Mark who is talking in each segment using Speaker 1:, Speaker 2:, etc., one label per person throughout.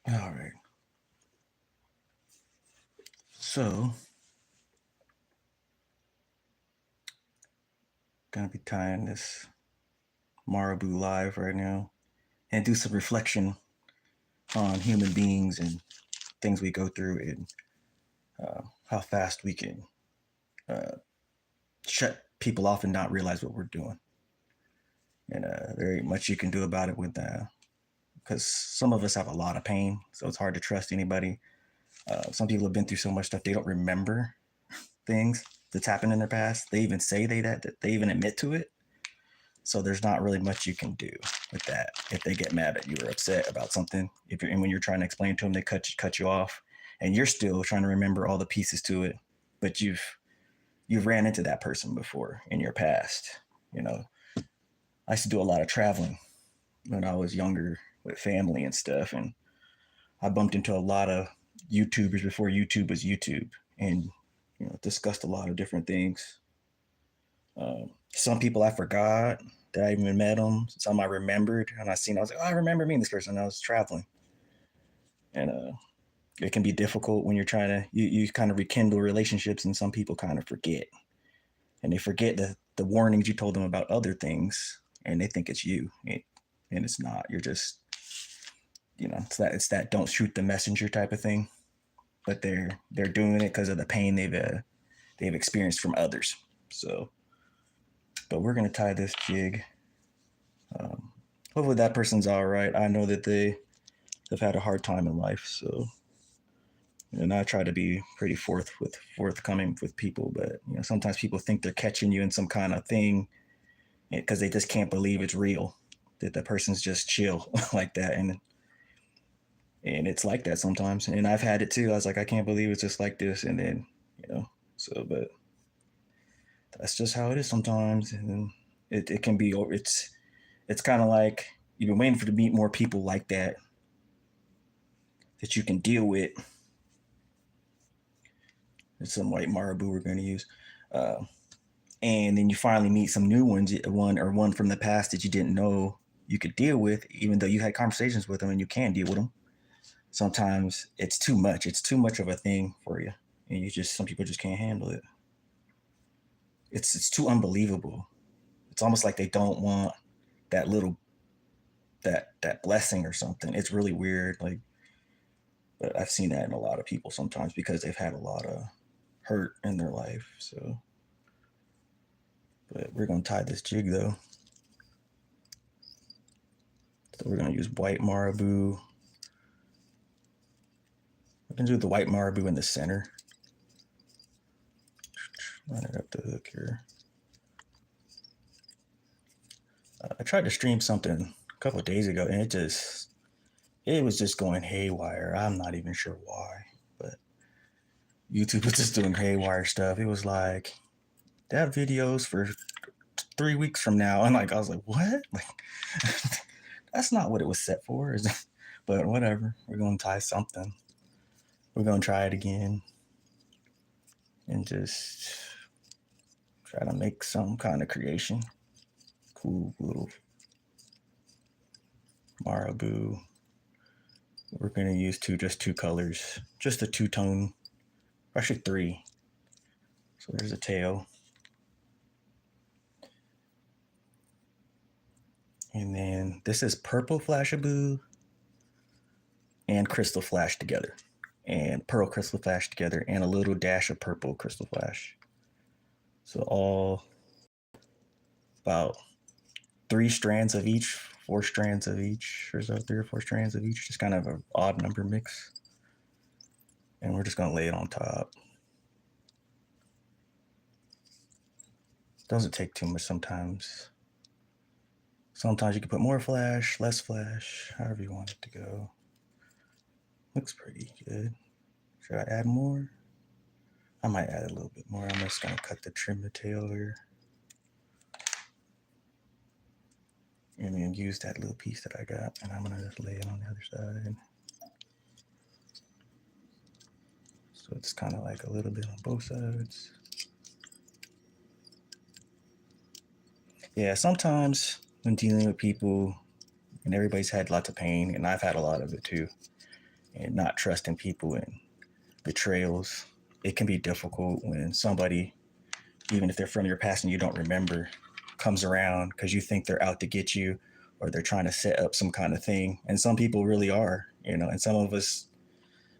Speaker 1: All right. So, gonna be tying this Marabou live right now and do some reflection on human beings and things we go through and how fast we can uh, shut people off and not realize what we're doing. And there ain't much you can do about it with because some of us have a lot of pain, so it's hard to trust anybody. Some people have been through so much stuff they don't remember things that's happened in their past. They even say that they even admit to it. So there's not really much you can do with that. If they get mad at you or upset about something, and when you're trying to explain to them, they cut you off, and you're still trying to remember all the pieces to it, but you've ran into that person before in your past. You know, I used to do a lot of traveling when I was younger with family and stuff, and I bumped into a lot of YouTubers before YouTube was YouTube, and discussed a lot of different things. Some people I forgot that I even met them. Some I remembered, and I was like, oh, I remember meeting this person. I was traveling, and it can be difficult when you're trying to you kind of rekindle relationships, and some people kind of forget, and they forget the warnings you told them about other things, and they think it's you, and it's not. You're just it's that don't shoot the messenger type of thing, but they're doing it because of the pain they've experienced from others. So, but we're gonna tie this jig. Um, Hopefully that person's all right. I know that they've had a hard time in life, so and I try to be pretty forthcoming with people, but sometimes people think they're catching you in some kind of thing because they just can't believe it's real, that the person's just chill like that, and it's like that sometimes. And I've had it too. I was like, I can't believe it's just like this, and then but that's just how it is sometimes, and it can be. It's kind of like you've been waiting for to meet more people like that you can deal with. It's some white marabou we're going to use. Uh, and then you finally meet some new ones, one from the past that you didn't know you could deal with, even though you had conversations with them and you can deal with them. Sometimes it's too much. It's too much of a thing for you, and some people just can't handle it. It's too unbelievable. It's almost like they don't want that little that blessing or something. It's really weird. Like, but I've seen that in a lot of people sometimes because they've had a lot of hurt in their life. So, but we're gonna tie this jig though. So we're gonna use white marabou. We're gonna do the white marabou in the center. Line it up the hook here. I tried to stream something a couple of days ago, and it was just going haywire. I'm not even sure why, but YouTube was just doing haywire stuff. It was like they have videos for 3 weeks from now, and I was like, what? Like, that's not what it was set for. Is it? But whatever. We're gonna tie something. We're gonna try it again, and just try to make some kind of creation. Cool little marabou. We're gonna use just two colors, just a two-tone, actually three. So there's a tail. And then this is purple flashaboo and crystal flash together, and pearl crystal flash together, and a little dash of purple crystal flash. So all about 3 strands of each, 4 strands of each, or so 3 or 4 strands of each, just kind of an odd number mix. And we're just gonna lay it on top. Doesn't take too much sometimes. Sometimes you can put more flash, less flash, however you want it to go. Looks pretty good. Should I add more? I might add a little bit more. I'm just gonna trim the tail here. And then use that little piece that I got, and I'm gonna just lay it on the other side. So it's kind of like a little bit on both sides. Yeah, sometimes when dealing with people, and everybody's had lots of pain, and I've had a lot of it too, and not trusting people and betrayals. It can be difficult when somebody, even if they're from your past and you don't remember, comes around because you think they're out to get you or they're trying to set up some kind of thing. And some people really are, and some of us,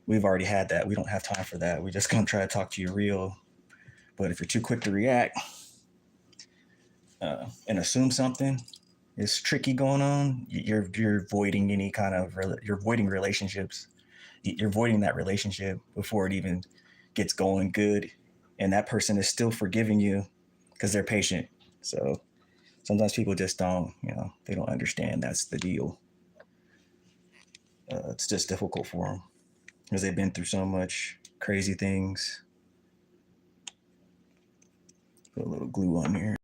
Speaker 1: we've already had that. We don't have time for that. We're just going to try to talk to you real. But if you're too quick to react and assume something is tricky going on, you're avoiding any kind of, you're avoiding relationships. You're avoiding that relationship before it even gets going good. And that person is still forgiving you because they're patient. So sometimes people just don't, they don't understand that's the deal. It's just difficult for them because they've been through so much crazy things. Put a little glue on here.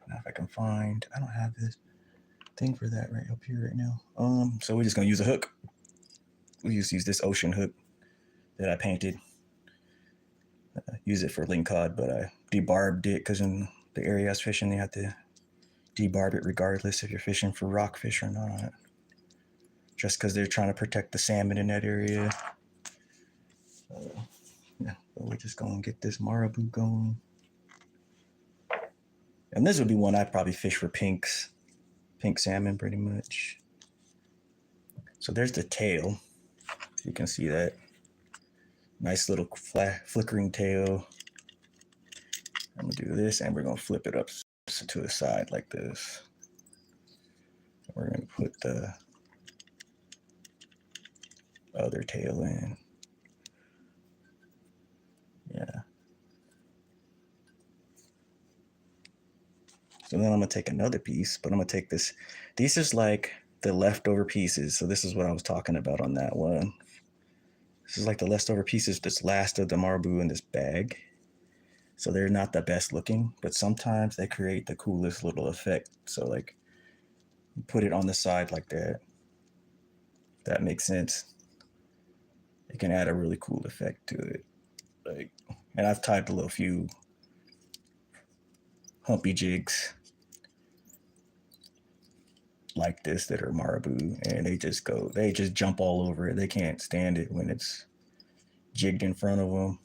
Speaker 1: Now if I can find, I don't have this thing for that right up here right now. So we're just gonna use a hook. We just use this ocean hook that I painted. Use it for ling cod, but I debarbed it because in the area I was fishing, they have to debarb it regardless if you're fishing for rockfish or not. Just because they're trying to protect the salmon in that area. Yeah, but we're just gonna get this marabou going. And this would be one I'd probably fish for pink salmon pretty much. So there's the tail. You can see that. Nice little flickering tail. I'm gonna do this and we're gonna flip it up to the side like this. We're gonna put the other tail in. Yeah. So then I'm gonna take another piece, but I'm gonna take this. These is like the leftover pieces. So this is what I was talking about on that one. This is like the leftover pieces that's last of the marabou in this bag. So they're not the best looking, but sometimes they create the coolest little effect. So like put it on the side like that. That makes sense. It can add a really cool effect to it. Like, and I've tied a little few humpy jigs like this that are marabou, and they just jump all over it. They can't stand it when it's jigged in front of them.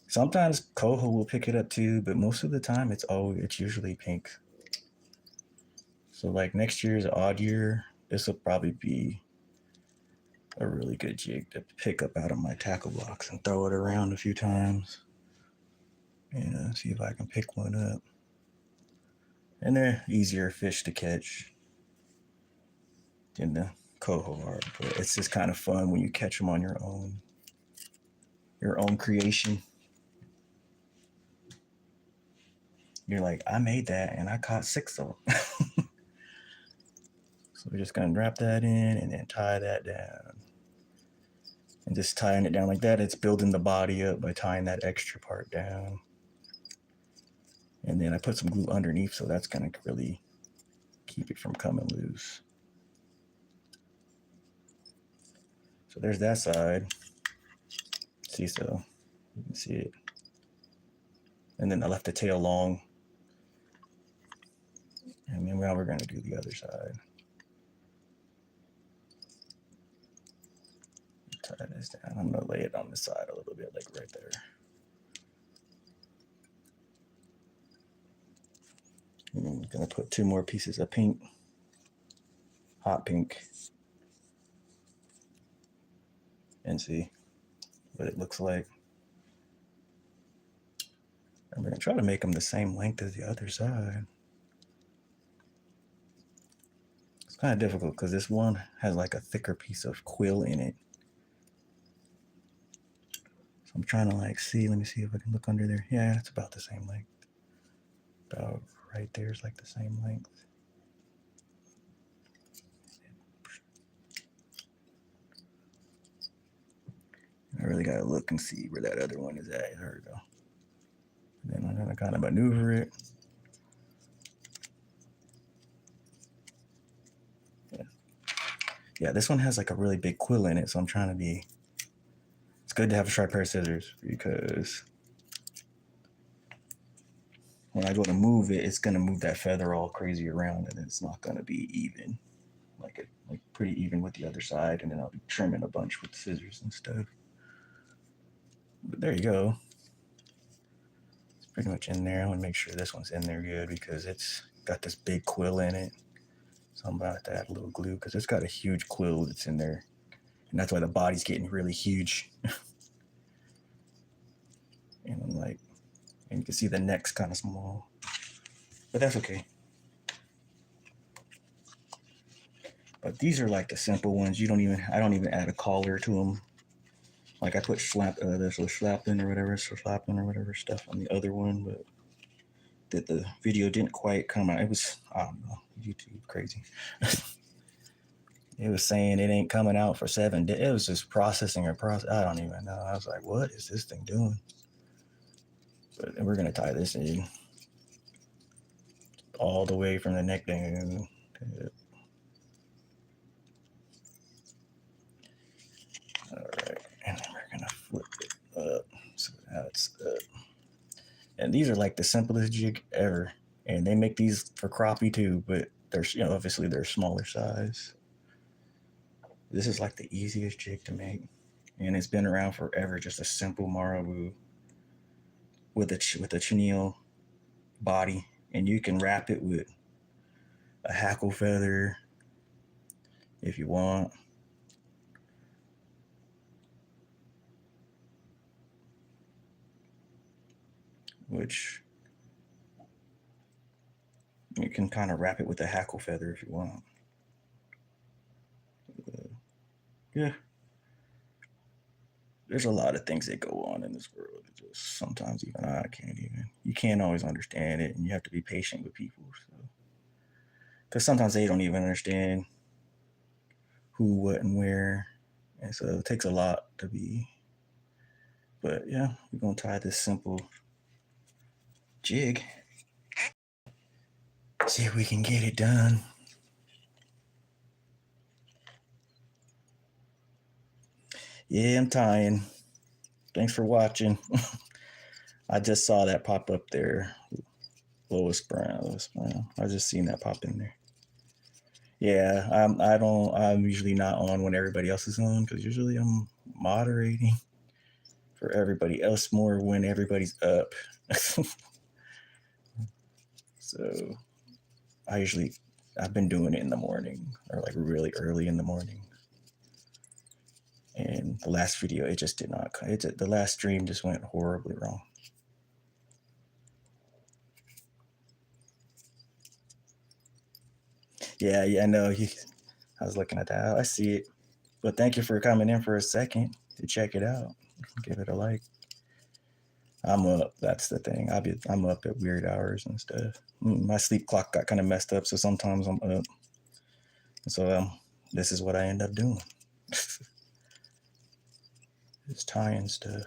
Speaker 1: Sometimes coho will pick it up too, but most of the time it's usually pink. So like next year's an odd year, this will probably be a really good jig to pick up out of my tackle box and throw it around a few times and see if I can pick one up. And they're easier fish to catch than the coho are, but it's just kind of fun when you catch them on your own creation. You're like, I made that and I caught 6 of them. So we're just gonna wrap that in and then tie that down. And just tying it down like that, it's building the body up by tying that extra part down. And then I put some glue underneath, so that's gonna really keep it from coming loose. So there's that side. See, so you can see it. And then I left the tail long. And then now we're gonna do the other side. Tie this down. I'm gonna lay it on the side a little bit, like right there. And then I'm gonna put 2 more pieces of pink, hot pink, and see what it looks like. I'm gonna try to make them the same length as the other side. It's kind of difficult because this one has like a thicker piece of quill in it. So I'm trying to like see, let me see if I can look under there. Yeah, it's about the same length. About right there is like the same length. I really gotta look and see where that other one is at. There we go. And then I'm gonna kind of maneuver it. Yeah, this one has like a really big quill in it, so I'm trying to be. It's good to have a sharp pair of scissors because when I go to move it, it's gonna move that feather all crazy around, and it's not gonna be even. like pretty even with the other side, and then I'll be trimming a bunch with scissors and stuff. But there you go. It's pretty much in there. I want to make sure this one's in there good because it's got this big quill in it. So I'm about to add a little glue because it's got a huge quill that's in there. And that's why the body's getting really huge. And I'm like, and you can see the neck's kind of small. But that's okay. But these are like the simple ones. I don't even add a collar to them. Like I put slapping or whatever stuff on the other one, but the video didn't quite come out. It was, I don't know, YouTube crazy. It was saying it ain't coming out for 7 days. It was just processing. I don't even know. I was like, what is this thing doing? But we're gonna tie this in all the way from the neck down. All right, and then we're gonna flip it up so now it's up. And these are like the simplest jig ever, and they make these for crappie too, but they're, obviously they're smaller size. This is like the easiest jig to make, and it's been around forever. Just a simple marabou with a chenille body, and you can wrap it with a hackle feather if you want. Which you can kind of wrap it with a hackle feather if you want. Yeah. There's a lot of things that go on in this world. It just sometimes even you can't always understand it, and you have to be patient with people. So, because sometimes they don't even understand who, what, and where, and so it takes a lot to be. But yeah, we're gonna tie this simple jig. See if we can get it done. Yeah, I'm tying. Thanks for watching. I just saw that pop up there. Lois Brown. I just seen that pop in there. Yeah, I'm usually not on when everybody else is on because usually I'm moderating for everybody else more when everybody's up. So I've been doing it in the morning or like really early in the morning. And the last video, it just did not. The last stream just went horribly wrong. Yeah, I know. I was looking at that. I see it. But thank you for coming in for a second to check it out. Give it a like. I'm up. That's the thing. I'm up at weird hours and stuff. My sleep clock got kind of messed up, so sometimes I'm up. So this is what I end up doing. Just tying stuff.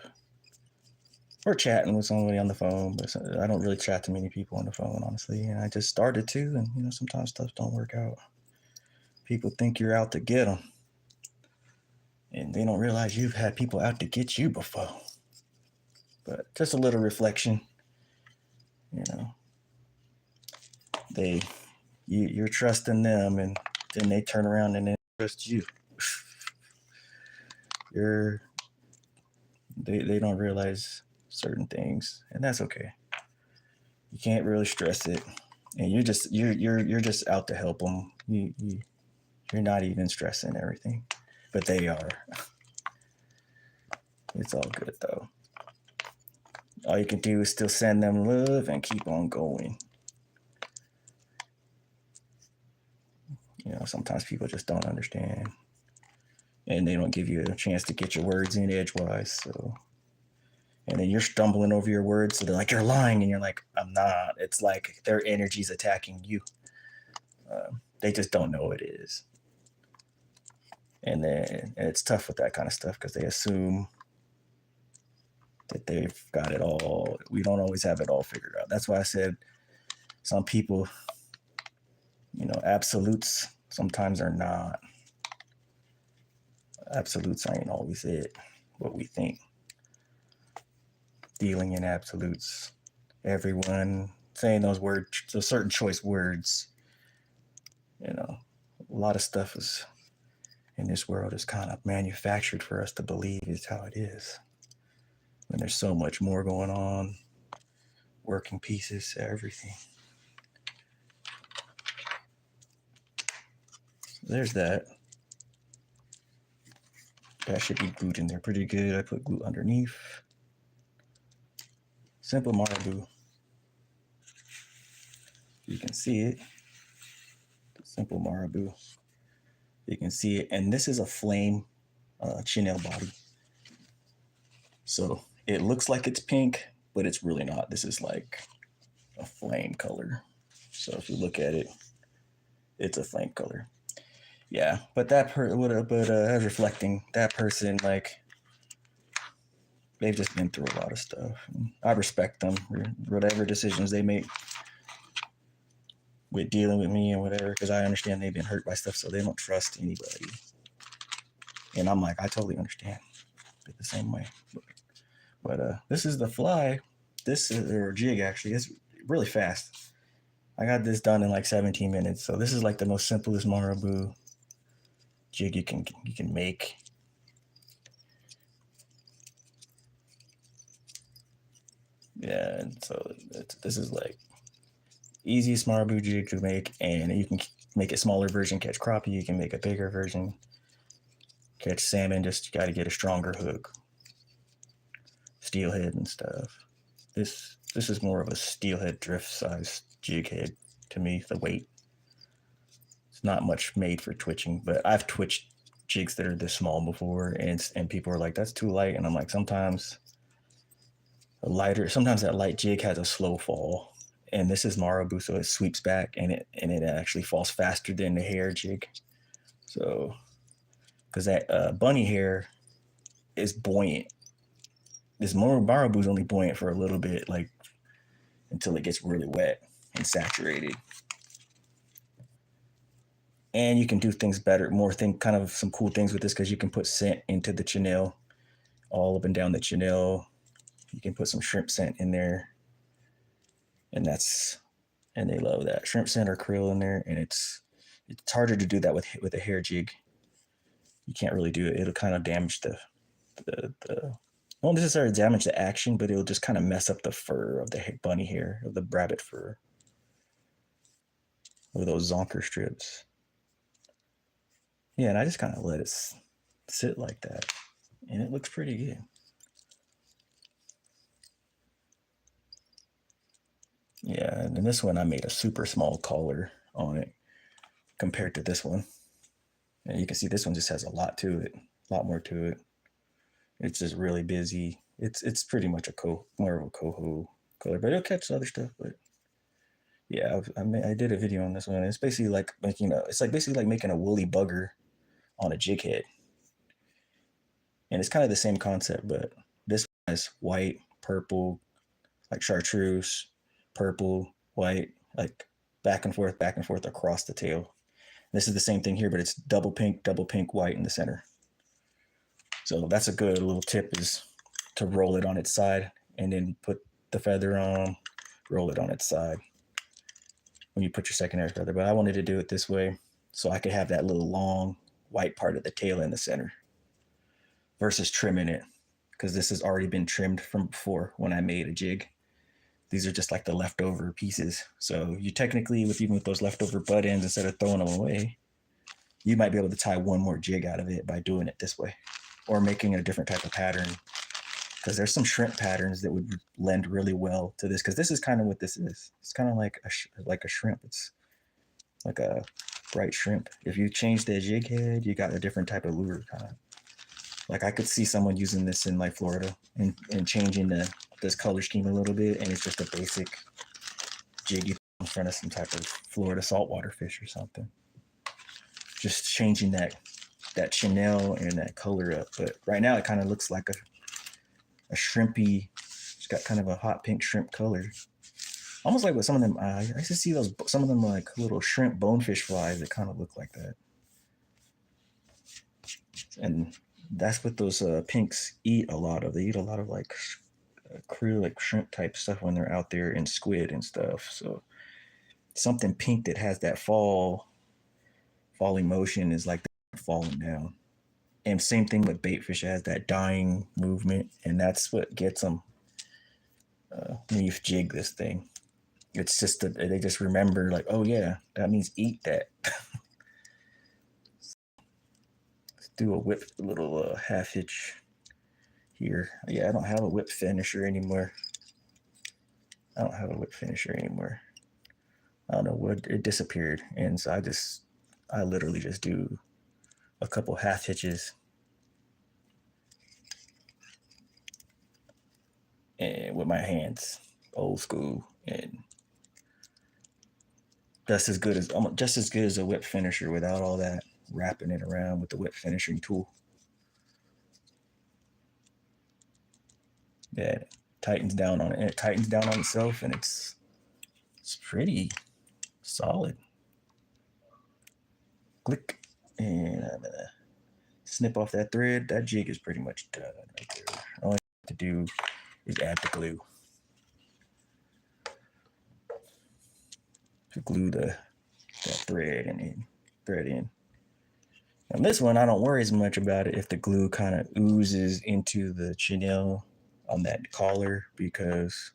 Speaker 1: Or chatting with somebody on the phone, but I don't really chat to many people on the phone, honestly. And I just started to, and sometimes stuff don't work out. People think you're out to get them, and they don't realize you've had people out to get you before. But just a little reflection, you're trusting them, and then they turn around and then trust you. They don't realize certain things, and that's okay. You can't really stress it, and you're just out to help them. You're not even stressing everything, but they are. It's all good though. All you can do is still send them love and keep on going. Sometimes people just don't understand, and they don't give you a chance to get your words in edgewise. So, and then you're stumbling over your words, so they're like, you're lying, and you're like, I'm not. It's like their energy's attacking you. They just don't know it is. And then it's tough with that kind of stuff because they assume that they've got it all. We don't always have it all figured out. That's why I said some people, absolutes sometimes are not. Absolutes ain't always it, what we think. Dealing in absolutes. Everyone saying those certain choice words, a lot of stuff is in this world is kind of manufactured for us to believe is how it is. And there's so much more going on, working pieces, everything. There's that. That should be glued in there pretty good. I put glue underneath. Simple Marabou. You can see it. Simple Marabou. You can see it. And this is a flame chenille body. So it looks like it's pink, but it's really not. This is like a flame color. So if you look at it, it's a flame color. Yeah, but as reflecting, that person, like, they've just been through a lot of stuff. I respect them, whatever decisions they make with dealing with me and whatever, because I understand they've been hurt by stuff, so they don't trust anybody. And I'm like, I totally understand. They're the same way. But this is the fly. This is or jig actually. It's really fast. I got this done in like 17 minutes. So this is like the most simplest Marabou jig you can make. Yeah, and so this is like easiest Marabou jig to make, and you can make a smaller version, catch crappie. You can make a bigger version, catch salmon. Just got to get a stronger hook, steelhead and stuff. This is more of a steelhead drift size jig head to me. The weight, it's not much made for twitching, but I've twitched jigs that are this small before, and people are like, that's too light, and I'm like, sometimes that light jig has a slow fall, and this is Marabou, so it sweeps back and it actually falls faster than the hair jig. So because that bunny hair is buoyant, this Marabou is only buoyant for a little bit, like until it gets really wet and saturated. And you can do things better, kind of some cool things with this, because you can put scent into the chenille, all up and down the chenille. You can put some shrimp scent in there, and they love that shrimp scent or krill in there. And it's harder to do that with a hair jig. You can't really do it. It'll kind of damage the won't necessarily damage the action, but it'll just kind of mess up the fur of the bunny hair, of the rabbit fur, or those zonker strips. Yeah, and I just kind of let it sit like that, and it looks pretty good. Yeah, and in this one I made a super small collar on it compared to this one. And you can see this one just has a lot to it, a lot more to it. It's just really busy. It's pretty much more of a coho color, but it'll catch other stuff. But yeah, I did a video on this one. It's basically like making a woolly bugger on a jig head, and it's kind of the same concept, but this one is white, purple, like chartreuse, purple, white, like back and forth across the tail. This is the same thing here, but it's double pink, white in the center. So that's a good little tip, is to roll it on its side and then put the feather on, roll it on its side when you put your secondary feather. But I wanted to do it this way so I could have that little long white part of the tail in the center versus trimming it, because this has already been trimmed from before when I made a jig. These are just like the leftover pieces. So you technically, even with those leftover butt ends, instead of throwing them away, you might be able to tie one more jig out of it by doing it this way, or making a different type of pattern. Because there's some shrimp patterns that would lend really well to this, because this is kind of what this is. It's kind of like a shrimp. It's like a bright shrimp. If you change the jig head, you got a different type of lure, kind of. Like I could see someone using this in like Florida and changing this color scheme a little bit, and it's just a basic jig you put in front of some type of Florida saltwater fish or something. Just changing that chenille and that color up. But right now it kind of looks like a shrimpy. It's got kind of a hot pink shrimp color, almost like what some of them. I used to see some of them like little shrimp bonefish flies that kind of look like that. And that's what those pinks eat a lot of. They eat a lot of like krill, like shrimp type stuff when they're out there, and squid and stuff. So something pink that has that fall falling motion is like falling down. And same thing with baitfish, has that dying movement, and that's what gets them when you jig this thing. It's just that they just remember, like, oh yeah, that means eat that. Let's do a whip, a little half hitch here. Yeah, I don't have a whip finisher anymore. I don't know what, it disappeared, and so I literally just do a couple half hitches and with my hands, old school, and just as good as a whip finisher without all that wrapping it around with the whip finishing tool. Yeah, it tightens down on it, and it tightens down on itself, and it's pretty solid. Click, and I'm gonna snip off that thread. That jig is pretty much done right there. All I have to do is add the glue. To glue that thread and then thread in. On this one, I don't worry as much about it if the glue kind of oozes into the chenille on that collar, because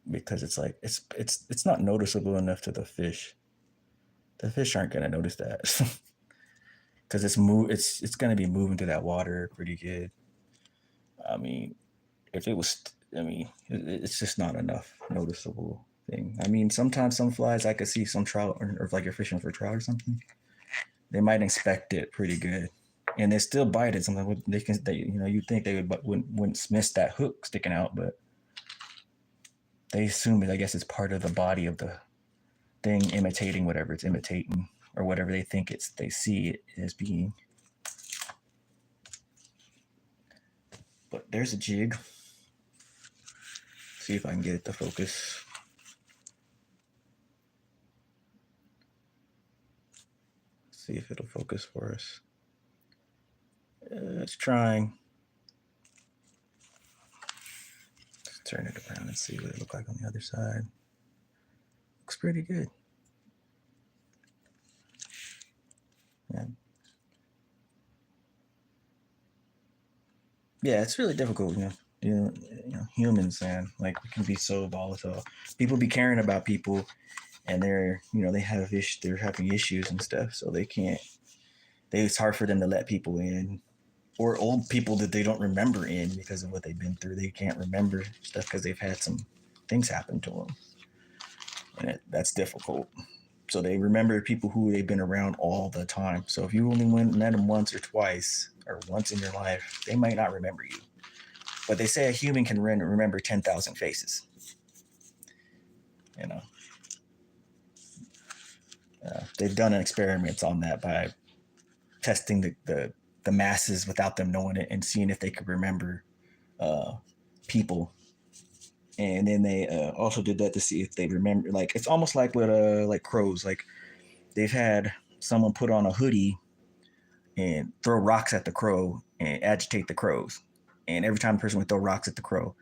Speaker 1: it's like it's not noticeable enough to the fish. The fish aren't gonna notice that because it's gonna be moving through that water pretty good. I mean, if it was, it's just not enough noticeable thing. I mean, sometimes some flies I could see some trout, or if like you're fishing for trout or something, they might inspect it pretty good, and they still bite it. Something you'd think they wouldn't miss that hook sticking out, but they assume it. I guess it's part of the body of the thing imitating whatever it's imitating, or whatever they think they see it as being. But there's a jig. See if I can get it to focus. See if it'll focus for us. It's trying. Let's turn it around and see what it looks like on the other side. Looks pretty good. Yeah, it's really difficult, humans, man. Like, we can be so volatile. People be caring about people, and they're having issues and stuff, so they can't. It's hard for them to let people in, or old people that they don't remember in because of what they've been through. They can't remember stuff because they've had some things happen to them, and that's difficult. So they remember people who they've been around all the time. So if you only met them once or twice, or once in your life, they might not remember you. But they say a human can remember 10,000 faces. They've done experiments on that by testing the masses without them knowing it, and seeing if they could remember people. And then they also did that to see if they remember. Like, it's almost like with like crows. Like, they've had someone put on a hoodie and throw rocks at the crow and agitate the crows. And every time the person would throw rocks at the crow,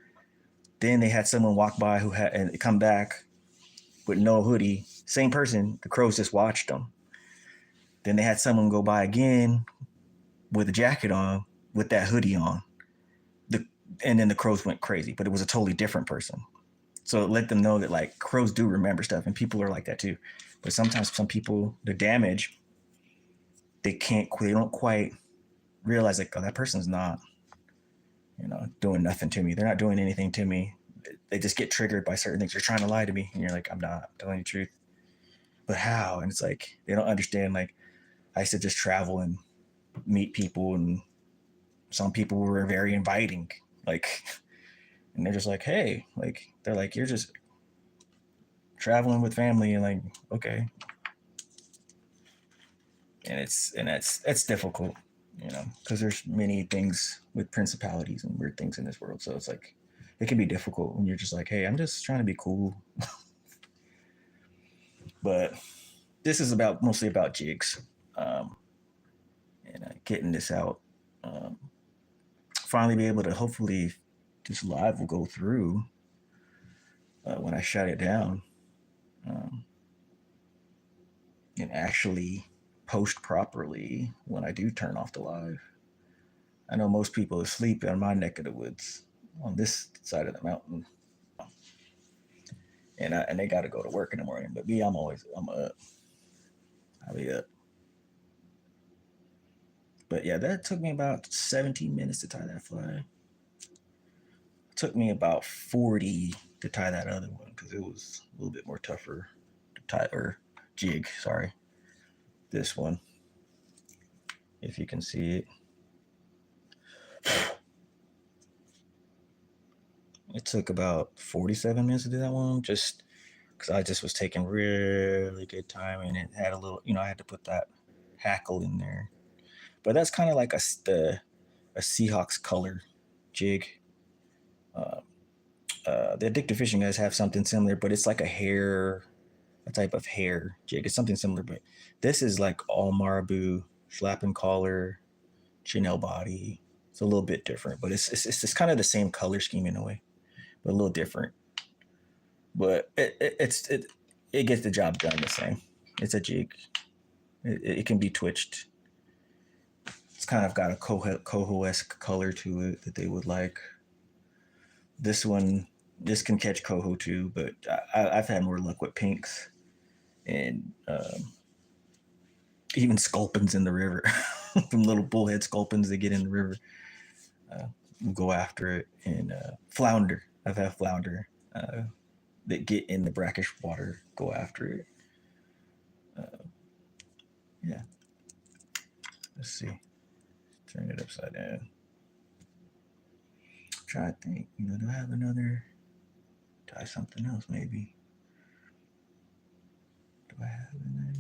Speaker 1: then they had someone walk by and come back with no hoodie. Same person, the crows just watched them. Then they had someone go by again with a jacket on, with that hoodie on. And then the crows went crazy, but it was a totally different person. So it let them know that, like, crows do remember stuff, and people are like that too. But sometimes some people, the damage, they don't quite realize, like, oh, that person's not, doing nothing to me. They're not doing anything to me. They just get triggered by certain things. They're trying to lie to me, and you're like, I'm not telling you the truth. But how? And it's like, they don't understand. Like, I used to just travel and meet people, and some people were very inviting, like, and they're just like, hey, like, they're like, you're just traveling with family, and like, okay. And it's difficult, because there's many things with principalities and weird things in this world. So it's like, it can be difficult when you're just like, hey, I'm just trying to be cool. But this is mostly about jigs, and getting this out. Finally be able to, hopefully this live will go through, when I shut it down um, and actually post properly when I do turn off the live. I know most people are asleep on my neck of the woods on this side of the mountain, and they got to go to work in the morning. But me, I'm up. I'll be up. But yeah, that took me about 17 minutes to tie that fly. It took me about 40 to tie that other one because it was a little bit more tougher to tie or jig. Sorry, this one, if you can see it. It took about 47 minutes to do that one, just because I just was taking really good time, and it had a little, I had to put that hackle in there. But that's kind of like a Seahawks color jig. Uh, the addictive fishing guys have something similar, but it's like a type of hair jig. It's something similar, but this is like all Marabou, flap and collar, Chanel body. It's a little bit different, but it's kind of the same color scheme in a way, but a little different. But it gets the job done the same. It's a jig. It can be twitched. It's kind of got a coho-esque color to it that they would like. This can catch coho too, but I've had more luck with pinks and even sculpins in the river. From little bullhead sculpins that get in the river, uh, go after it. And flounder. I've had flounder that get in the brackish water, go after it. Yeah. Let's see. Turn it upside down. Try to think. Do I have another? Try something else maybe. Do I have another?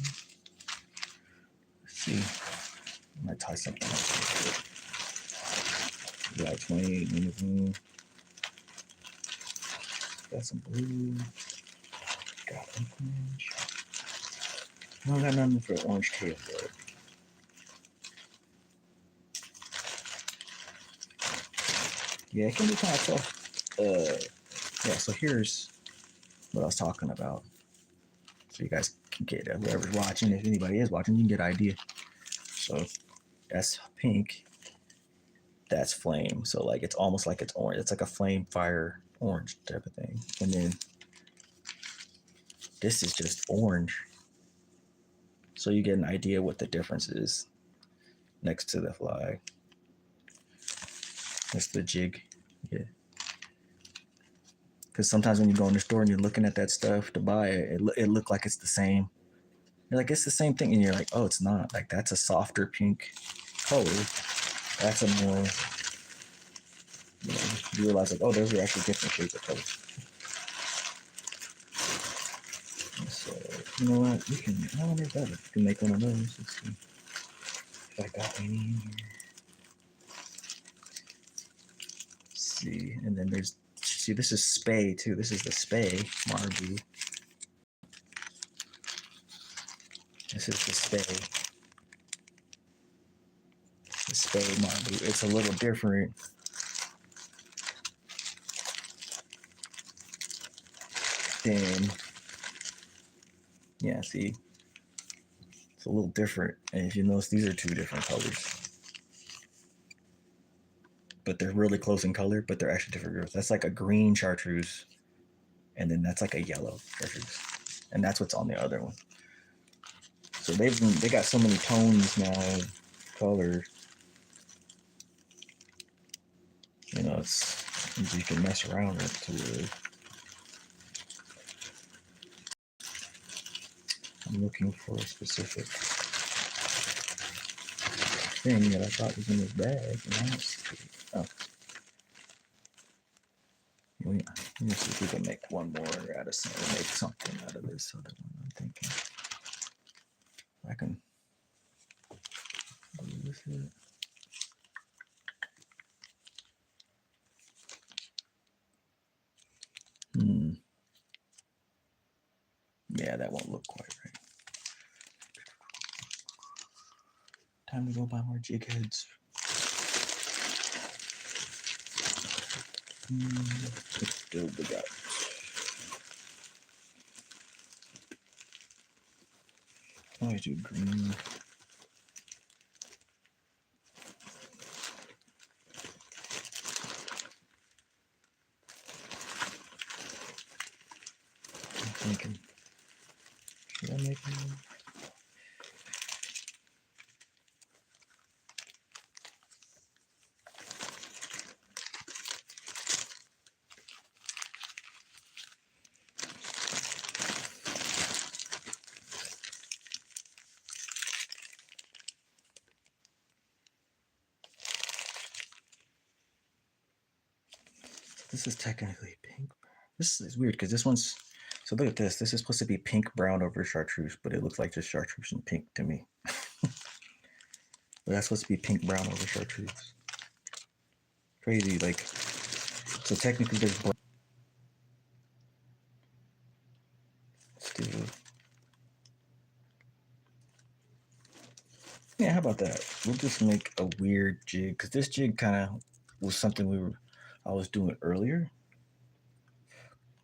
Speaker 1: Let's see. I might tie something else. Black 28 minutes. Got some blue. Got orange. I don't got nothing for orange tail though. Yeah, it can be kind of tough. Yeah, so here's what I was talking about. So you guys can get whoever's watching, if anybody is watching, you can get an idea. So that's pink. That's flame. So like it's almost like it's orange. It's like a flame fire orange type of thing. And then this is just orange. So you get an idea what the difference is next to the fly. That's the jig. Yeah. Because sometimes when you go in the store and you're looking at that stuff to buy it, it look like it's the same. You're like, it's the same thing. And you're like, oh, it's not. Like, that's a softer pink color. That's a more, you realize, like, oh, those are actually different shades of colors. So, you know what? We can, I wonder if we can make one of those. Let's see if I got any in here. Let's see. And then there's, see, this is Spay, too. This is the Spay Marabou. This is the Spay. The Spay Marabou. It's a little different. Then, yeah, see, it's a little different. And if you notice, these are two different colors. But they're really close in color, but they're actually different groups. That's like a green chartreuse, and then that's like a yellow chartreuse. And that's what's on the other one. So they got so many tones now of color. It's you can mess around with it. I'm looking for a specific thing that I thought was in this bag. Oh. Let me see if we can make one more out of something, make something out of this other one. I'm thinking I can do this here. Yeah, that won't look quite right. Time to go buy more jig heads. Still we got I always do green. I'm thinking, should I make it? This is technically pink. This is weird because this one's, so look at this. This is supposed to be pink brown over chartreuse, but it looks like just chartreuse and pink to me. But that's supposed to be pink brown over chartreuse. Crazy, like, so technically there's brown. Still, yeah, how about that? We'll just make a weird jig because this jig kind of was something I was doing earlier,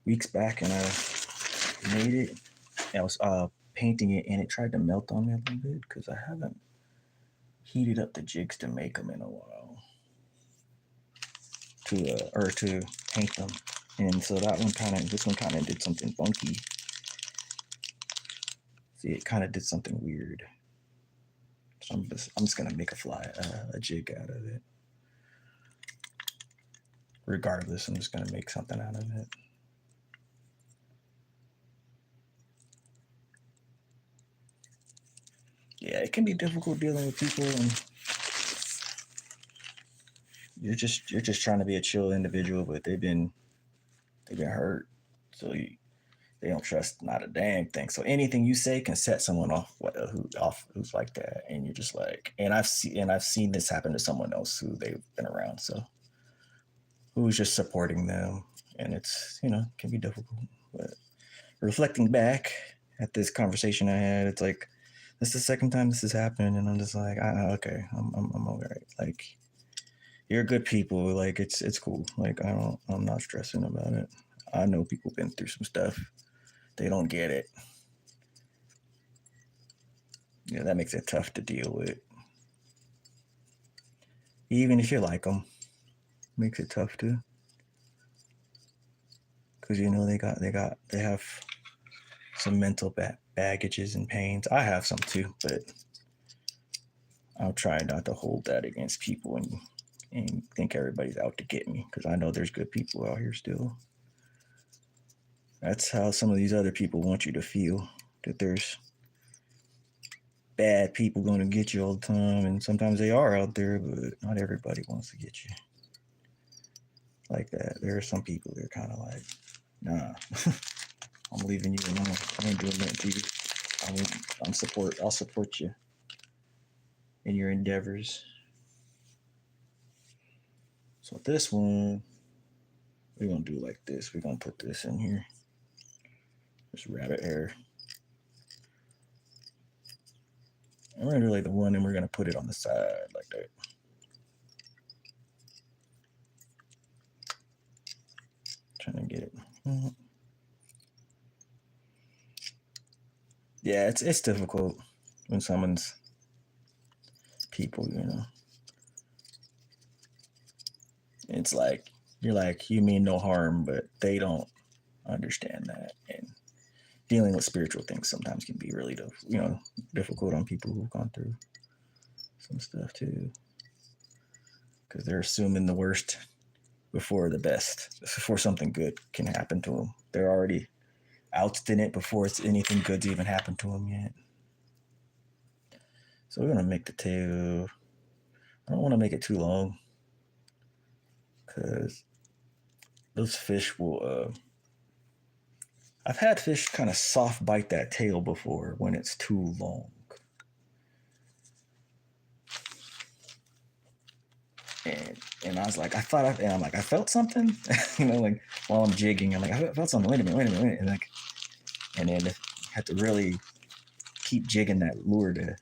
Speaker 1: weeks back, and I made it. I was painting it, and it tried to melt on me a little bit because I haven't heated up the jigs to make them in a while, to paint them. And so this one kind of did something funky. See, it kind of did something weird. So I'm just gonna make a jig out of it. Regardless, I'm just gonna make something out of it. Yeah, it can be difficult dealing with people, and you're just trying to be a chill individual, but they've been hurt, so they don't trust not a damn thing. So anything you say can set someone off who's like that, and you're just like, and I've seen this happen to someone else who they've been around, so who's just supporting them, and it's can be difficult. But reflecting back at this conversation I had, it's like this is the second time this has happened, and I'm just like, okay, I'm all right. Like, you're good people. Like, it's cool. Like, I'm not stressing about it. I know people been through some stuff. They don't get it. Yeah, that makes it tough to deal with. Even if you like them, makes it tough to, because they have some mental baggages and pains. I have some too, but I'll try not to hold that against people and think everybody's out to get me, because I know there's good people out here still. That's how some of these other people want you to feel, that there's bad people going to get you all the time, and sometimes they are out there, but not everybody wants to get you like that. There are some people that are kind of like, nah, I'm leaving you alone. I ain't doing nothing to you. I'll support you in your endeavors. So this one, we're gonna do like this. We're gonna put this in here. This rabbit hair. And we're gonna do like the one, and we're gonna put it on the side like that. Trying to get it. Yeah, it's difficult when someone's people, It's like you're like, you mean no harm, but they don't understand that. And dealing with spiritual things sometimes can be really difficult on people who've gone through some stuff too, because they're assuming the worst before the best, before something good can happen to them. They're already outsed in it before it's anything good's even happened to them yet. So we're gonna make the tail. I don't want to make it too long, because those fish will. I've had fish kind of soft bite that tail before when it's too long. And I was like, I felt something, like while I'm jigging, I'm like, I felt something. Wait a minute, and then I had to really keep jigging that lure to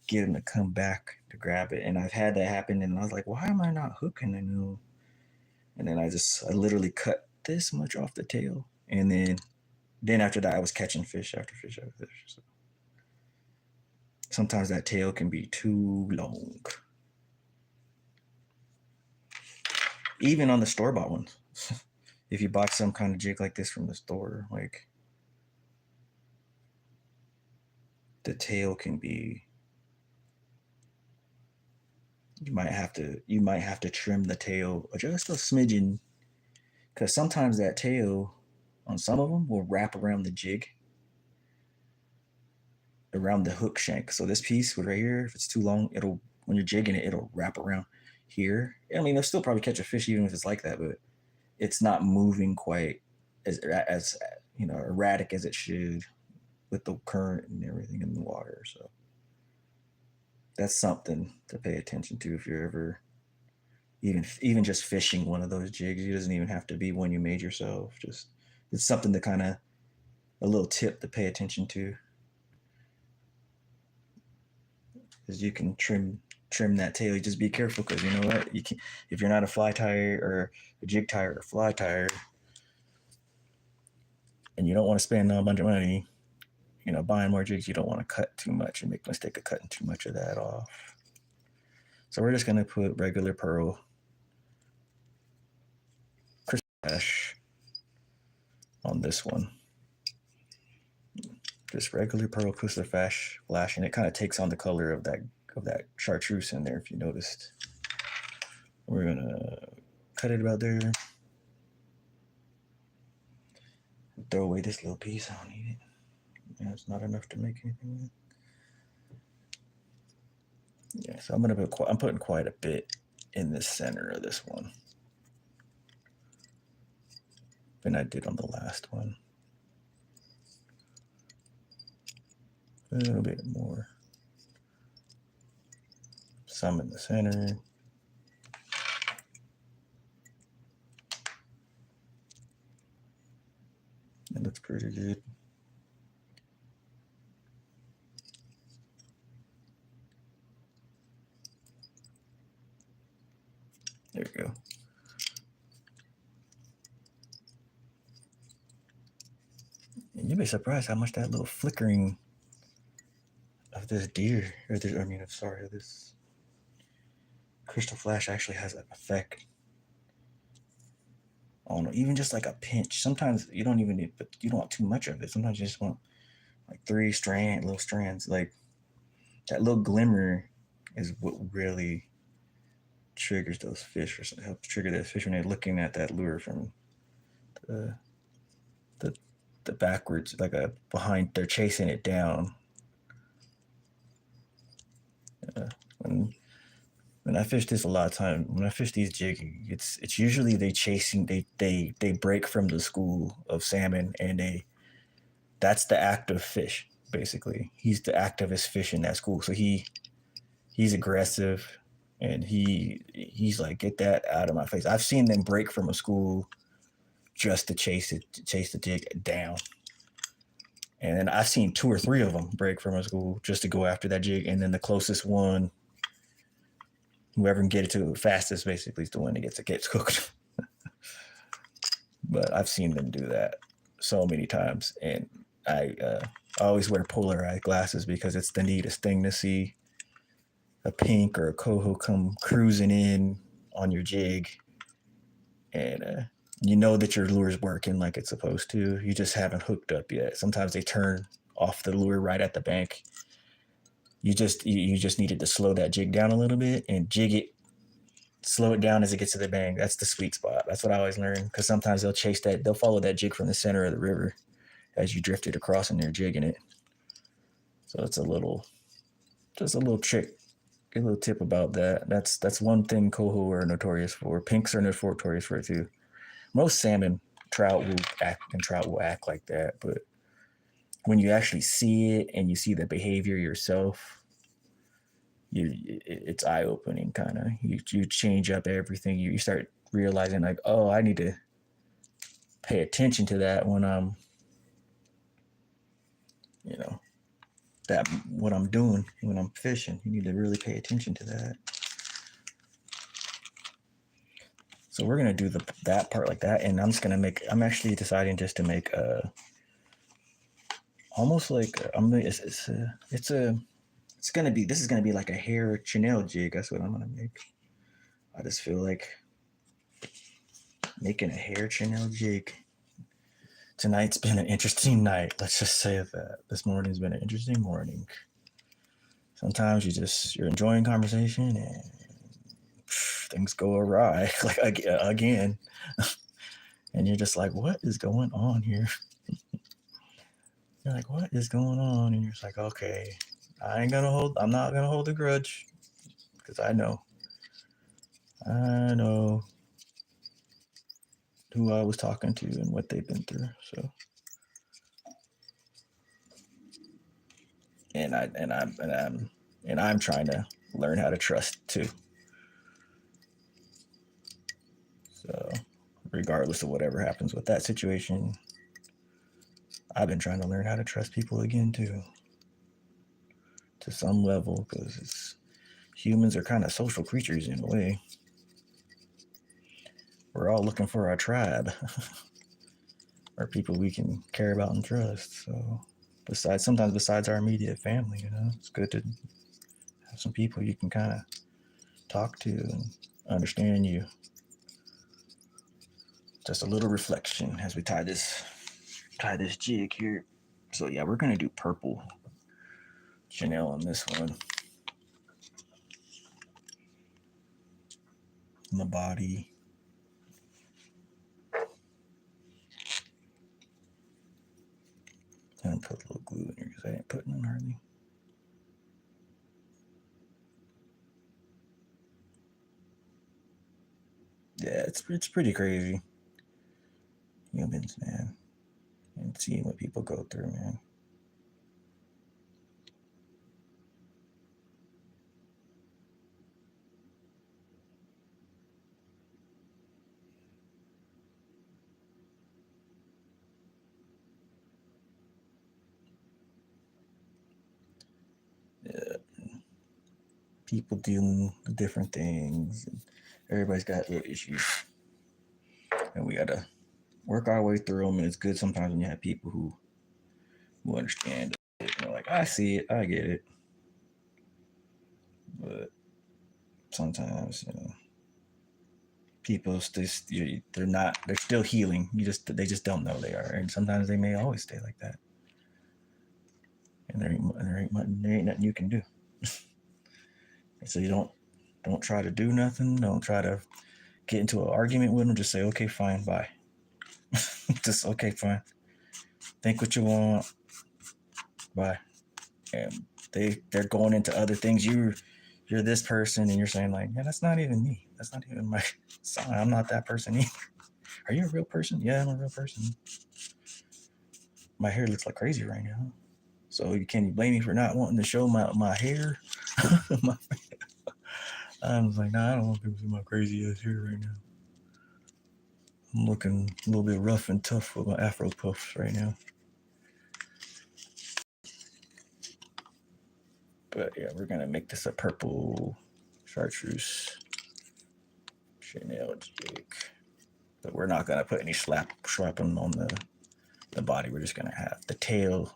Speaker 1: get him to come back to grab it. And I've had that happen, and I was like, why am I not hooking? And then I literally cut this much off the tail, and then after that, I was catching fish after fish after fish. So sometimes that tail can be too long. Even on the store-bought ones. If you bought some kind of jig like this from the store, like the tail can be, you might have to trim the tail just a smidgen, because sometimes that tail on some of them will wrap around the jig, around the hook shank. So this piece right here, if it's too long, it'll, when you're jigging it, it'll wrap around here. I mean, they'll still probably catch a fish even if it's like that, but it's not moving quite as erratic as it should with the current and everything in the water. So that's something to pay attention to if you're ever even just fishing one of those jigs. It doesn't even have to be one you made yourself. Just, it's something to kind of, a little tip to pay attention to, is you can trim that tail. You just be careful, because you know what, you can, if you're not a fly tire or a jig tire or fly tire, and you don't want to spend a bunch of money, buying more jigs, you don't want to cut too much and make the mistake of cutting too much of that off. So we're just going to put regular pearl crystal flash on this one. Just regular pearl crystal flash, and it kind of takes on the color of that chartreuse in there, if you noticed. We're gonna cut it about there. Throw away this little piece. I don't need it. Yeah, it's not enough to make anything with. Yeah, so I'm putting quite a bit in the center of this one than I did on the last one. A little bit more. Some in the center. It looks pretty good. There we go. And you'll be surprised how much that little flickering of this deer, this crystal flash actually has an effect on even just like a pinch. Sometimes you don't even need, but you don't want too much of it. Sometimes you just want like little strands. Like that little glimmer is what really triggers those fish, or helps trigger those fish when they're looking at that lure from the backwards, like a behind. They're chasing it down. When I fish this a lot of time, when I fish these jigging, it's usually they break from the school of salmon, and that's the active fish basically. He's the activist fish in that school, so he's aggressive, and he's like, get that out of my face. I've seen them break from a school just to chase the jig down. And then I've seen 2 or 3 of them break from a school just to go after that jig. And then the closest one, whoever can get it to the fastest, basically is the one that gets cooked. But I've seen them do that so many times. And I always wear polarized glasses, because it's the neatest thing to see a pink or a coho come cruising in on your jig. And you know that your lure's working like it's supposed to. You just haven't hooked up yet. Sometimes they turn off the lure right at the bank. You just needed to slow that jig down a little bit and jig it, slow it down as it gets to the bank. That's the sweet spot. That's what I always learn, because sometimes they'll follow that jig from the center of the river as you drift it across and they're jigging it. So it's just a little trick, a little tip about that. That's one thing coho are notorious for. Pinks are notorious for it too. Most salmon, trout will act like that, but when you actually see it and you see the behavior yourself, it's eye opening. Kind of, you change up everything. You start realizing, like, oh, I need to pay attention to that when I'm, that what I'm doing when I'm fishing. You need to really pay attention to that. So we're gonna do that part like that, and I'm actually deciding just to make almost like it's a this is gonna be like a hair Chanel jig. That's what I'm gonna make. I just feel like making a hair Chanel jig. Tonight's been an interesting night. Let's just say that this morning's been an interesting morning. Sometimes you're enjoying conversation and things go awry, like again, and you're just like, what is going on here? You're like, what is going on? And you're just like, okay, I'm not gonna hold a grudge because I know who I was talking to and what they've been through. So, I'm trying to learn how to trust too. So, regardless of whatever happens with that situation, I've been trying to learn how to trust people again too, to some level, because humans are kind of social creatures in a way. We're all looking for our tribe, or people we can care about and trust. So, besides our immediate family, it's good to have some people you can kind of talk to and understand you. Just a little reflection as we tie this jig here. So yeah, we're gonna do purple Chanel on this one. In the body. I'm gonna put a little glue in here because I didn't put none hardly. Yeah, it's pretty crazy. Humans, man. And seeing what people go through, man. Yeah. People dealing with different things. And everybody's got little issues. And we gotta work our way through them. And it's good sometimes when you have people who understand it. Like, I see it, I get it. But sometimes, people they're still healing. They just don't know they are. And sometimes they may always stay like that. And there ain't nothing you can do. So you don't try to do nothing. Don't try to get into an argument with them. Just say, okay, fine, bye. Just okay, fine. Think what you want, bye. And they're going into other things. You're this person, and you're saying like, yeah, that's not even me. That's not even my son. I'm not that person either. Are you a real person? Yeah, I'm a real person. My hair looks like crazy right now. So can you blame me for not wanting to show my hair? I was like, nah, I don't want people to see my crazy ass hair right now. I'm looking a little bit rough and tough with my afro puffs right now. But yeah, we're gonna make this a purple chartreuse Chanel jig. But we're not gonna put any shrapnel on the body. We're just gonna have the tail,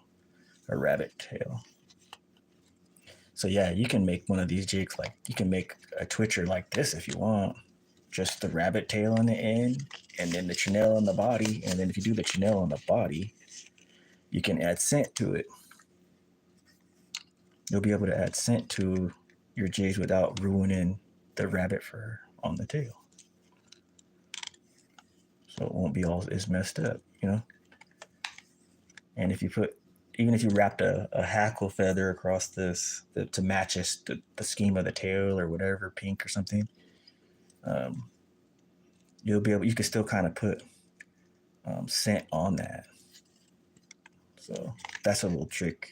Speaker 1: a rabbit tail. So yeah, you can make one of these jigs like you can make a twitcher like this if you want. Just the rabbit tail on the end, and then the Chanel on the body. And then if you do the Chanel on the body, you can add scent to it. You'll be able to add scent to your jigs without ruining the rabbit fur on the tail. So it won't be all as messed up, And even if you wrapped a hackle feather across this to match the scheme of the tail or whatever, pink or something, you can still kind of put scent on that. So that's a little trick,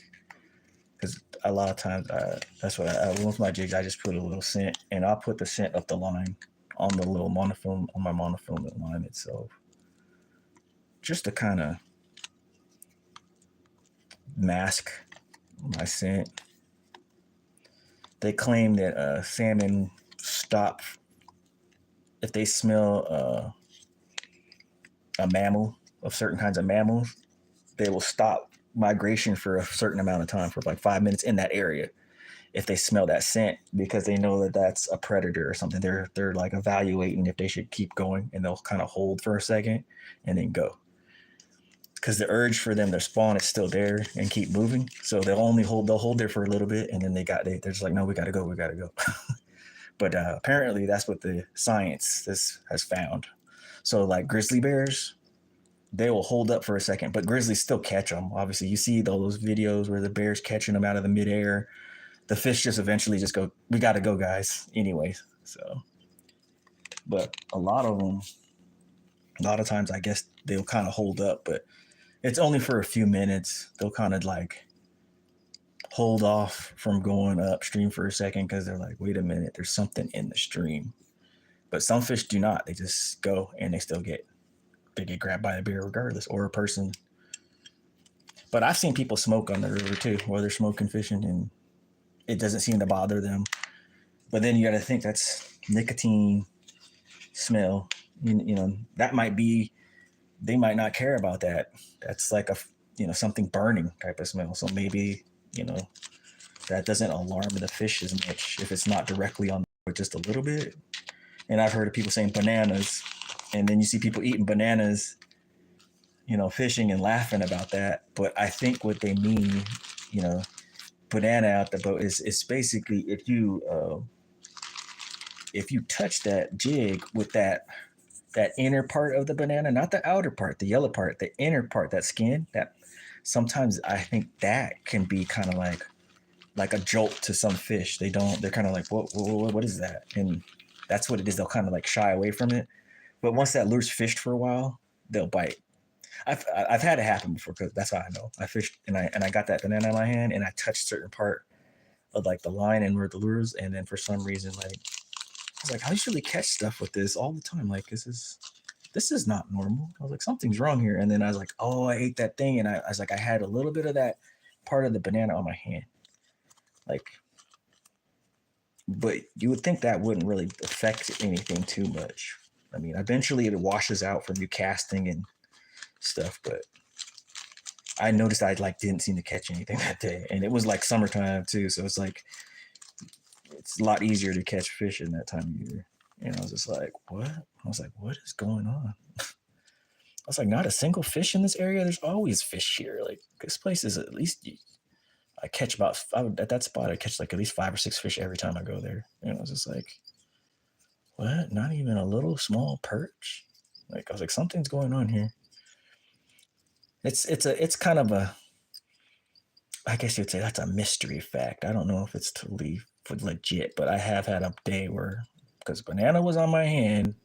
Speaker 1: because a lot of times that's what with my jigs, I just put a little scent, and I'll put the scent up the line on the little monofilament line itself, just to kind of mask my scent. They claim that salmon stop if they smell a mammal, of certain kinds of mammals. They will stop migration for a certain amount of time, for like 5 minutes in that area. if they smell that scent, because they know that that's a predator or something. They're like evaluating if they should keep going, and they'll kind of hold for a second and then go, because the urge for them to spawn is still there and keep moving. So they'll hold there for a little bit, and then they're just like, no, we gotta go, we gotta go. But apparently that's what the science has found. So like grizzly bears, they will hold up for a second, but grizzlies still catch them. Obviously, you see those videos where the bear's catching them out of the midair. The fish just eventually just go, we got to go, guys. Anyways, so, but a lot of times, I guess they'll kind of hold up, but it's only for a few minutes. They'll kind of like hold off from going upstream for a second because they're like, wait a minute, there's something in the stream. But some fish do not. They just go and they get grabbed by a bear regardless, or a person. But I've seen people smoke on the river too, where they're smoking fishing, and it doesn't seem to bother them. But then you got to think that's nicotine smell. That might be, they might not care about that. That's like something burning type of smell. So maybe, that doesn't alarm the fish as much if it's not directly on, but just a little bit. And I've heard of people saying bananas, and then you see people eating bananas, fishing and laughing about that. But I think what they mean, banana out the boat is basically if you touch that jig with that inner part of the banana, not the outer part, the yellow part, the inner part, that skin, that sometimes I think that can be kind of like a jolt to some fish. They're kind of like, what is that? And that's what it is. They'll kind of like shy away from it. But once that lure's fished for a while, they'll bite. I've had it happen before, because that's how I know. I fished and I got that banana in my hand, and I touched certain part of like the line and where the lures, and then for some reason, like, I was like, I usually catch stuff with this all the time. Like, this is not normal. I was like, something's wrong here. And then I was like, oh, I ate that thing, and I was like, I had a little bit of that part of the banana on my hand, like. But you would think that wouldn't really affect anything too much. I mean, eventually it washes out from you casting and stuff, but I noticed I like didn't seem to catch anything that day, and it was like summertime too, so it's like it's a lot easier to catch fish in that time of year. And I was just like, what? I was like, what is going on? I was like, not a single fish in this area. There's always fish here. Like, this place is at least, I catch at that spot, I catch like at least 5 or 6 fish every time I go there. And I was just like, what? Not even a little small perch? Like, I was like, something's going on here. It's kind of a, I guess you'd say that's a mystery fact. I don't know if it's totally legit, but I have had a day where, because banana was on my hand,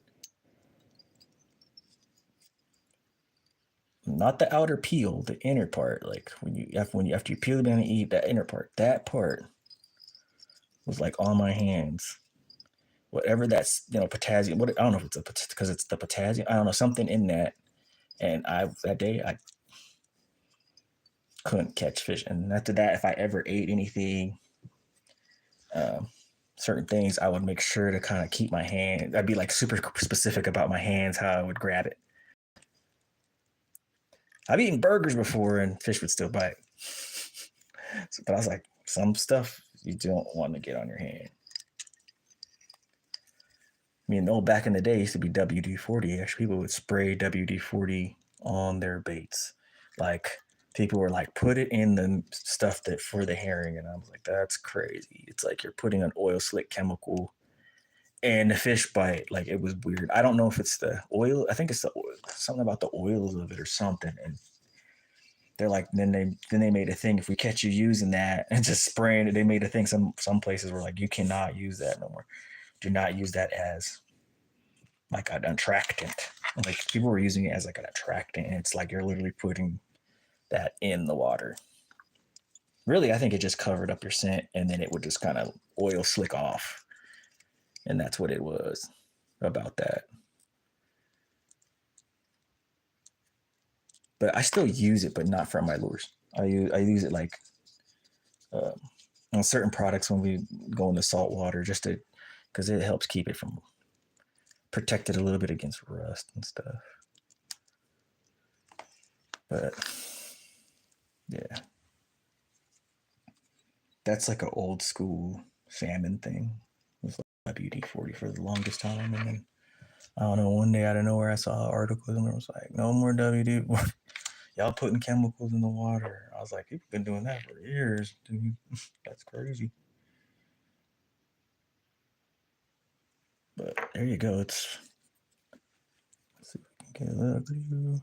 Speaker 1: not the outer peel, the inner part. Like after you peel the banana, eat that inner part. That part was like on my hands. Whatever that's potassium. What I don't know if it's because it's the potassium. I don't know, something in that. And that day I couldn't catch fish. And after that, if I ever ate anything, certain things, I would make sure to kind of keep my hand. I'd be like super specific about my hands, how I would grab it. I've eaten burgers before and fish would still bite. But I was like, some stuff you don't want to get on your hand. I mean, back in the day, it used to be WD-40. Actually, people would spray WD-40 on their baits. Like, people were like, put it in the stuff that for the herring. And I was like, that's crazy. It's like you're putting an oil slick chemical and the fish bite. Like, it was weird. I don't know if it's the oil. I think it's the oil, something about the oils of it or something. And they're like, then they made a thing. If we catch you using that and just spraying it, they made a thing. Some places were like, you cannot use that no more. Do not use that as like an attractant. Like, people were using it as like an attractant, and it's like you're literally putting that in the water. Really, I think it just covered up your scent, and then it would just kind of oil slick off. And that's what it was about that. But I still use it, but not for my lures. I use it like on certain products when we go into salt water, just to, because it helps keep it from, protect it a little bit against rust and stuff. But yeah, that's like an old school salmon thing. It was like WD-40 for the longest time, and then I don't know. One day out of nowhere, I saw an article and it was like, "No more WD. Y'all putting chemicals in the water." I was like, "People been doing that for years, dude. That's crazy." But there you go. Let's see if we can get that video.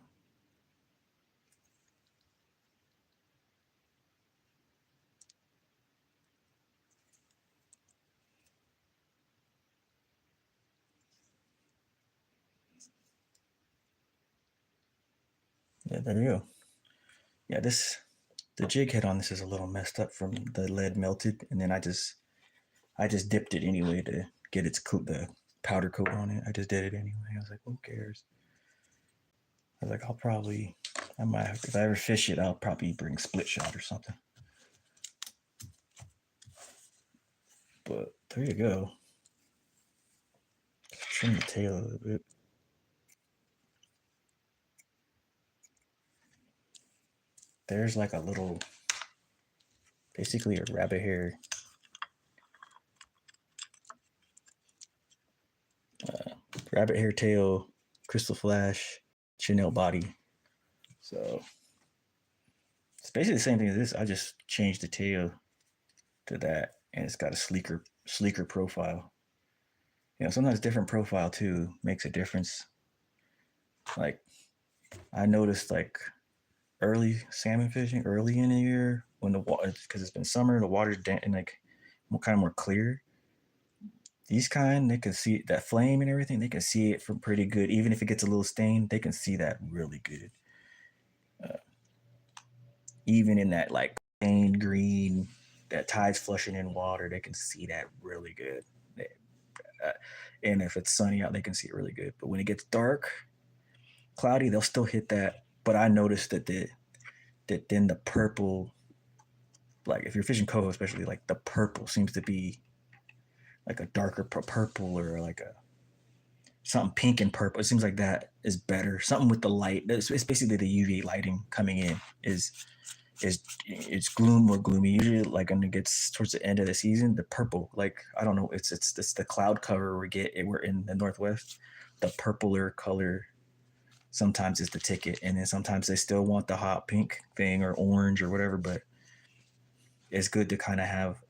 Speaker 1: Yeah, there you go. Yeah, the jig head on this is a little messed up from the lead melted, and then I just dipped it anyway to get its coat, the powder coat on it. I just did it anyway. I was like, who cares? I was like, I might have, if I ever fish it, I'll probably bring split shot or something. But there you go. Trim the tail a little bit. There's like a little, basically a rabbit hair tail, crystal flash, chenille body. So it's basically the same thing as this. I just changed the tail to that, and it's got a sleeker profile. You know, sometimes different profile too makes a difference. Like I noticed, like early salmon fishing, early in the year when the water, because it's been summer, the water's and like kind of more clear. These kind, they can see that flame and everything. They can see it from pretty good. Even if it gets a little stained, they can see that really good. Uh, Even in that like stained green, that tide's flushing in water, they can see that really good. Uh, and if it's sunny out, they can see it really good. But when it gets dark, cloudy, they'll still hit that. But I noticed that then the purple, like if you're fishing coho, especially, like the purple seems to be like a darker purple or like a something pink and purple. It seems like that is better. Something with the light. It's basically the UV lighting coming in is it's more gloomy. Usually, like when it gets towards the end of the season, the purple, like I don't know, it's the cloud cover we're in the Northwest. The purpler color sometimes is the ticket, and then sometimes they still want the hot pink thing or orange or whatever. But it's good to kind of have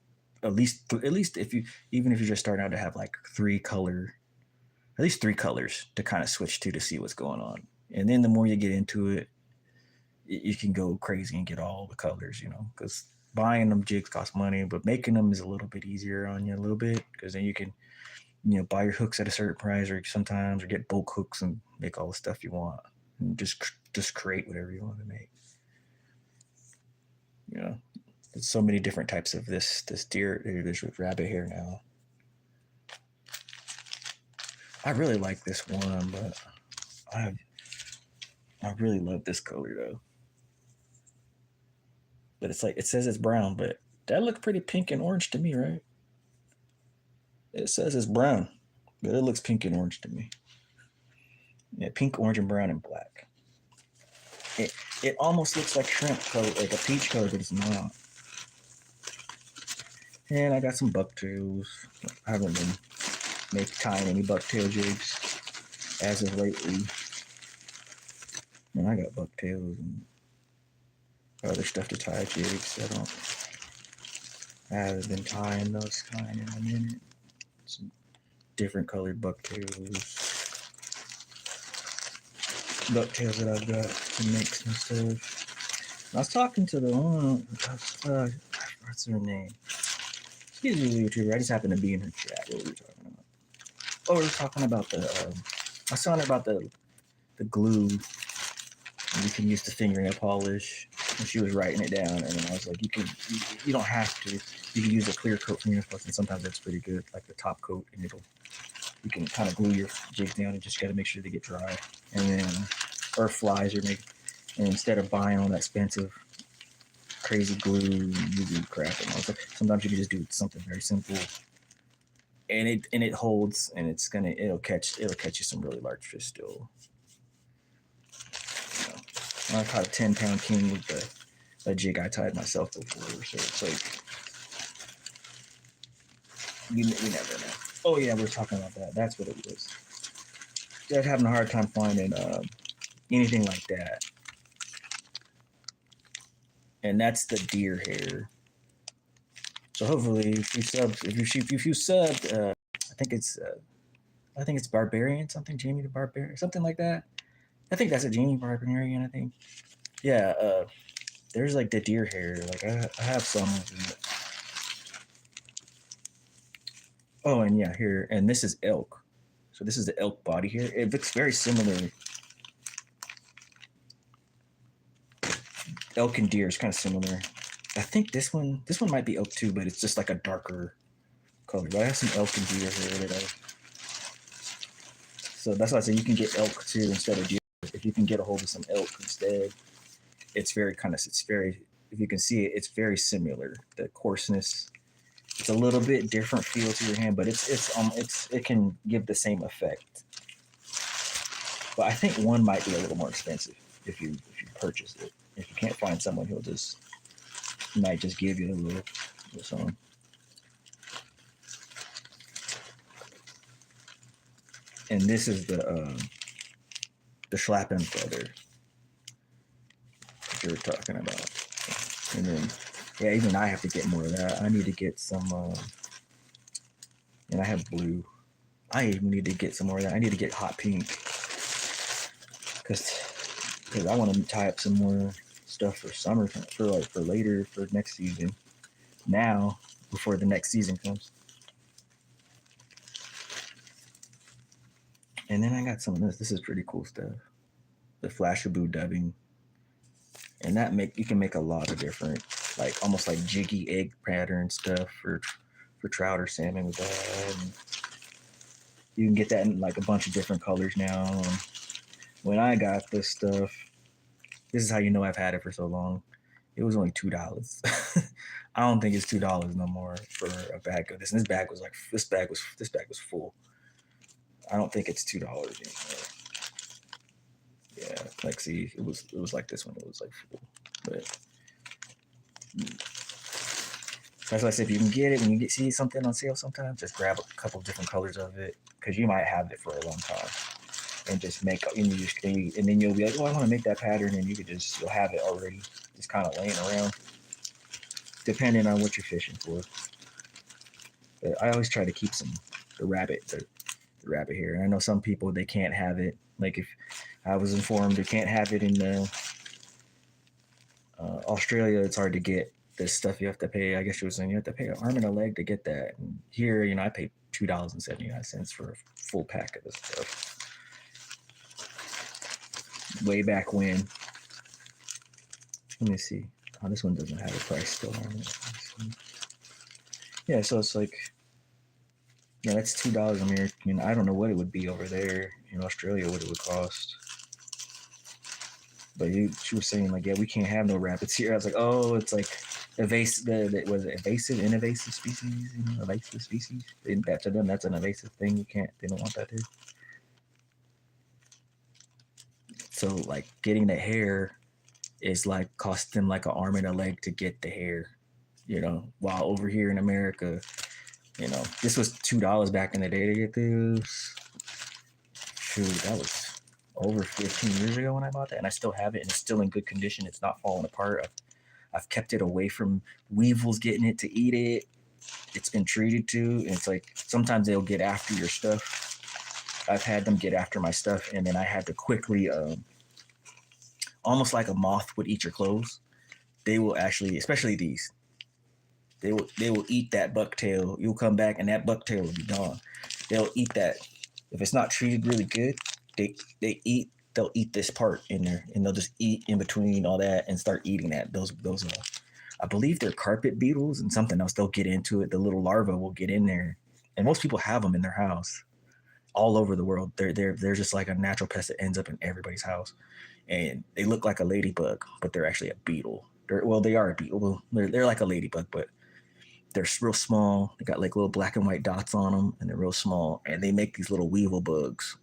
Speaker 1: at least if you even if you're just starting out to have like at least three colors to kind of switch to see what's going on. And then the more you get into it, you can go crazy and get all the colors, you know, because buying them jigs cost money, but making them is a little bit easier on you a little bit because then you can, you know, buy your hooks at a certain price or sometimes or get bulk hooks and make all the stuff you want and just create whatever you want to make. You know, there's so many different types of this with rabbit hair now. I really like this one, but I I really love this color though. But it's like it says it's brown, but that looks pretty pink and orange to me, right? It says it's brown, but it looks pink and orange to me. Yeah, pink, orange, and brown and black. It it almost looks like shrimp color, like a peach color, but it's not. And I got some bucktails. I haven't been tying any bucktail jigs as of lately. And I got bucktails and other stuff to tie jigs. I haven't been tying those kind in a minute. Some different colored bucktails that I've got to make some stuff. I was talking to the one, what's her name? She's a YouTuber. I just happened to be in her chat. What were we talking about? Oh, we were talking about I was telling her about the glue you can use to fingernail polish. And she was writing it down, and then I was like, you don't have to. You can use a clear coat fingernail polish, and sometimes that's pretty good, like the top coat, and you can kind of glue your jigs down and just got to make sure they get dry. And then, or flies, and instead of buying all that expensive, crazy glue, UV crap, and all that, sometimes you can just do something very simple, and it holds, and it'll catch you some really large fish still. I caught a 10-pound king with a jig I tied myself before, so it's like we never know. Oh yeah, we're talking about that. That's what it was. Just having a hard time finding anything like that. And that's the deer hair. So hopefully, if you subbed, I think it's Barbarian, something Jamie the Barbarian, something like that. I think that's a Jamie Barbarian. I think. Yeah. There's like the deer hair. Like I have some of it. Oh, and yeah, here, and this is elk. So this is the elk body here. It looks very similar. Elk and deer is kind of similar. I think this one might be elk too, but it's just like a darker color. But I have some elk and deer here that I. So that's why I say you can get elk too instead of deer. If you can get a hold of some elk instead, it's very, if you can see it, it's very similar. The coarseness, it's a little bit different feel to your hand, but it can give the same effect. But I think one might be a little more expensive if you purchase it. If you can't find someone who'll just might just give you a little something. And this is the Schlappen feather that you were talking about. And then yeah, even I have to get more of that. I need to get some and I have blue. I even need to get some more of that. I need to get hot pink because I want to tie up some more stuff for summer for later for next season. Now before the next season comes. And then I got some of this. This is pretty cool stuff. The Flashaboo dubbing, and you can make a lot of different, like almost like jiggy egg pattern stuff for trout or salmon with that. And you can get that in like a bunch of different colors now. And when I got this stuff, this is how you know I've had it for so long. It was only $2. I don't think it's $2 no more for a bag of this. And this bag was full. I don't think it's $2 anymore. Yeah, like see, it was like this one. It was like full, but that's why I said if you can get it when you see something on sale, sometimes just grab a couple of different colors of it because you might have it for a long time, and just make and then you'll be like, oh, I want to make that pattern, and you'll have it already, just kind of laying around, depending on what you're fishing for. But I always try to keep the rabbit hair. And I know some people they can't have it. Like if I was informed they can't have it in Australia, it's hard to get this stuff. You have to pay. I guess you were saying you have to pay an arm and a leg to get that. And here, I paid $2.79 for a full pack of this stuff. Way back when. Let me see. Oh, this one doesn't have a price still on it. Yeah, so it's like, yeah, that's $2 American. I don't know what it would be over there in Australia, what it would cost. But she was saying like, yeah, we can't have no rabbits here. I was like, oh, it's like invasive species, invasive species. And that to them, that's an invasive thing. They don't want that here. So like getting the hair is like cost them like an arm and a leg to get the hair, while over here in America, this was $2 back in the day to get this. Shoot, that was over 15 years ago when I bought that, and I still have it, and it's still in good condition. It's not falling apart. I've kept it away from weevils getting it to eat it. It's been treated to, and it's like sometimes they'll get after your stuff. I've had them get after my stuff, and then I had to quickly, almost like a moth would eat your clothes. They will actually, especially these, they will eat that bucktail. You'll come back, and that bucktail will be gone. They'll eat that. If it's not treated really good, they'll eat this part in there, and they'll just eat in between all that and start eating that. Those I believe they're carpet beetles and something else. They'll get into it. The little larvae will get in there, and most people have them in their house all over the world. They're just like a natural pest that ends up in everybody's house, and they look like a ladybug, but they're actually a beetle. They are a beetle. Well, they're like a ladybug, but they're real small. They got like little black and white dots on them, and they're real small. And they make these little weevil bugs,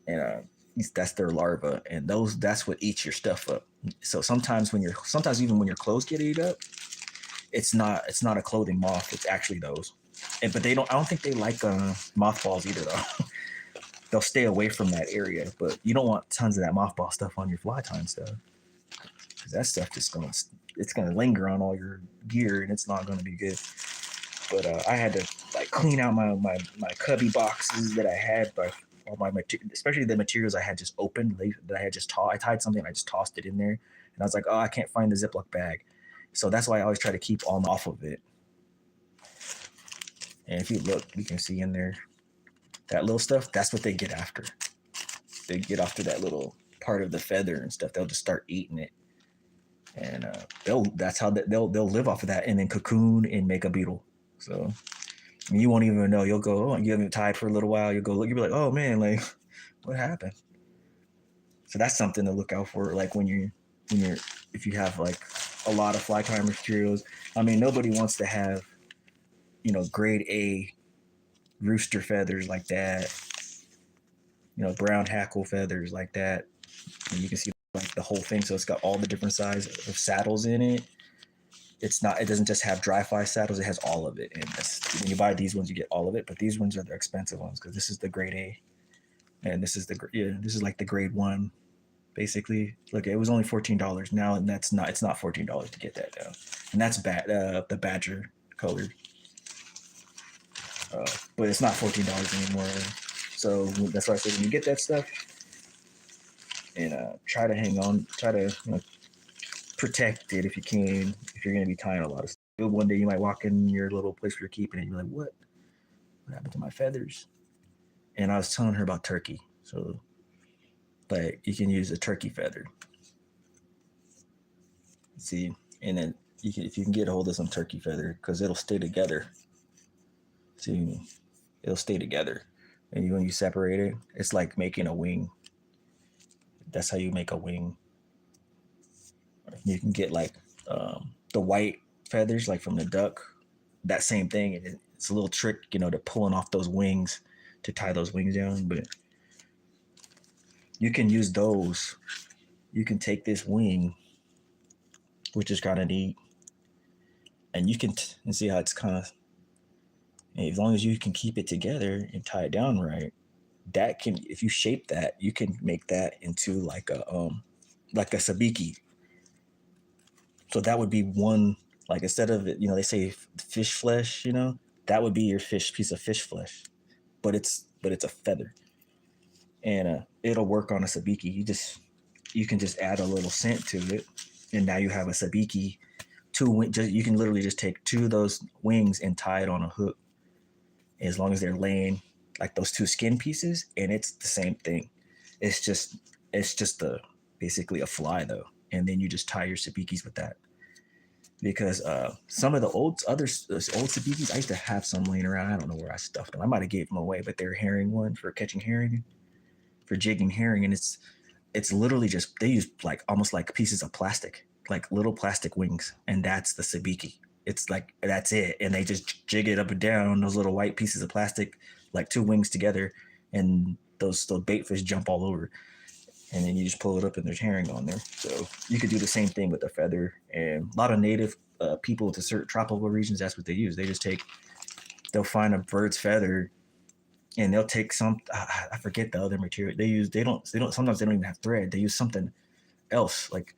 Speaker 1: and that's their larva, and that's what eats your stuff up. So sometimes even when your clothes get eaten up, it's not a clothing moth. It's actually those. But I don't think they like mothballs either though. They'll stay away from that area, but you don't want tons of that mothball stuff on your fly tying stuff, because that stuff it's gonna linger on all your gear and it's not gonna be good. But I had to like clean out my cubby boxes that I had by all my especially the materials I had just opened that I had just I tied something and I just tossed it in there, and I was like, oh, I can't find the Ziploc bag, so that's why I always try to keep all off of it. And if you look, you can see in there that little stuff. That's what they get after. They get after that little part of the feather and stuff. They'll just start eating it, and that's how they'll live off of that, and then cocoon and make a beetle. So you won't even know. You'll go, oh, you haven't tied for a little while. You'll go look. You'll be like, oh man, like what happened? So that's something to look out for. Like when you're if you have like a lot of fly tying materials. I mean, nobody wants to have grade A rooster feathers like that. Brown hackle feathers like that. And you can see like the whole thing. So it's got all the different sizes of saddles in it. It doesn't just have dry fly saddles, it has all of it. And when you buy these ones, you get all of it, but these ones are the expensive ones because this is the grade A. And this is this is like the grade 1, basically. Look, it was only $14 now, and it's not $14 to get that down. And that's the badger colored. But it's not $14 anymore. So that's why I said when you get that stuff, and try to hang on, try to protect it if you can, if you're going to be tying a lot of stuff. One day you might walk in your little place where you're keeping it and you're like, what happened to my feathers? And I was telling her about turkey. So like you can use a turkey feather. See, and then if you can get a hold of some turkey feather, because it'll stay together. See, it'll stay together. And when you separate it, it's like making a wing. That's how you make a wing. You can get like the white feathers, like from the duck, that same thing. And it's a little trick, to pulling off those wings to tie those wings down. But you can use those. You can take this wing, which is kind of neat, and you can and see how it's kind of, as long as you can keep it together and tie it down right, that can, if you shape that, you can make that into like a sabiki. So that would be one, like instead of it, they say fish flesh, that would be your piece of fish flesh, but it's a feather, and it'll work on a sabiki. You can just add a little scent to it, and now you have a sabiki. You can literally just take 2 of those wings and tie it on a hook, as long as they're laying like those 2 skin pieces, and it's the same thing. It's just basically a fly though, and then you just tie your sabikis with that. Because some of the old sabikis, I used to have some laying around. I don't know where I stuffed them. I might have gave them away, but they're herring one for catching herring, for jigging herring, and it's literally just, they use like almost like pieces of plastic, like little plastic wings, and that's the sabiki. It's like, that's it, and they just jig it up and down, those little white pieces of plastic, like 2 wings together, and those bait fish jump all over, and then you just pull it up and there's herring on there. So you could do the same thing with a feather. And a lot of native people to certain tropical regions, that's what they use. They'll find a bird's feather, and they'll take I forget the other material they use. Sometimes they don't even have thread. They use something else, like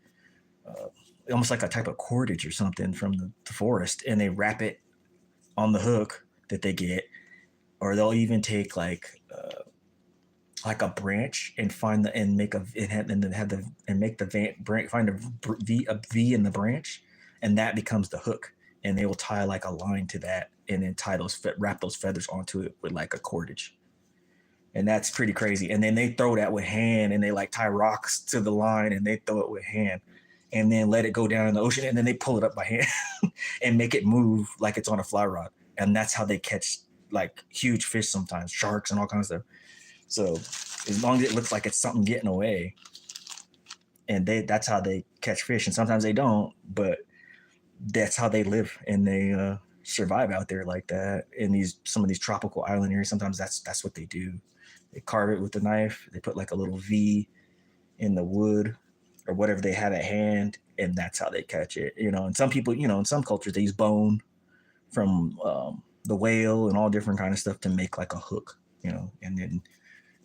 Speaker 1: almost like a type of cordage or something from the forest, and they wrap it on the hook that they get. Or they'll even take like a branch and find make the find a V in the branch, and that becomes the hook, and they will tie like a line to that, and then wrap those feathers onto it with like a cordage. And that's pretty crazy. And then they throw that with hand, and they like tie rocks to the line, and they throw it with hand, and then let it go down in the ocean, and then they pull it up by hand and make it move like it's on a fly rod. And that's how they catch like huge fish, sometimes sharks and all kinds of stuff. So as long as it looks like it's something getting away, and that's how they catch fish. And sometimes they don't, but that's how they live, and they survive out there like that in some of these tropical island areas. Sometimes that's what they do. They carve it with a knife. They put like a little V in the wood or whatever they have at hand, and that's how they catch it. And some people, in some cultures, they use bone from the whale and all different kind of stuff to make like a hook, you know, and then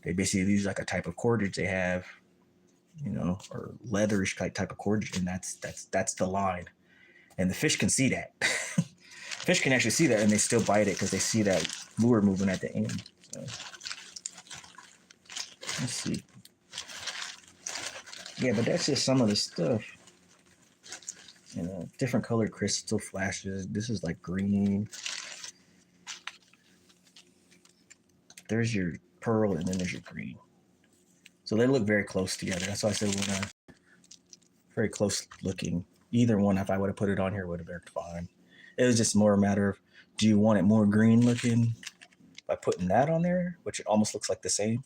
Speaker 1: they basically use like a type of cordage they have, you know, or leatherish type of cordage, and that's the line, and the fish can see that. Fish can actually see that, and they still bite it because they see that lure moving at the end. So, let's see. Yeah, but that's just some of the stuff. You know, different colored crystal flashes. This is like green. There's your pearl, and then there's your green. So they look very close together. That's why I said when very close looking. Either one, if I would have put it on here, would have been fine. It was just more a matter of, do you want it more green looking by putting that on there, which almost looks like the same,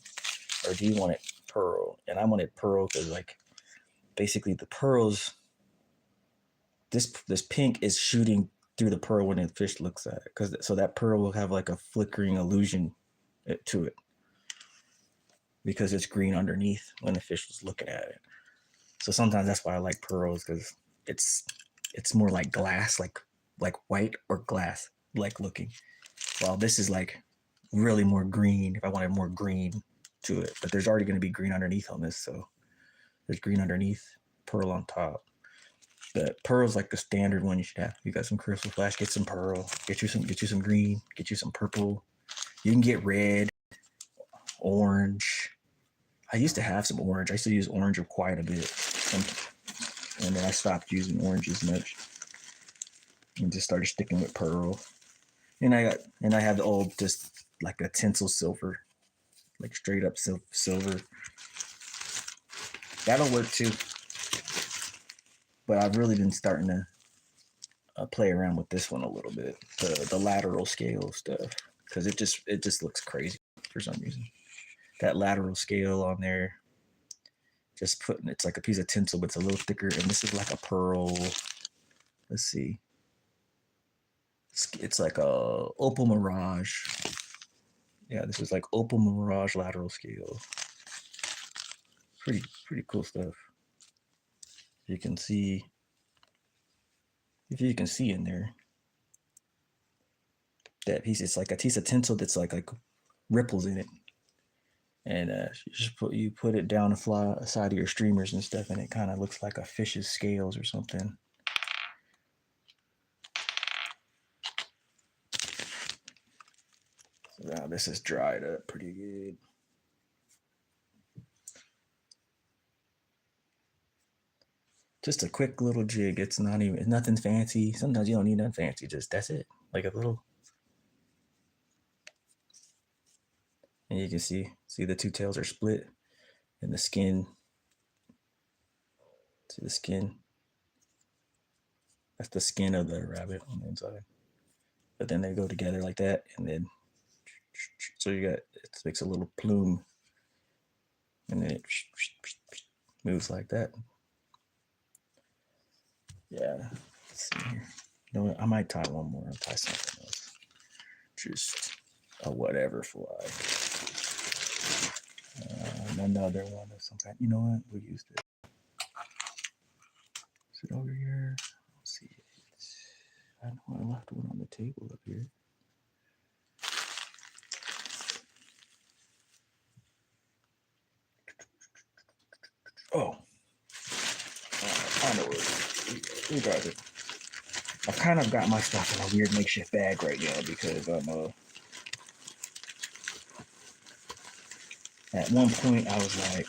Speaker 1: or do you want it pearl? And I wanted pearl because, like, basically the pearls, this pink is shooting through the pearl when the fish looks at it, because so that pearl will have like a flickering illusion to it because it's green underneath when the fish was looking at it. So sometimes that's why I like pearls, because it's more like glass, like white or glass like looking. While this is like really more green. If I wanted more green to it, but there's already going to be green underneath on this, so there's green underneath, pearl on top. But pearl's like the standard one you should have. You got some crystal flash, get some pearl, get you some green, get you some purple. You can get red, orange. I used to have some orange. I used to use orange quite a bit, and then I stopped using orange as much and just started sticking with pearl. And I have the old, just like a tinsel silver, like straight up silver. That'll work too. But I've really been starting to play around with this one a little bit, the lateral scale stuff, because it just looks crazy for some reason. That lateral scale on there, just putting, it's like a piece of tinsel, but it's a little thicker, and this is like a pearl. Let's see. It's like a Opal Mirage. Yeah, this is like Opal Mirage lateral scale. Pretty cool stuff. You can see, if you can see in there, that piece, it's like a piece of tinsel that's like ripples in it, and you put it down the fly side of your streamers and stuff, and it kind of looks like a fish's scales or something. So now this is dried up pretty good. Just a quick little jig. It's nothing fancy. Sometimes you don't need nothing fancy. Just that's it. Like a little. And you can see the two tails are split, and the skin. See the skin. That's the skin of the rabbit on the inside. But then they go together like that, and then so you got, it makes a little plume, and then it moves like that. Yeah. Let's see here. You know what? I might tie one more. I'll tie something else. Just a whatever fly. Another one of some kind. You know what? We'll use this. Is it over here? Let's see. I know I left one on the table up here. Oh. I know it. We got it. I've kind of got my stuff in a weird makeshift bag right now because I'm at one point I was like,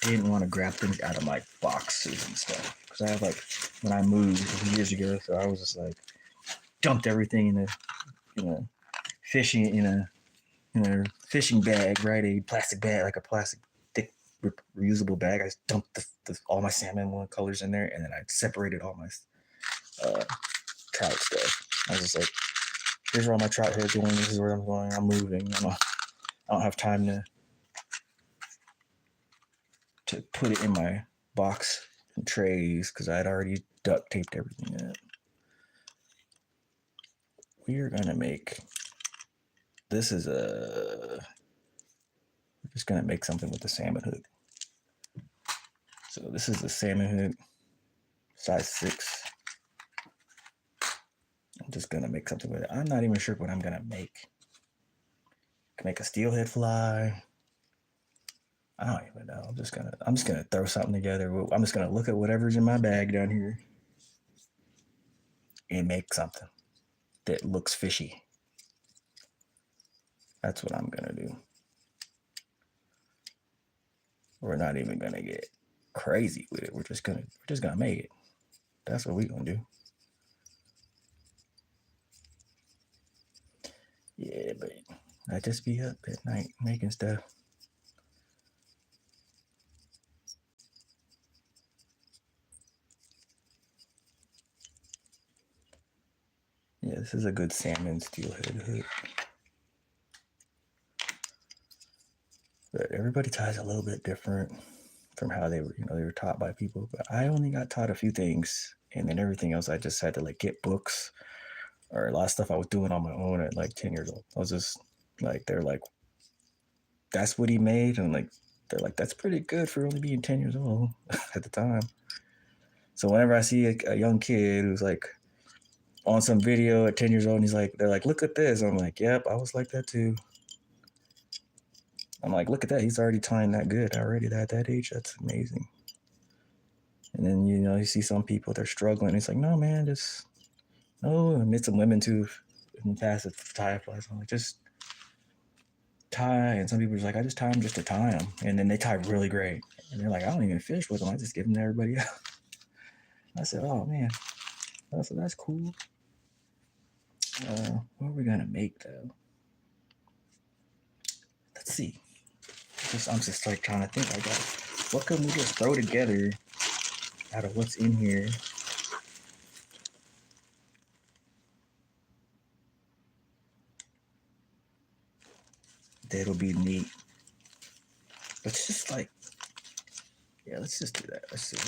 Speaker 1: didn't want to grab things out of my boxes and stuff, because I have, like, when I moved years ago, so I was just like, dumped everything in a fishing bag, right? A plastic bag, like a plastic thick reusable bag. I dumped all my salmon one colors in there, and then I separated all my trout stuff. I was just like, here's where all my trout heads going. This is where I'm going. I'm moving. I don't have time to put it in my box and trays because I'd already duct taped everything up. We are gonna make, this is we're just gonna make something with the salmon hook. So this is the salmon hook, size 6. I'm just gonna make something with it. I'm not even sure what I'm gonna make. Can make a steelhead fly. I don't even know. I'm just gonna throw something together. I'm just gonna look at whatever's in my bag down here and make something that looks fishy. That's what I'm gonna do. We're not even gonna get crazy with it. We're just gonna make it. That's what we're gonna do. Yeah, but I just be up at night making stuff. Yeah, this is a good salmon steelhead hook. But everybody ties a little bit different from how they were taught by people. But I only got taught a few things, and then everything else I just had to like get books or a lot of stuff I was doing on my own at like 10 years old. I was just like, they're like, that's what he made, and like they're like, that's pretty good for only being 10 years old at the time. So whenever I see a young kid who's like on some video at 10 years old, and they're like, look at this. I'm like, yep, I was like that too. I'm like, look at that. He's already tying that good already at that age. That's amazing. And then, you see some people, they're struggling. It's like, no, man, I met some women too in the past that tie flies. I'm like, just tie. And some people are like, I just tie them just to tie them. And then they tie really great. And they're like, I don't even fish with them. I just give them to everybody else. I said, oh, man. That's cool. What are we going to make, though? Let's see. I'm just like trying to think. What can we just throw together out of what's in here? That'll be neat. Let's just let's just do that. Let's see.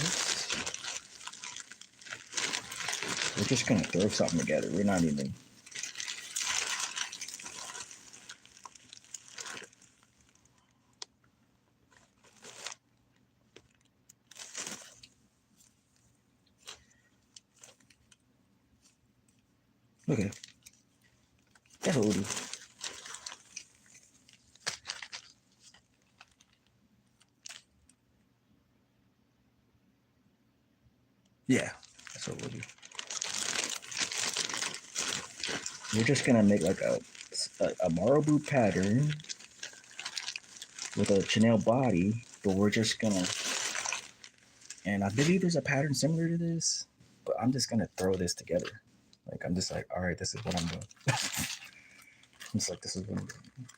Speaker 1: We're just gonna throw something together. We're not even. Okay. That's what we'll do. Yeah, that's what we'll do. We're just gonna make like a Marabou pattern with a Chanel body, but we're just gonna. And I believe there's a pattern similar to this, but I'm just gonna throw this together. Like I'm just like, all right, this is what I'm doing. I'm just like, this is what I'm doing.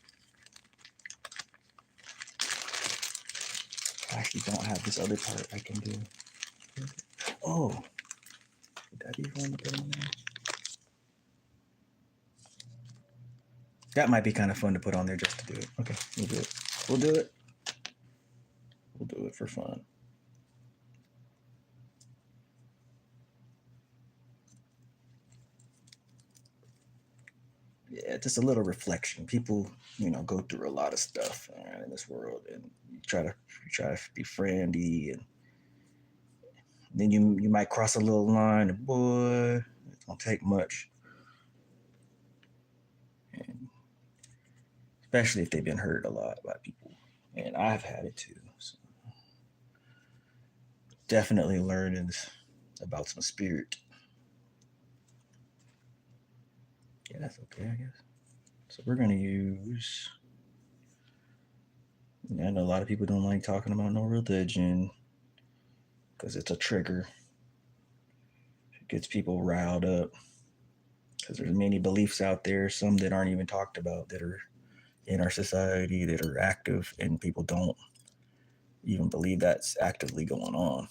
Speaker 1: I actually don't have this other part I can do. Oh, would that be fun to put on there? That might be kind of fun to put on there just to do it. Okay, we'll do it. We'll do it. We'll do it for fun. Yeah, just a little reflection. People, go through a lot of stuff in this world, and you try to be friendly, and then you might cross a little line, and boy, it don't take much. And especially if they've been hurt a lot by people, and I've had it too. So definitely learning about some spirit. Yeah, that's okay, I guess. So we're gonna use. I know a lot of people don't like talking about no religion because it's a trigger. It gets people riled up because there's many beliefs out there, some that aren't even talked about, that are in our society, that are active, and people don't even believe that's actively going on.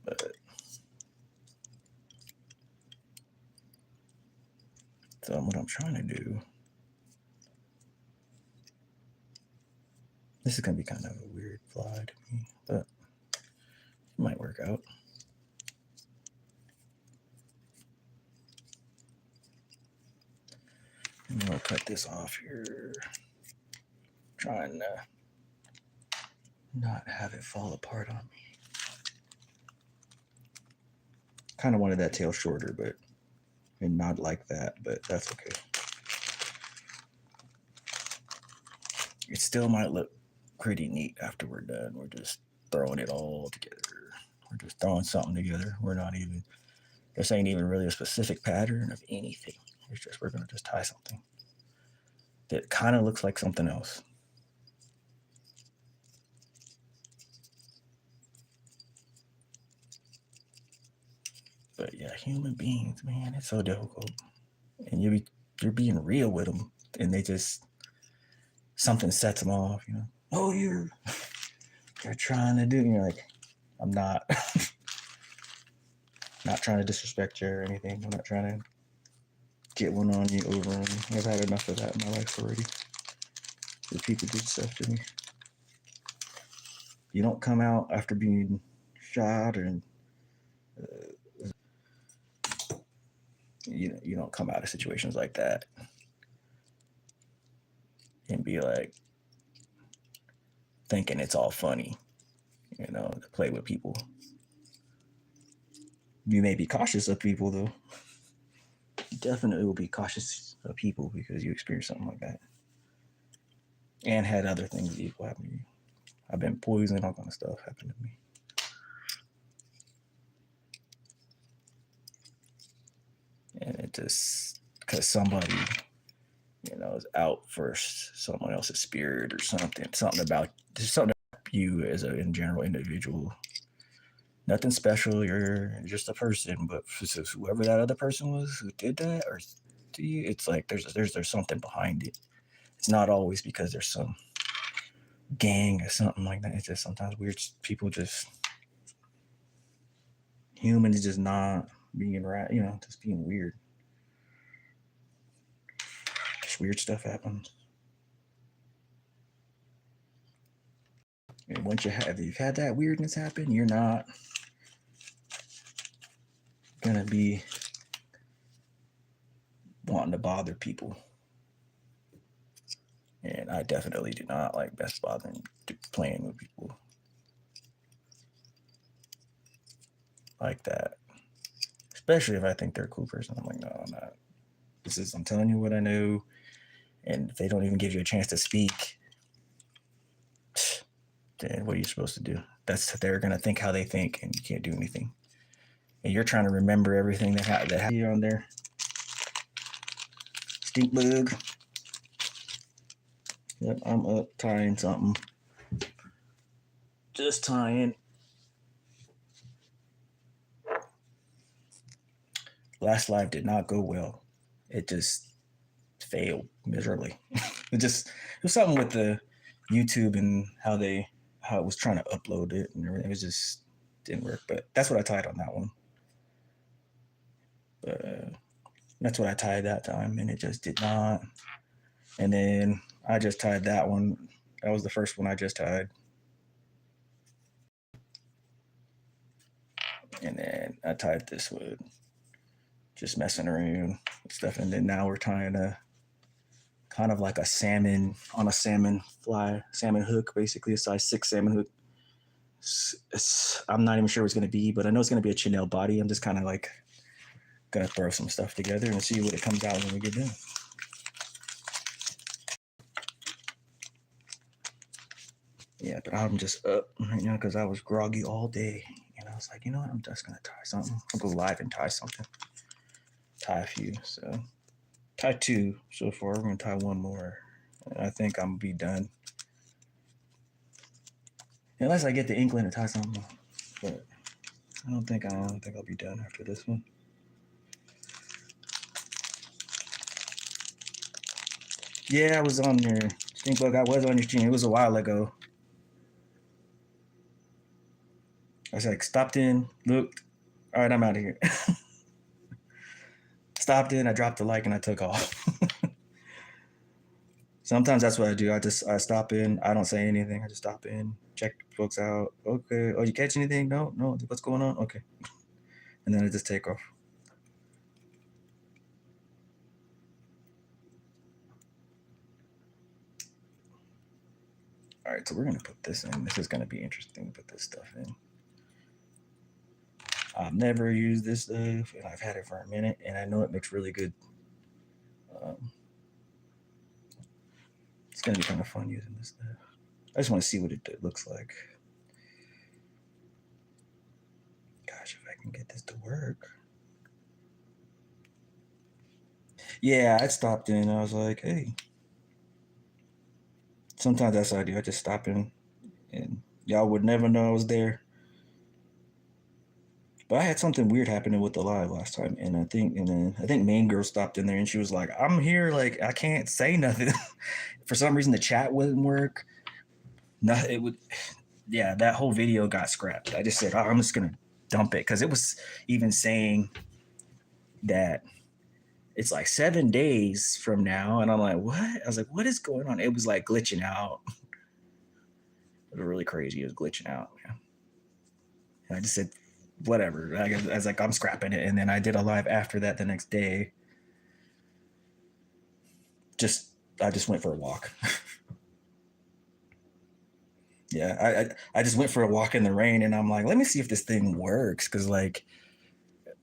Speaker 1: But so what I'm trying to do, this is gonna be kind of a weird fly to me, but it might work out. I'm gonna cut this off here, trying to not have it fall apart on me. Kind of wanted that tail shorter, but and not like that, but that's okay. It still might look pretty neat after we're done. We're just throwing it all together. We're just throwing something together. We're not even, this ain't even really a specific pattern of anything. It's just, we're going to just tie something that kind of looks like something else. But yeah, human beings, man, it's so difficult. And you're being real with them, and they just, something sets them off, you know. Oh, you're trying to do, and you're like, I'm not. Not trying to disrespect you or anything. I'm not trying to get one on you over on you. I've had enough of that in my life already. The people do stuff to me. You don't come out after being shot, and you don't come out of situations like that and be like thinking it's all funny, you know, to play with people. You may be cautious of people though. You definitely will be cautious of people because you experienced something like that and had other things evil happen to you. I've been poisoned, all kind of stuff happened to me. And it just, because somebody, you know, is out for someone else's spirit or something about you as a in general individual. Nothing special. You're just a person, but whoever that other person was who did that, or to you, it's like there's something behind it. It's not always because there's some gang or something like that. It's just sometimes weird people, just humans, just not being right. You know, just being weird. Just weird stuff happens. And once you've had that weirdness happen, you're not gonna be wanting to bother people. And I definitely do not like best bothering playing with people like that. Especially if I think they're a cool person. I'm like, no, I'm not. I'm telling you what I know. And if they don't even give you a chance to speak, then what are you supposed to do? They're gonna think how they think, and you can't do anything. And you're trying to remember everything that happened on there. Stink bug. Yep, I'm up tying something. Just tying. Last live did not go well. It just failed miserably. It was something with the YouTube and how it was trying to upload it and everything. It just didn't work. But that's what I tied on that one. But that's what I tied that time, and it just did not. And then I just tied that one. That was the first one I just tied. And then I tied this one, just messing around with stuff. And then now we're tying a kind of like a salmon hook, basically a size 6 salmon hook. I'm not even sure what it's going to be, but I know it's going to be a chenille body. I'm just kind of like going to throw some stuff together and see what it comes out when we get done. Yeah, but I'm just up right now because I was groggy all day. And I was like, you know what? I'm just going to tie something. I'll go live and tie something. Tie a few. So, tie 2 so far. We're going to tie 1 more. And I think I'm going to be done. Unless I get the inkling to tie something. But I don't think I'll be done after this one. Yeah, I was on your stink bug. I was on your stream. It was a while ago. I was like, stopped in, looked. All right, I'm out of here. Stopped in, I dropped the like, and I took off. Sometimes that's what I do. I stop in. I don't say anything. I just stop in, check folks out. Okay. Oh, you catch anything? No. What's going on? Okay. And then I just take off. All right, so we're gonna put this in. This is gonna be interesting to put this stuff in. I've never used this stuff, and I've had it for a minute, and I know it makes really good. Um, it's gonna be kind of fun using this stuff. I just want to see what it looks like. Gosh, if I can get this to work. Yeah, I stopped in. I was like, hey. Sometimes that's what I do. I just stop in, and y'all would never know I was there. But I had something weird happening with the live last time, and I think Main Girl stopped in there, and she was like, "I'm here, like I can't say nothing." For some reason, the chat wouldn't work. No, it would. Yeah, that whole video got scrapped. I just said, "Oh, I'm just gonna dump it," because it was even saying that it's like 7 days from now, and I'm like, "What?" I was like, "What is going on?" It was like glitching out. It was really crazy. It was glitching out. Yeah. And I just said, "Whatever." I was like, "I'm scrapping it," and then I did a live after that the next day. Just I just went for a walk. Yeah, I just went for a walk in the rain, and I'm like, let me see if this thing works, because like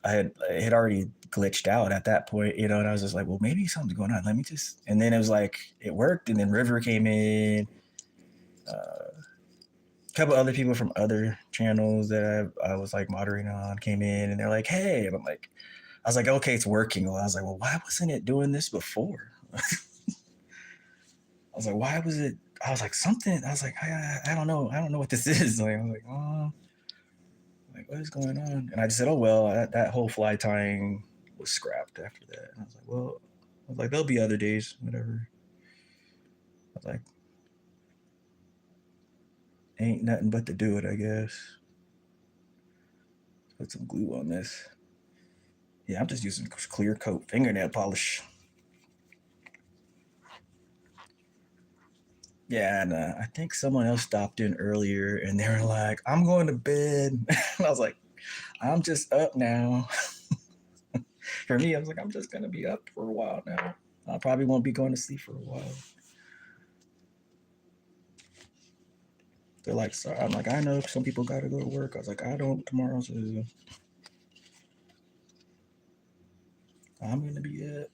Speaker 1: it had already glitched out at that point, and I was just like, well, maybe something's going on. Let me just, and then it was like it worked, and then River came in, a couple other people from other channels that I was like moderating on came in, and they're like, hey, and I was like, okay, it's working. Well, I was like, well, why wasn't it doing this before? I was like, why was it? I was like, something. I was like, I don't know. I don't know what this is. Like, I was like, oh, like what is going on? And I just said, oh well, that whole fly tying was scrapped after that. And I was like, well, I was like, there'll be other days, whatever. I was like, ain't nothing but to do it, I guess. Put some glue on this. Yeah, I'm just using clear coat fingernail polish. Yeah, and I think someone else stopped in earlier, and they were like, "I'm going to bed." And I was like, "I'm just up now." For me, I was like, "I'm just gonna be up for a while now. I probably won't be going to sleep for a while." They're like, "Sorry." I'm like, "I know some people got to go to work." I was like, "I don't tomorrow, so I'm gonna be up."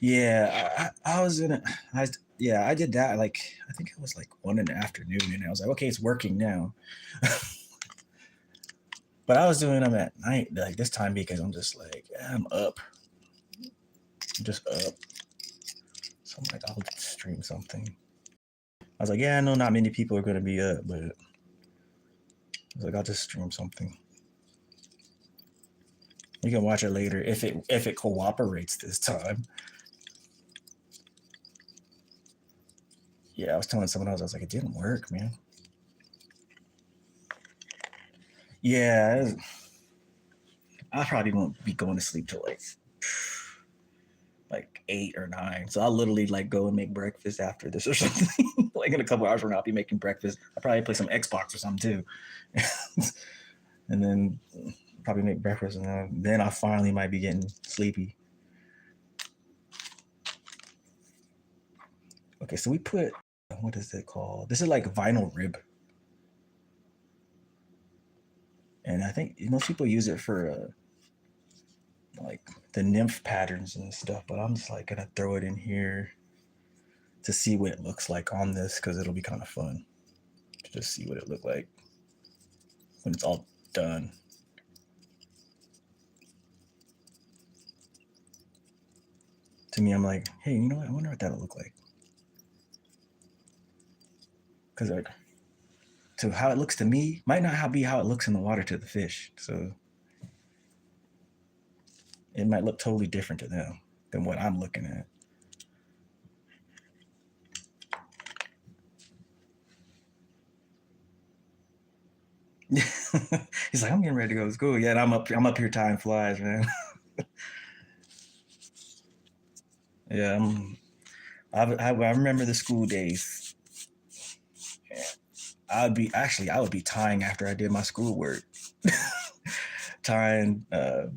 Speaker 1: Yeah, I was in it. Yeah, I did that. Like, I think it was like 1 in the afternoon, and I was like, "Okay, it's working now." But I was doing them at night, like this time, because I'm just like, I'm up. I'm just up. So I'm like, I'll stream something. I was like, yeah, I know not many people are gonna be up, but I was like, I'll just stream something. You can watch it later if it cooperates this time. Yeah, I was telling someone else, I was like, it didn't work, man. Yeah, I probably won't be going to sleep till like 8 or 9. So I'll literally like go and make breakfast after this or something. Like in a couple hours from now, I'll be making breakfast. I'll probably play some Xbox or something too. And then probably make breakfast, and then I finally might be getting sleepy. Okay, so we put, what is it called? This is like vinyl rib, and I think most people use it for like the nymph patterns and stuff. But I'm just like gonna throw it in here to see what it looks like on this, because it'll be kind of fun to just see what it look like when it's all done. To me, I'm like, hey, you know what? I wonder what that'll look like. Because like, to how it looks to me might not be how it looks in the water to the fish. So it might look totally different to them than what I'm looking at. He's like, I'm getting ready to go to school. Yeah, and I'm up here tying flies, man. Yeah, I remember the school days. I would be tying after I did my schoolwork. Tying, trying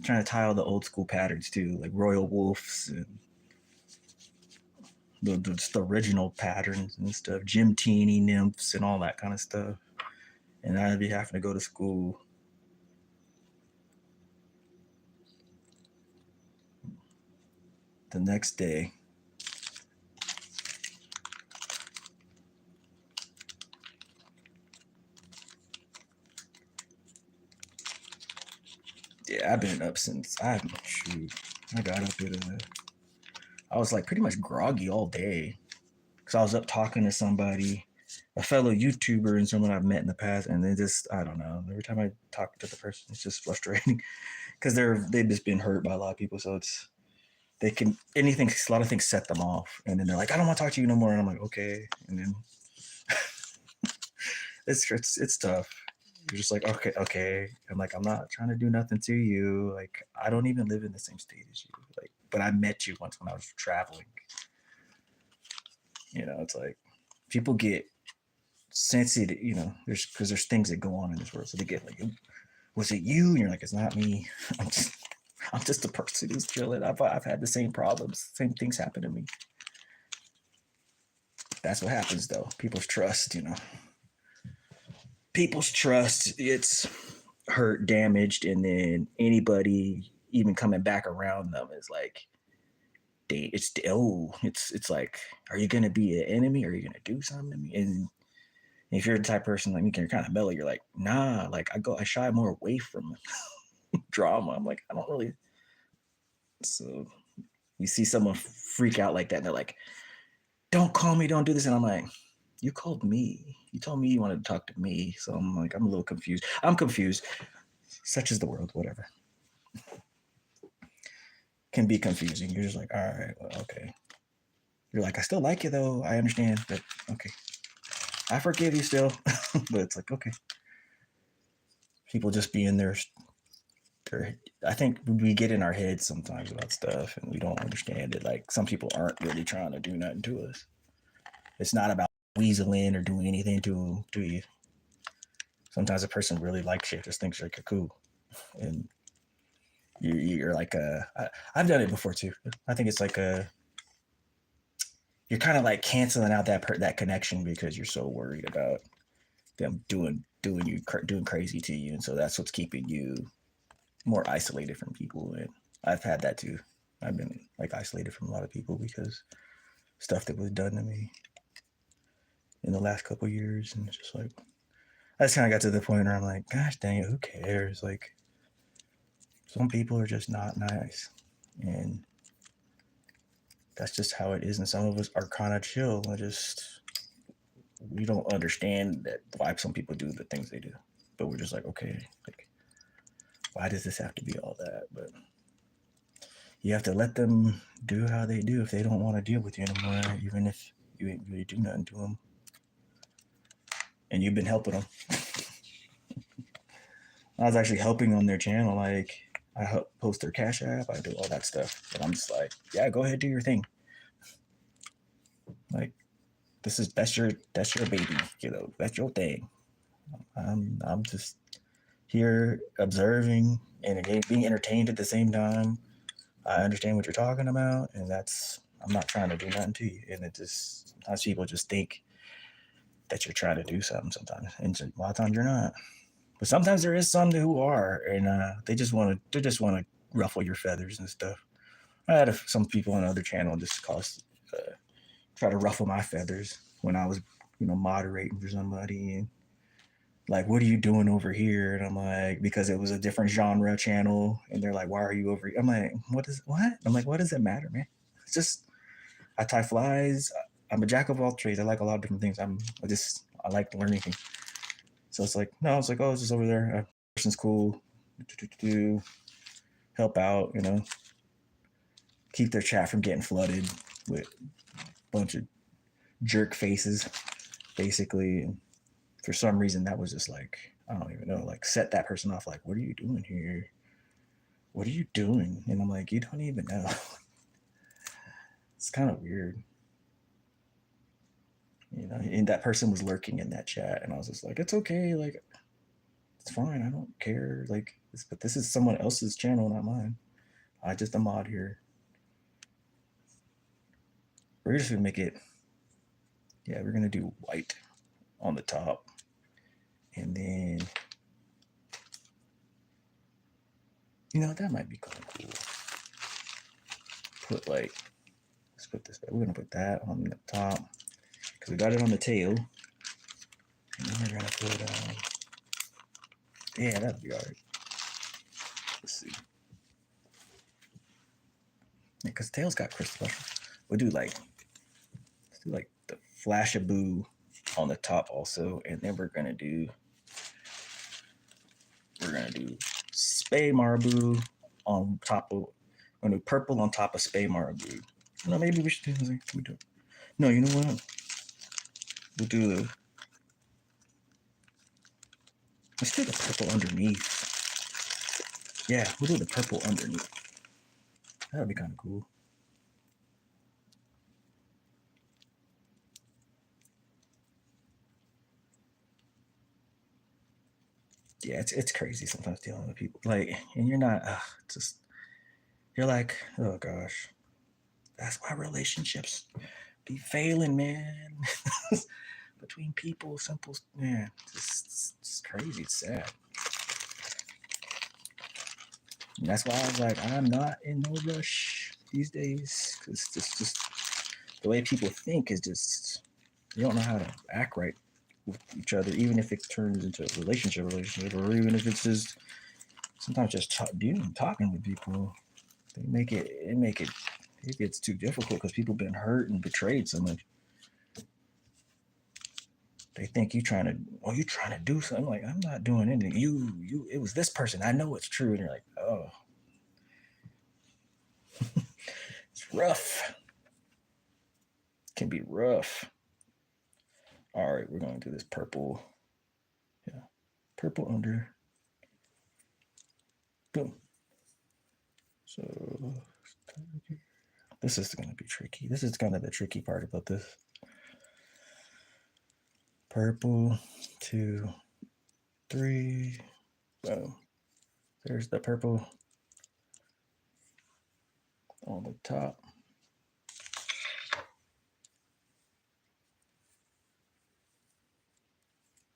Speaker 1: to tie all the old school patterns too, like royal wolves and just the original patterns and stuff, Jim Teeny nymphs and all that kind of stuff. And I'd be having to go to school. The next day. Yeah, I've been up since I got up I was like pretty much groggy all day because I was up talking to somebody, a fellow YouTuber, and someone I've met in the past, and they just I don't know. Every time I talk to the person, it's just frustrating because they've just been hurt by a lot of people, so it's they can anything a lot of things set them off, and then they're like, I don't want to talk to you no more, and I'm like, okay, and then it's tough. You're just like, okay. I'm like, I'm not trying to do nothing to you. Like, I don't even live in the same state as you. Like, but I met you once when I was traveling. You know, it's like people get sensitive. You know, there's things that go on in this world, so they get like, was it you? And you're like, it's not me. I'm just I'm just a person who's chilling. I've had the same problems, same things happen to me. That's what happens though. People's trust, people's trust, it's hurt, damaged, and then anybody even coming back around them is like, it's like, are you gonna be an enemy? Are you gonna do something to me? And if you're the type of person like me, you're kind of mellow. You're like, nah. Like I shy more away from drama. I'm like, I don't really. So you see someone freak out like that, and they're like, don't call me, don't do this, and I'm like, you called me. You told me you wanted to talk to me. So I'm like, I'm a little confused. I'm confused. Such is the world. Whatever. Can be confusing. You're just like, all right, well, okay. You're like, I still like you though. I understand, but okay. I forgive you still. But it's like, okay. People just be in their I think we get in our heads sometimes about stuff and we don't understand it. Like some people aren't really trying to do nothing to us. It's not about weaseling or doing anything to you. Sometimes a person really likes you, just thinks like you're cool. And you're like I've done it before too. I think it's like you're kind of like canceling out that connection because you're so worried about them doing crazy to you, and so that's what's keeping you more isolated from people. And I've had that too. I've been like isolated from a lot of people because stuff that was done to me in the last couple of years, and it's just like I just kind of got to the point where I'm like, gosh dang it, who cares? Like some people are just not nice, and that's just how it is. And some of us are kind of chill. We don't understand that why some people do the things they do, but we're just like, okay, like why does this have to be all that? But you have to let them do how they do if they don't want to deal with you anymore, even if you ain't really do nothing to them, and you've been helping them. I was actually helping on their channel, like I help post their Cash App, I do all that stuff, but I'm just like, yeah, go ahead, do your thing. Like that's your baby, that's your thing. I'm just here observing and being entertained at the same time. I understand what you're talking about, and I'm not trying to do nothing to you. And it just sometimes people just think that you're trying to do something sometimes, and a lot of times you're not. But sometimes there is some who are, and they just want to ruffle your feathers and stuff. I had some people on other channel just try to ruffle my feathers when I was, moderating for somebody, and like, what are you doing over here? And I'm like, because it was a different genre channel, and they're like, why are you over here? I'm like, what? I'm like, what does it matter, man? It's just I tie flies. I'm a jack of all trades. I like a lot of different things. I like learning things. So it's like, no, it's like, oh, it's just over there. Person's cool. Help out, keep their chat from getting flooded with a bunch of jerk faces, basically. And for some reason, that was just like, I don't even know, like set that person off. Like, what are you doing here? What are you doing? And I'm like, you don't even know. It's kind of weird. And that person was lurking in that chat, and I was just like, it's okay, like it's fine, I don't care, like but this is someone else's channel, not mine. I just a mod here. we're just gonna make it, yeah, we're gonna do white on the top. And then, you know, that might be kind of cool. Put like, let's put this, we're gonna put that on the top because we got it on the tail. And then we're gonna put, yeah, that'll be all right. Let's see. Because yeah, tail's got crystal. We'll do like, let's do like the Flashaboo on the top also. And then we're gonna do Spay Marabou on top of, we're gonna do purple on top of Spay Marabou. No, maybe we should do, no, you know what? We'll do the, let's do the purple underneath. Yeah, we'll do the purple underneath. That'd be kind of cool. Yeah, it's crazy sometimes dealing with people. Like, and you're not, just, you're like, oh gosh, that's why relationships be failing, man. Between people, simple, man, it's crazy. It's sad. And that's why I was like, I'm not in no rush these days because it's just the way people think is just, you don't know how to act right with each other, even if it turns into a relationship, or even if it's just sometimes just talking with people. It gets too difficult because people been hurt and betrayed so much. They think you're trying to do something. Like, I'm not doing anything. It was this person. I know it's true. And you're like, oh, it's rough. It can be rough. All right, we're going to do this purple. Yeah, purple under. Boom. So this is going to be tricky. This is kind of the tricky part about this. Purple, 2, 3. Boom. There's the purple on the top.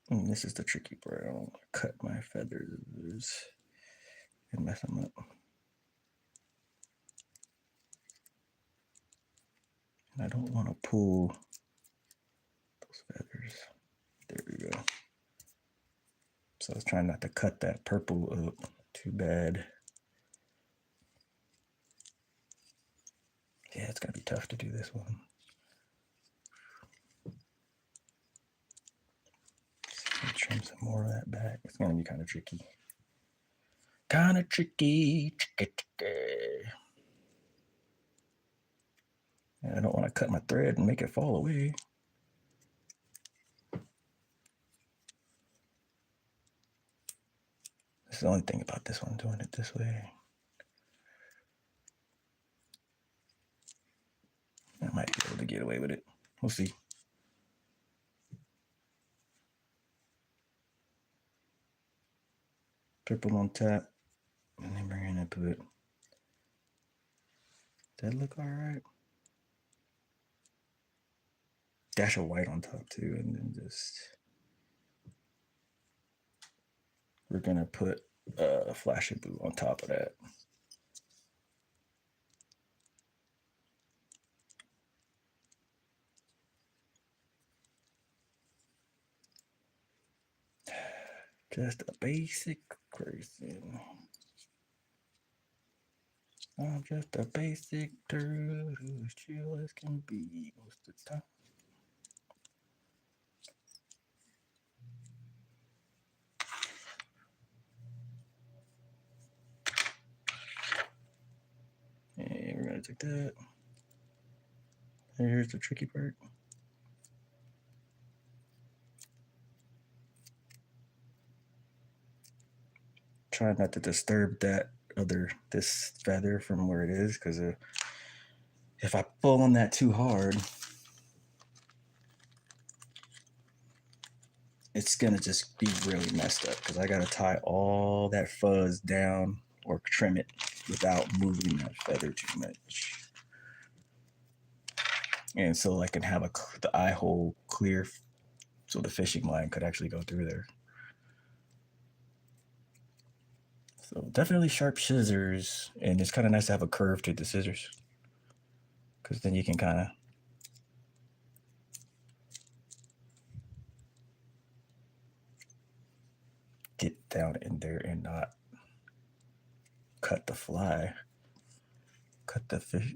Speaker 1: And this is the tricky part. I don't want to cut my feathers and mess them up. And I don't want to pull those feathers. There we go. So I was trying not to cut that purple up too bad. Yeah, it's going to be tough to do this one. Trim some more of that back. It's going to be kind of tricky. Tricky. And I don't want to cut my thread and make it fall away. That's the only thing about this one, doing it this way. I might be able to get away with it. We'll see. Purple on top. And then we're going to put, that look all right? Dash of white on top too, and then just, we're going to put a Flashaboo on top of that. Just a basic person. I'm just a basic dude who's chill as can be most of the time. And we're gonna take that. Here's the tricky part. Try not to disturb this feather from where it is, because if I pull on that too hard, it's gonna just be really messed up, because I gotta tie all that fuzz down or trim it without moving that feather too much. And so I can have the eye hole clear so the fishing line could actually go through there. So definitely sharp scissors, and it's kind of nice to have a curve to the scissors because then you can kind of get down in there and not cut the fly. Cut the fish.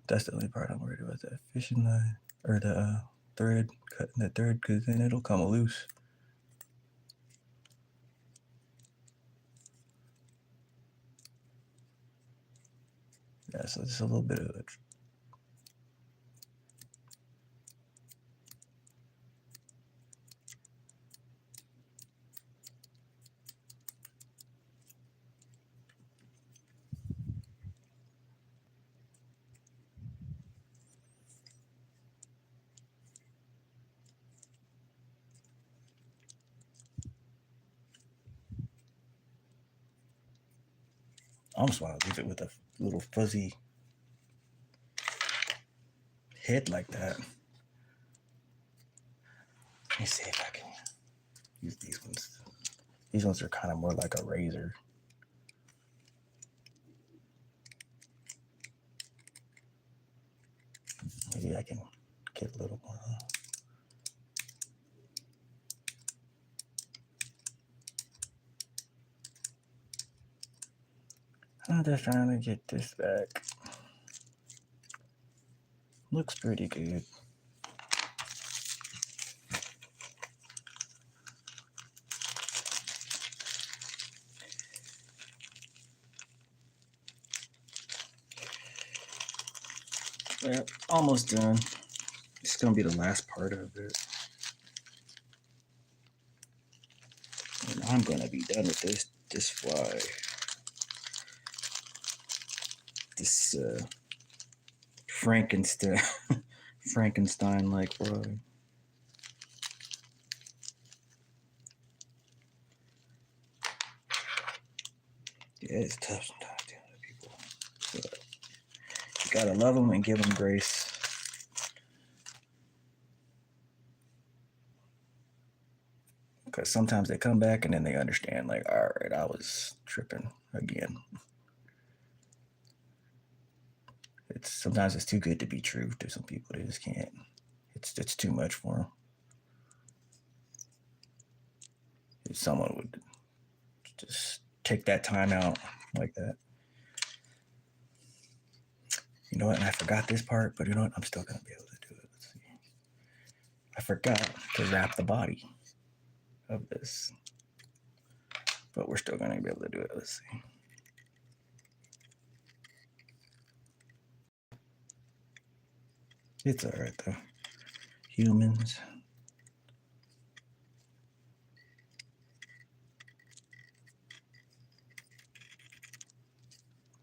Speaker 1: That's the only part I'm worried about, that fishing line or the thread, cutting the thread, because then it'll come loose. Yeah, so just a little bit of it. I almost want to leave it with a little fuzzy head like that. Let me see if I can use these ones. These ones are kind of more like a razor. Maybe I can get a little more. I'm just trying to get this back. Looks pretty good. Yeah, almost done. It's gonna be the last part of it. And I'm gonna be done with this fly. This Frankenstein-like fly. Yeah, it's tough sometimes dealing with people. But you gotta love them and give them grace. Because sometimes they come back and then they understand, like, all right, I was tripping again. Sometimes it's too good to be true to some people. They just can't. It's too much for them. If someone would just take that time out like that. You know what? And I forgot this part, but you know what? I'm still gonna be able to do it. Let's see. I forgot to wrap the body of this, but we're still gonna be able to do it. Let's see. It's all right though. Humans.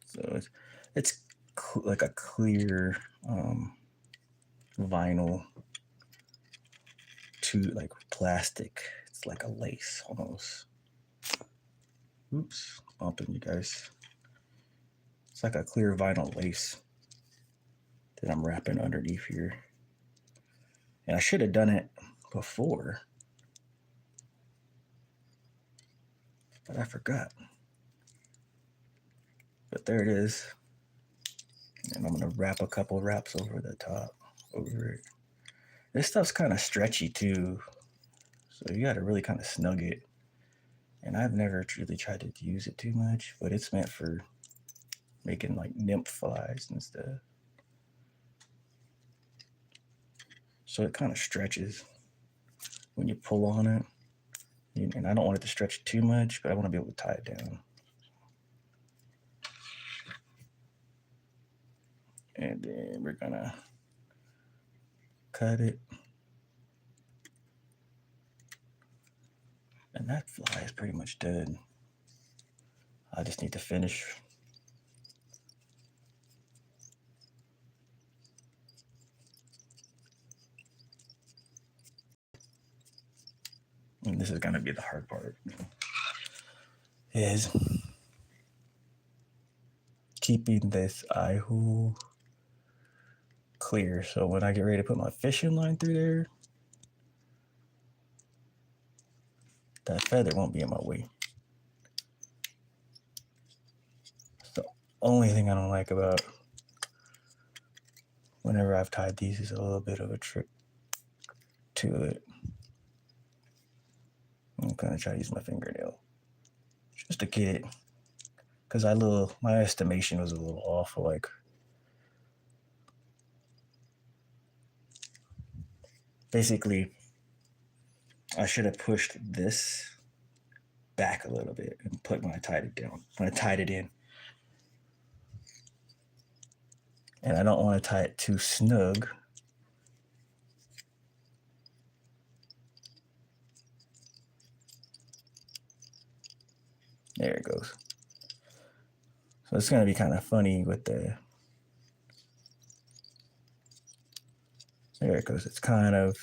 Speaker 1: So it's like a clear vinyl to like plastic. It's like a lace almost. Oops, bumping you guys. It's like a clear vinyl lace that I'm wrapping underneath here. And I should have done it before, but I forgot. But there it is. And I'm gonna wrap a couple wraps over the top, over it. This stuff's kind of stretchy too, so you gotta really kind of snug it. And I've never really tried to use it too much, but it's meant for making like nymph flies and stuff. So it kind of stretches when you pull on it. And I don't want it to stretch too much, but I want to be able to tie it down. And then we're gonna cut it. And that fly is pretty much dead. I just need to finish. And this is gonna be the hard part. Is keeping this eye hole clear. So when I get ready to put my fishing line through there, that feather won't be in my way. It's the only thing I don't like about whenever I've tied these is a little bit of a trick to it. I'm gonna try to use my fingernail just to get it, because my estimation was a little off. Like, basically, I should have pushed this back a little bit and put when I tied it down. When I tied it in, and I don't want to tie it too snug. There it goes. So it's going to be kind of funny with the, there it goes. It's kind of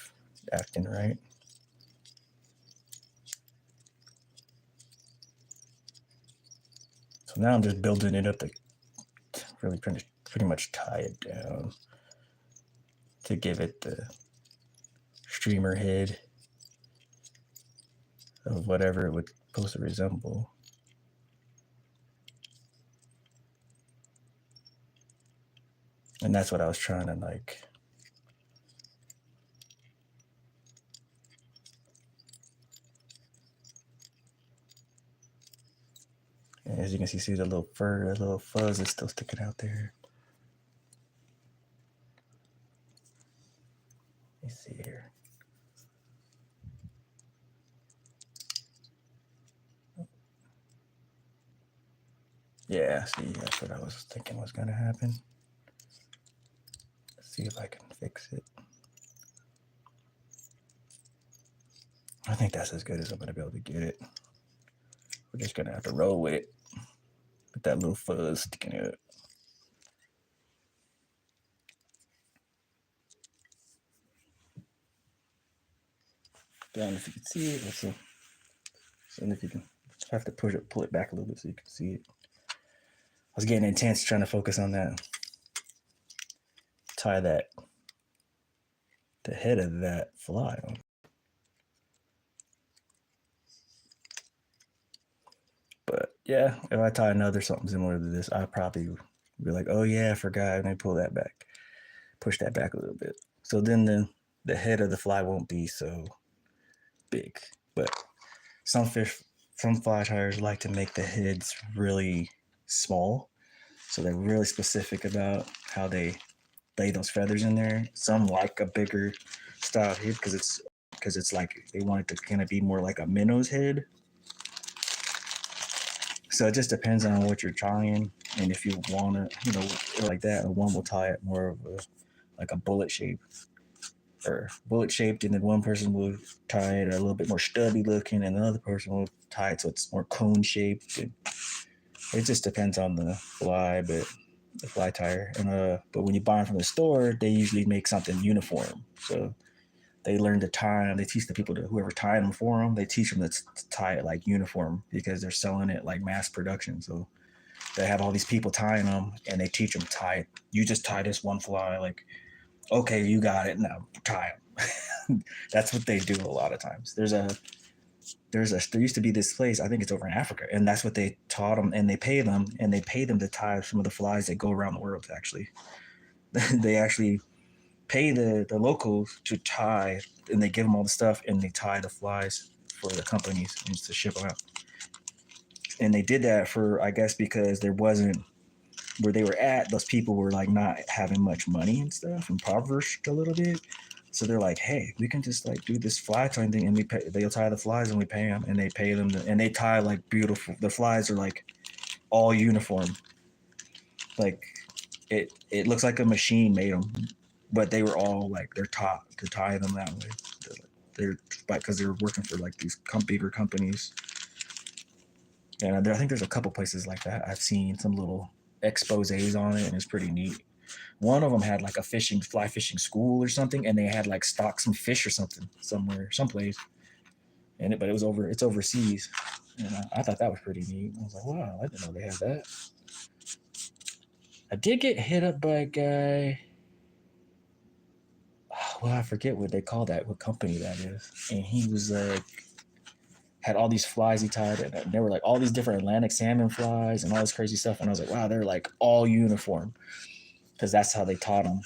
Speaker 1: acting right. So now I'm just building it up to really pretty much tie it down to give it the streamer head of whatever it would supposed to resemble. And that's what I was trying to like. And as you can see the little fur, the little fuzz is still sticking out there. Let me see here. Yeah, see, that's what I was thinking was going to happen. Let's see if I can fix it. I think that's as good as I'm going to be able to get it. We're just going to have to roll with it, with that little fuzz sticking out. Down if you can see it. Let's see. And if you can, have to pull it back a little bit so you can see it. I was getting intense trying to focus on that. Tie that, the head of that fly on. But yeah, if I tie another something similar to this, I probably be like, oh yeah, I forgot, and then pull that back, push that back a little bit. So then the head of the fly won't be so big. But some fly tyers like to make the heads really small. So they're really specific about how they lay those feathers in there. Some like a bigger style head because it's like they want it to kind of be more like a minnow's head. So it just depends on what you're trying, and if you want to, like that. One will tie it more of like a bullet shape, or bullet shaped, and then one person will tie it a little bit more stubby looking, and another person will tie it so it's more cone shaped. And it just depends on the fly, but the fly tire. And but when you buy them from the store, they usually make something uniform. So they learn to tie them. They teach the people whoever tied them for them. They teach them to tie it like uniform because they're selling it like mass production. So they have all these people tying them, and they teach them to tie it. You just tie this one fly, like, okay, you got it, now tie them. That's what they do a lot of times. There used to be this place, I think it's over in Africa, and that's what they taught them, and they pay them to tie some of the flies that go around the world. Actually, they actually pay the locals to tie, and they give them all the stuff, and they tie the flies for the companies and to ship them out. And they did that for, I guess, because there wasn't, where they were at, those people were like not having much money and stuff, impoverished a little bit. So they're like, hey, we can just like do this fly tying thing, and they'll tie the flies, and we pay them, and they pay them, and they tie like beautiful. The flies are like all uniform, like it looks like a machine made them, but they were all like, they're taught to tie them that way. They're because they're working for like these bigger companies. And I think there's a couple places like that. I've seen some little exposés on it, and it's pretty neat. One of them had like a fly fishing school or something, and they had like stocked some fish or something someplace. But it's overseas, and I thought that was pretty neat. I was like, wow, I didn't know they had that. I did get hit up by a guy. well, I forget what they call that, what company that is. And he was like, had all these flies he tied, and there were like all these different Atlantic salmon flies and all this crazy stuff. And I was like, wow, they're like all uniform, because that's how they taught him.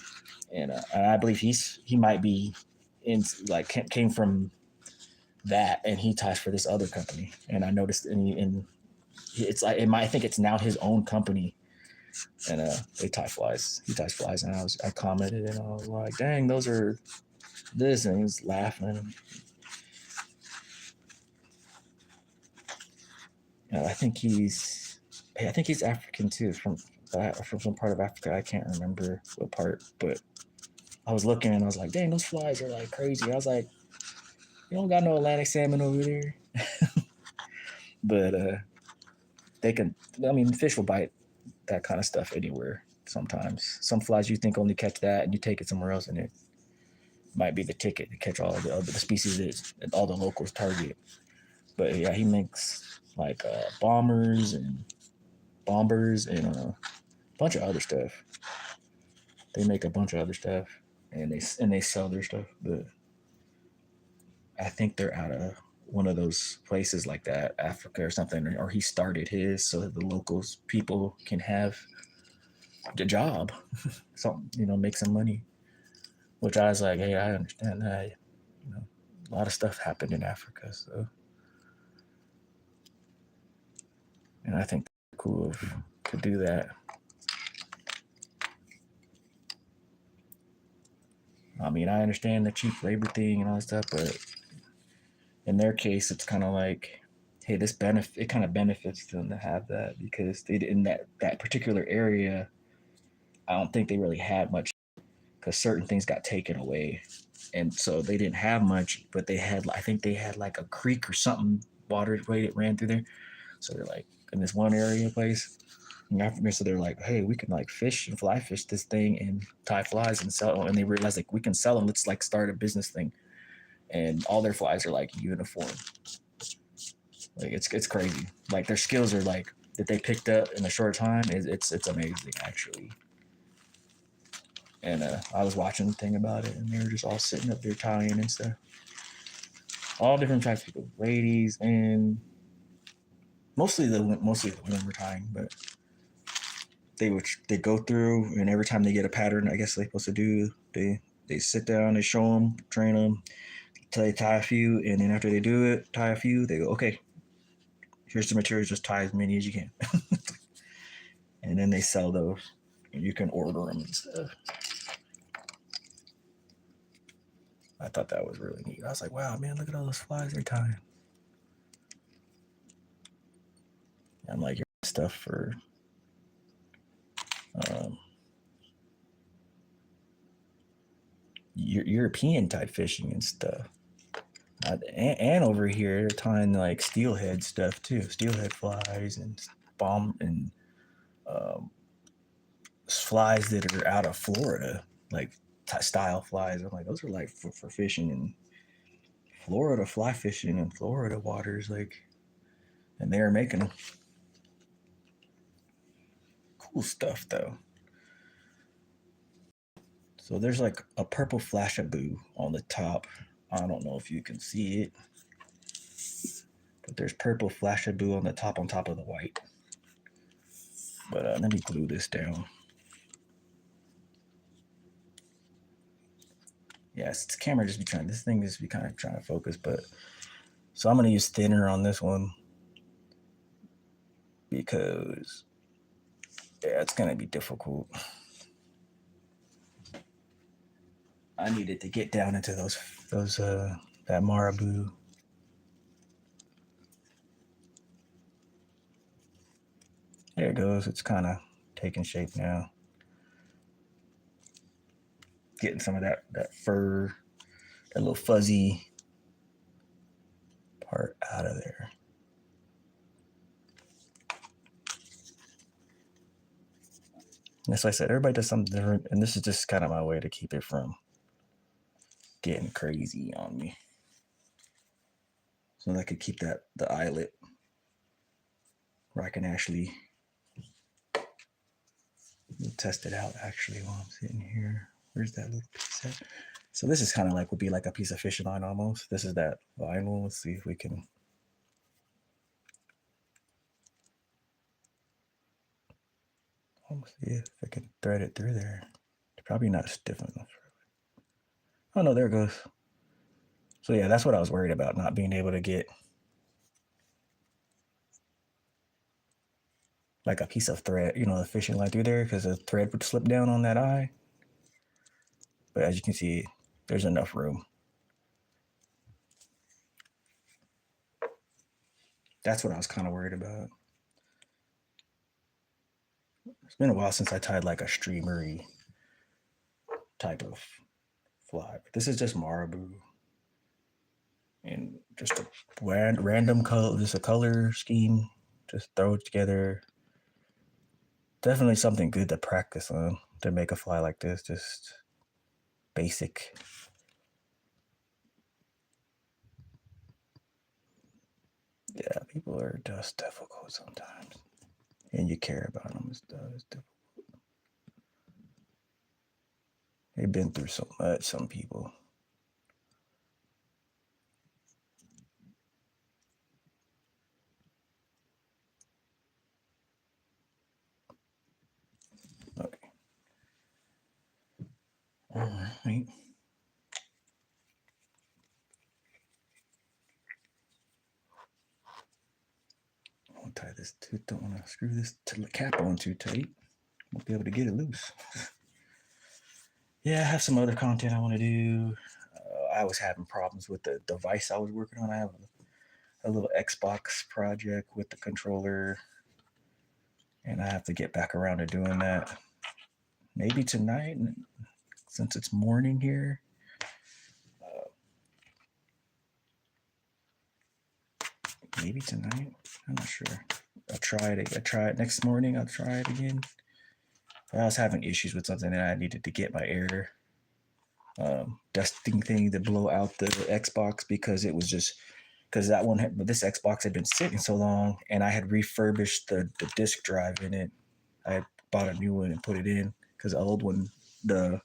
Speaker 1: And I believe he might be in like came from that, and he ties for this other company. And I noticed in it's like I think it's now his own company, and they tie flies. He ties flies, and I commented, and I was like, dang, those are this, and he was laughing. I think he's African too, from some part of Africa. I can't remember what part, but I was looking and I was like, dang, those flies are like crazy. I was like, you don't got no Atlantic salmon over there. But they can, I mean, fish will bite that kind of stuff anywhere sometimes. Some flies you think only catch that, and you take it somewhere else, and it might be the ticket to catch all the other species that all the locals target. But yeah, he makes like bombers and a bunch of other stuff. They make a bunch of other stuff, and they sell their stuff. But I think they're out of one of those places like that, Africa or something, or he started his so that the locals people can have the job, so make some money. Which I was like, hey, I understand that. A lot of stuff happened in Africa, so and I think it's cool to do that. I mean, I understand the cheap labor thing and all that stuff, but in their case, it's kind of like, hey, this benefit, it kind of benefits them to have that, because they in that particular area, I don't think they really had much, because certain things got taken away, and so they didn't have much. But I think they had like a creek or something, waterway that ran through there. So they're like in this one area place. So they're like, hey, we can like fish and fly fish this thing and tie flies and sell. And they realized like we can sell them. Let's like start a business thing. And all their flies are like uniform. Like it's crazy. Like their skills are like that they picked up in a short time. It's amazing actually. And I was watching the thing about it, and they were just all sitting up there tying and stuff. All different types of people, ladies, and mostly the women were tying, but they go through, and every time they get a pattern, I guess they're supposed to do, they sit down, they show them, train them, till they tie a few, and then after they do it, tie a few, they go, okay, here's the materials, just tie as many as you can, and then they sell those, and you can order them and stuff. I thought that was really neat. I was like, wow, man, look at all those flies they're tying. I'm like, stuff for European type fishing and stuff. And over here, they're tying like steelhead stuff too, steelhead flies and bomb and flies that are out of Florida, like style flies. I'm like, those are like for fishing in Florida, fly fishing in Florida waters, like, and they're making them. Cool stuff though. So there's like a purple flashabou on the top. I don't know if you can see it, but there's purple flashabou on top of the white. But let me glue this down. Yes, this camera just be trying. This thing just be kind of trying to focus, but so I'm gonna use thinner on this one because yeah, it's gonna be difficult. I needed to get down into those that Marabou. There it goes. It's kind of taking shape now. Getting some of that fur, that little fuzzy part out of there. That's why I said everybody does something different, and this is just kind of my way to keep it from getting crazy on me, so that I could keep the eyelet where I can actually test it out actually while I'm sitting here. Where's that little piece at? So this is kind of like would be like a piece of fishing line almost. This is that vinyl. Let's see if we can. Let's see if I can thread it through there. It's probably not stiff enough. Oh no, there it goes. So yeah, that's what I was worried about, not being able to get like a piece of thread, the fishing line through there, because the thread would slip down on that eye. But as you can see, there's enough room. That's what I was kind of worried about. It's been a while since I tied like a streamery type of fly. But this is just Marabou and just a random color, just a color scheme. Just throw it together. Definitely something good to practice on to make a fly like this. Just basic. Yeah, people are just difficult sometimes, and you care about them. It's difficult. They've been through so much. Some people. Okay. All right. I won't tie this too. Don't want to screw this cap on too tight. Won't be able to get it loose. Yeah, I have some other content I want to do. I was having problems with the device I was working on. I have a little Xbox project with the controller, and I have to get back around to doing that. Maybe tonight, since it's morning here. Maybe tonight. I'm not sure. I'll try it. I try it next morning. I'll try it again. I was having issues with something that I needed to get my air dusting thing to blow out the Xbox, because it was just because this Xbox had been sitting so long, and I had refurbished the disk drive in it. I bought a new one and put it in, because the old one, the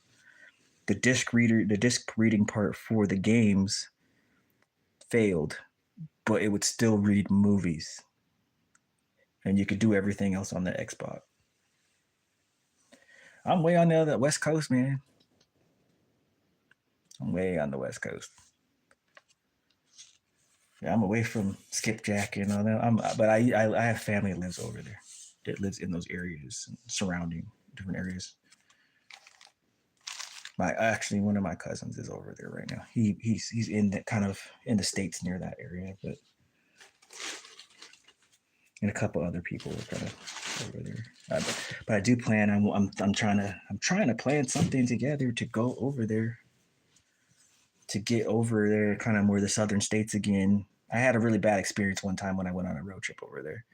Speaker 1: the disc reading part for the games failed, but it would still read movies, and you could do everything else on the Xbox. I'm way on the other West Coast, man. I'm way on the West Coast. Yeah, I'm away from Skipjack and all that. But I have family that lives over there, that lives in those areas, surrounding different areas. One of my cousins is over there right now. He's in the kind of in the states near that area, but and a couple other people are kind of over there. But I do plan. I'm trying to plan something together to go over there, to get over there, kind of more the southern states again. I had a really bad experience one time when I went on a road trip over there,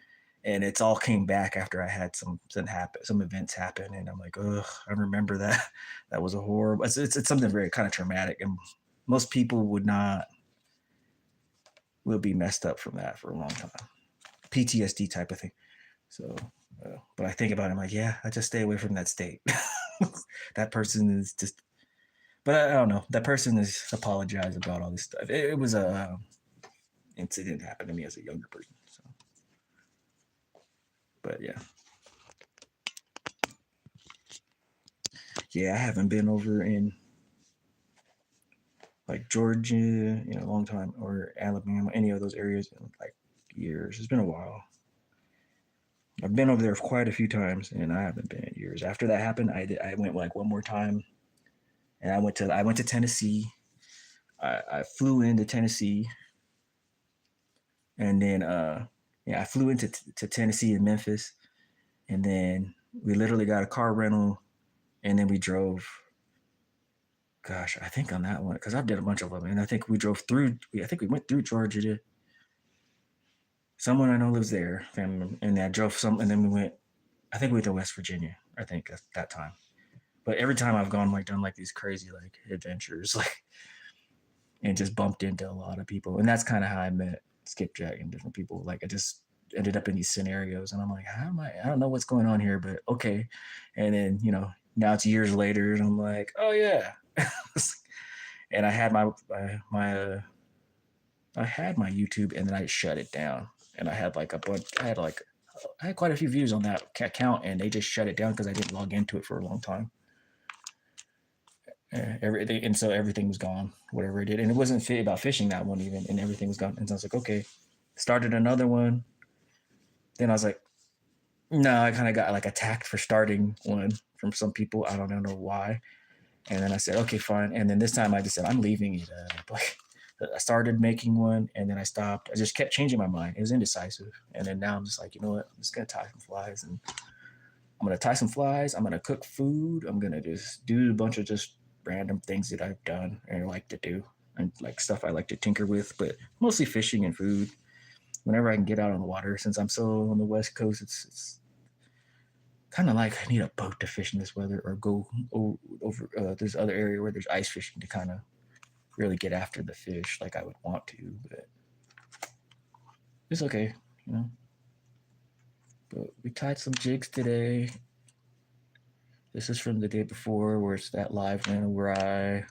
Speaker 1: and it's all came back after I had some events happen, and I'm like, ugh, I remember that. That was a horrible. It's something very kind of traumatic, and most people will be messed up from that for a long time. PTSD type of thing. So, but I think about it, I'm like, yeah, I just stay away from that state. That person is just, but I don't know. That person has apologized about all this stuff. It was a incident happened to me as a younger person. So, but yeah, I haven't been over in like Georgia in a long time, or Alabama, any of those areas in like years. It's been a while. I've been over there quite a few times, and I haven't been in years. After that happened, I went like one more time, and I went to Tennessee. I flew into Tennessee, and then I flew into to Tennessee and Memphis, and then we literally got a car rental, and then we drove. Gosh, I think on that one, because I've done a bunch of them, and I think we drove through. I think we went through Georgia. Someone I know lives there, family, and I drove some, and then we went. I think we went to West Virginia. I think at that time. But every time I've gone like done like these crazy like adventures, like, and just bumped into a lot of people, and that's kind of how I met Skipjack and different people. Like I just ended up in these scenarios, and I'm like, how am I? I don't know what's going on here, but okay. And then now it's years later, and I'm like, oh yeah. And I had I had my YouTube, and then I shut it down. And I had like a bunch. I had quite a few views on that account, and they just shut it down because I didn't log into it for a long time. Everything, and so everything was gone, whatever I did, and it wasn't about fishing that one even, and everything was gone. And so I was like, okay, started another one. Then I was like, no, I kind of got like attacked for starting one from some people. I don't know why. And then I said, okay, fine. And then this time I just said, I'm leaving it. Like, I started making one, and then I stopped. I just kept changing my mind. It was indecisive. And then now I'm just like, you know what? I'm just gonna tie some flies, and I'm gonna tie some flies. I'm gonna cook food. I'm gonna just do a bunch of just random things that I've done and like to do, and like stuff I like to tinker with, but mostly fishing and food. Whenever I can get out on the water, since I'm so on the West Coast, it's kind of like I need a boat to fish in this weather, or go over this other area where there's ice fishing to kind of really get after the fish like I would want to, but it's okay, you know. But we tied some jigs today. This is from the day before, where it's that live random where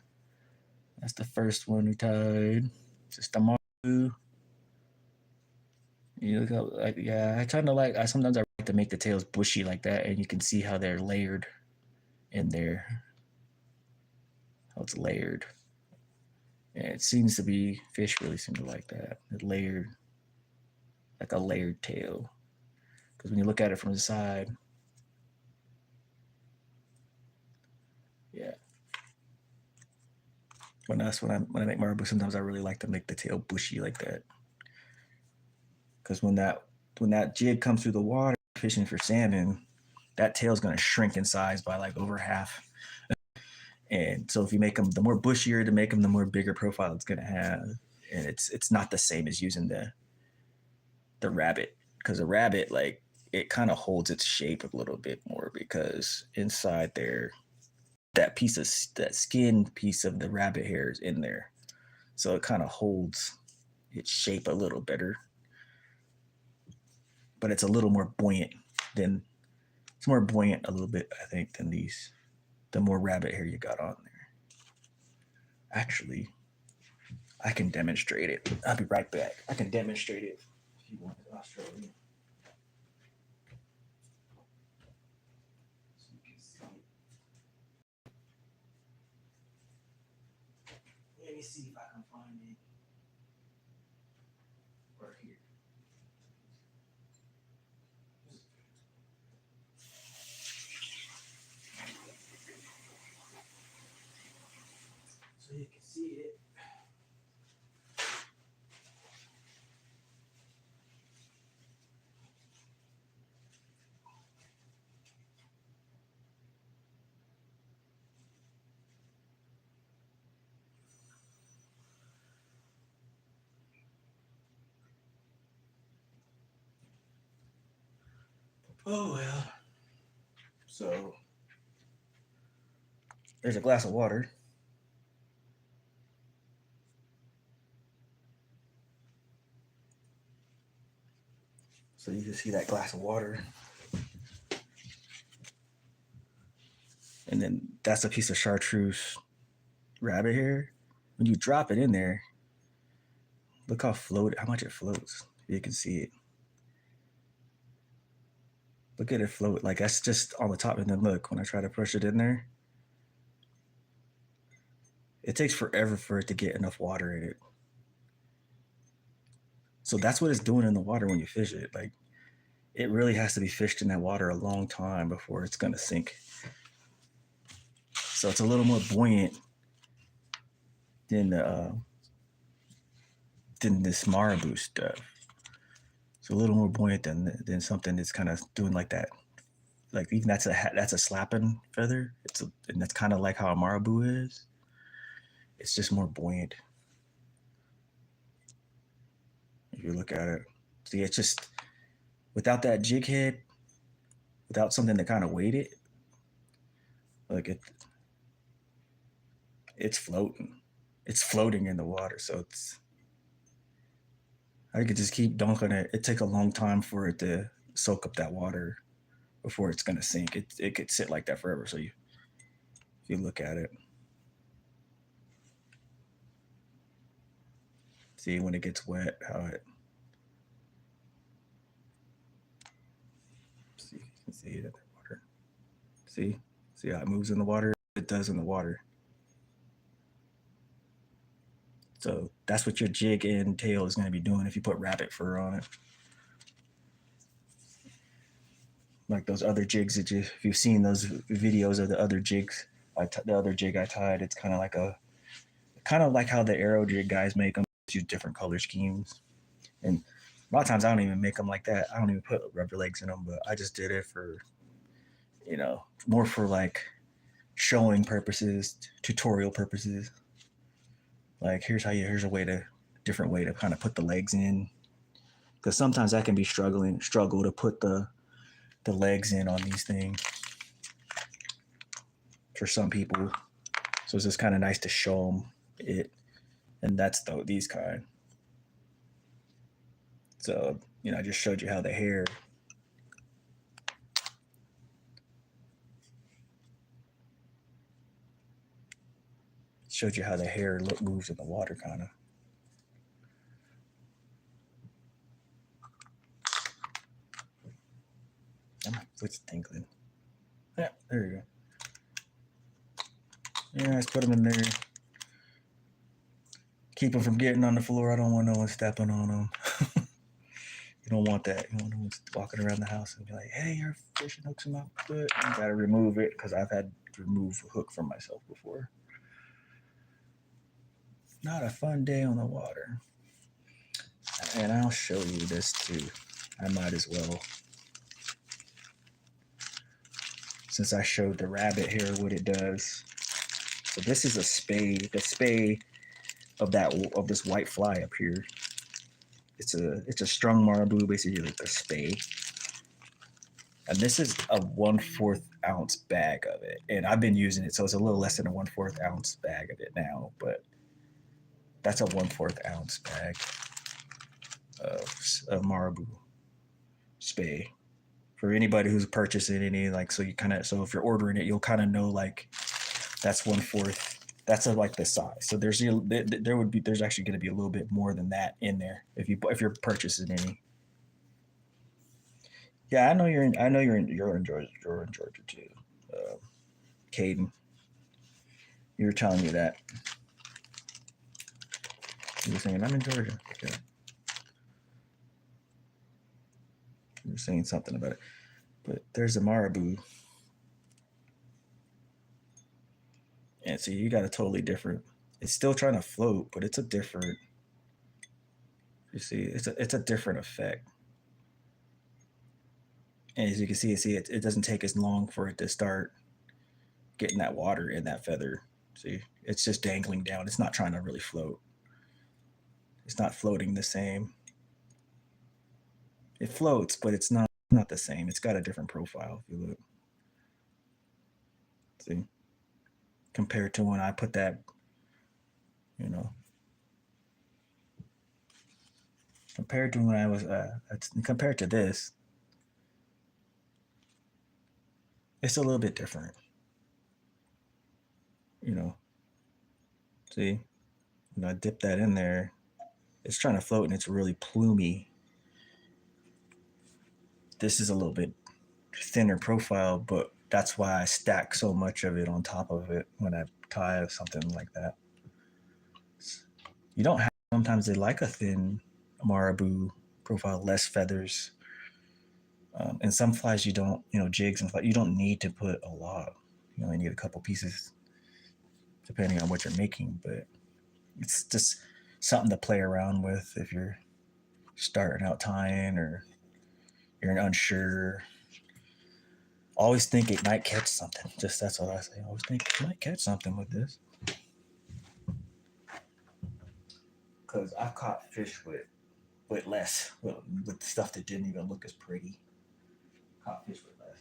Speaker 1: that's the first one we tied. Just a Marabou. You look up, like, yeah, I try to like, I sometimes I like to make the tails bushy like that, and you can see how they're layered in there. How it's layered. And it seems to be, fish really seem to like that. It layered, like a layered tail. Because when you look at it from the side, yeah. When I make marabou, sometimes I really like to make the tail bushy like that. Because when that jig comes through the water fishing for salmon, that tail's gonna shrink in size by like over half. And so if you make them, the more bushier to make them, the more bigger profile it's gonna have. And it's not the same as using the rabbit, because a rabbit, like, it kind of holds its shape a little bit more, because inside there, that skin piece of the rabbit hair is in there, so it kind of holds its shape a little better. But it's a little more buoyant than it's more buoyant a little bit, I think, than the more rabbit hair you got on there. Actually, I can demonstrate it. I'll be right back. I can demonstrate it if you want, Australia. So you can see it. Let me see if I can find it. Right here. So you can see it. Oh well. So there's a glass of water. So you can see that glass of water. And then that's a piece of chartreuse rabbit hair. When you drop it in there, look how much it floats. You can see it. Look at it float. Like, that's just on the top. And then look, when I try to push it in there, it takes forever for it to get enough water in it. So that's what it's doing in the water when you fish it. Like, it really has to be fished in that water a long time before it's gonna sink. So it's a little more buoyant than than this marabou stuff. It's a little more buoyant than something that's kind of doing like that. Like, even that's a slapping feather. And that's kind of like how a marabou is. It's just more buoyant if you look at it. See, it's just, without that jig head, without something to kind of weight it, like it's floating. It's floating in the water, so I could just keep dunking it. It takes a long time for it to soak up that water before it's gonna sink. It could sit like that forever. So if you look at it, See when it gets wet, how it. See, you can see it in the water. See how it moves in the water. It does in the water. So that's what your jig and tail is going to be doing if you put rabbit fur on it. Like those other jigs that if you've seen those videos of the other jigs, the other jig I tied, it's kind of like how the arrow jig guys make them. Use different color schemes, and a lot of times I don't even make them like that. I don't even put rubber legs in them, but I just did it for, more for like showing purposes, tutorial purposes. Like here's a different way to kind of put the legs in, because sometimes that can be struggle to put the legs in on these things for some people. So it's just kind of nice to show them it, and that's these kind. So I just showed you how the hair. Showed you how the hair moves in the water, kind of. My foot's tingling. Yeah, there you go. Yeah, let's put them in there. Keep them from getting on the floor. I don't want no one stepping on them. You don't want that. You don't want no one walking around the house and be like, "Hey, your fishing hook's in my foot." You gotta remove it, because I've had to remove a hook from myself before. Not a fun day on the water. And I'll show you this too. I might as well. Since I showed the rabbit here what it does. So this is a spay. The spay of this white fly up here. It's a strung marabou, basically like a spay. And this is a 1/4 ounce bag of it. And I've been using it, so it's a little less than a 1/4 ounce bag of it now, but that's a 1/4 ounce bag of marabou spay. For anybody who's purchasing any, like, so if you're ordering it, you'll kind of know, like, that's 1/4. That's like the size. So there's actually going to be a little bit more than that in there if you're purchasing any. Yeah, you're in Georgia too, Caden. You were telling me that. You were saying I'm in Georgia. Okay. You were saying something about it, but there's a marabou. And see, you got a totally different. It's still trying to float, but it's a different. You see, it's a different effect. And as you can see, it doesn't take as long for it to start getting that water in that feather. See, it's just dangling down. It's not trying to really float. It's not floating the same. It floats, but it's not the same. It's got a different profile if you look. See, compared to when I put that, compared to when I was compared to this, it's a little bit different. See, when I dip that in there, it's trying to float and it's really plumy. This is a little bit thinner profile, but that's why I stack so much of it on top of it when I tie something like that. You don't have, sometimes they like a thin marabou profile, less feathers. And some flies you don't, jigs and flies, you don't need to put a lot. You only need a couple pieces depending on what you're making, but it's just something to play around with if you're starting out tying or you're unsure. Always think it might catch something. Just that's what I say. Always think it might catch something with this. Because I've caught fish with less, with stuff that didn't even look as pretty. Caught fish with less.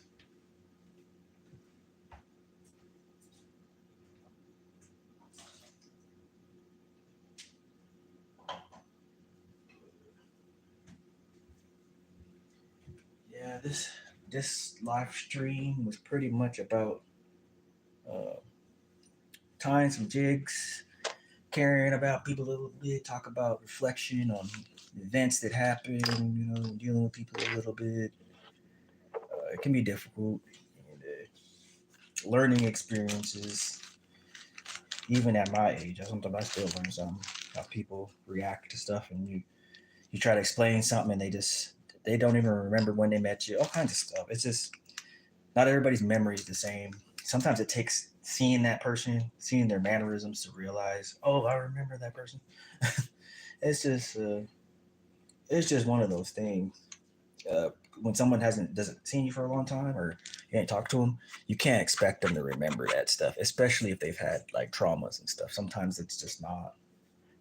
Speaker 1: Yeah, this live stream was pretty much about tying some jigs, caring about people a little bit, talk about reflection on events that happen, dealing with people a little bit. It can be difficult. And, learning experiences, even at my age, sometimes I still learn something how people react to stuff, and you try to explain something, and they don't even remember when they met you. All kinds of stuff. It's just not everybody's memory is the same. Sometimes it takes seeing that person, seeing their mannerisms to realize, oh, I remember that person. it's just uh, it's just one of those things. Uh, when someone doesn't seen you for a long time, or you ain't talked to them, you can't expect them to remember that stuff, especially if they've had like traumas and stuff. Sometimes it's just not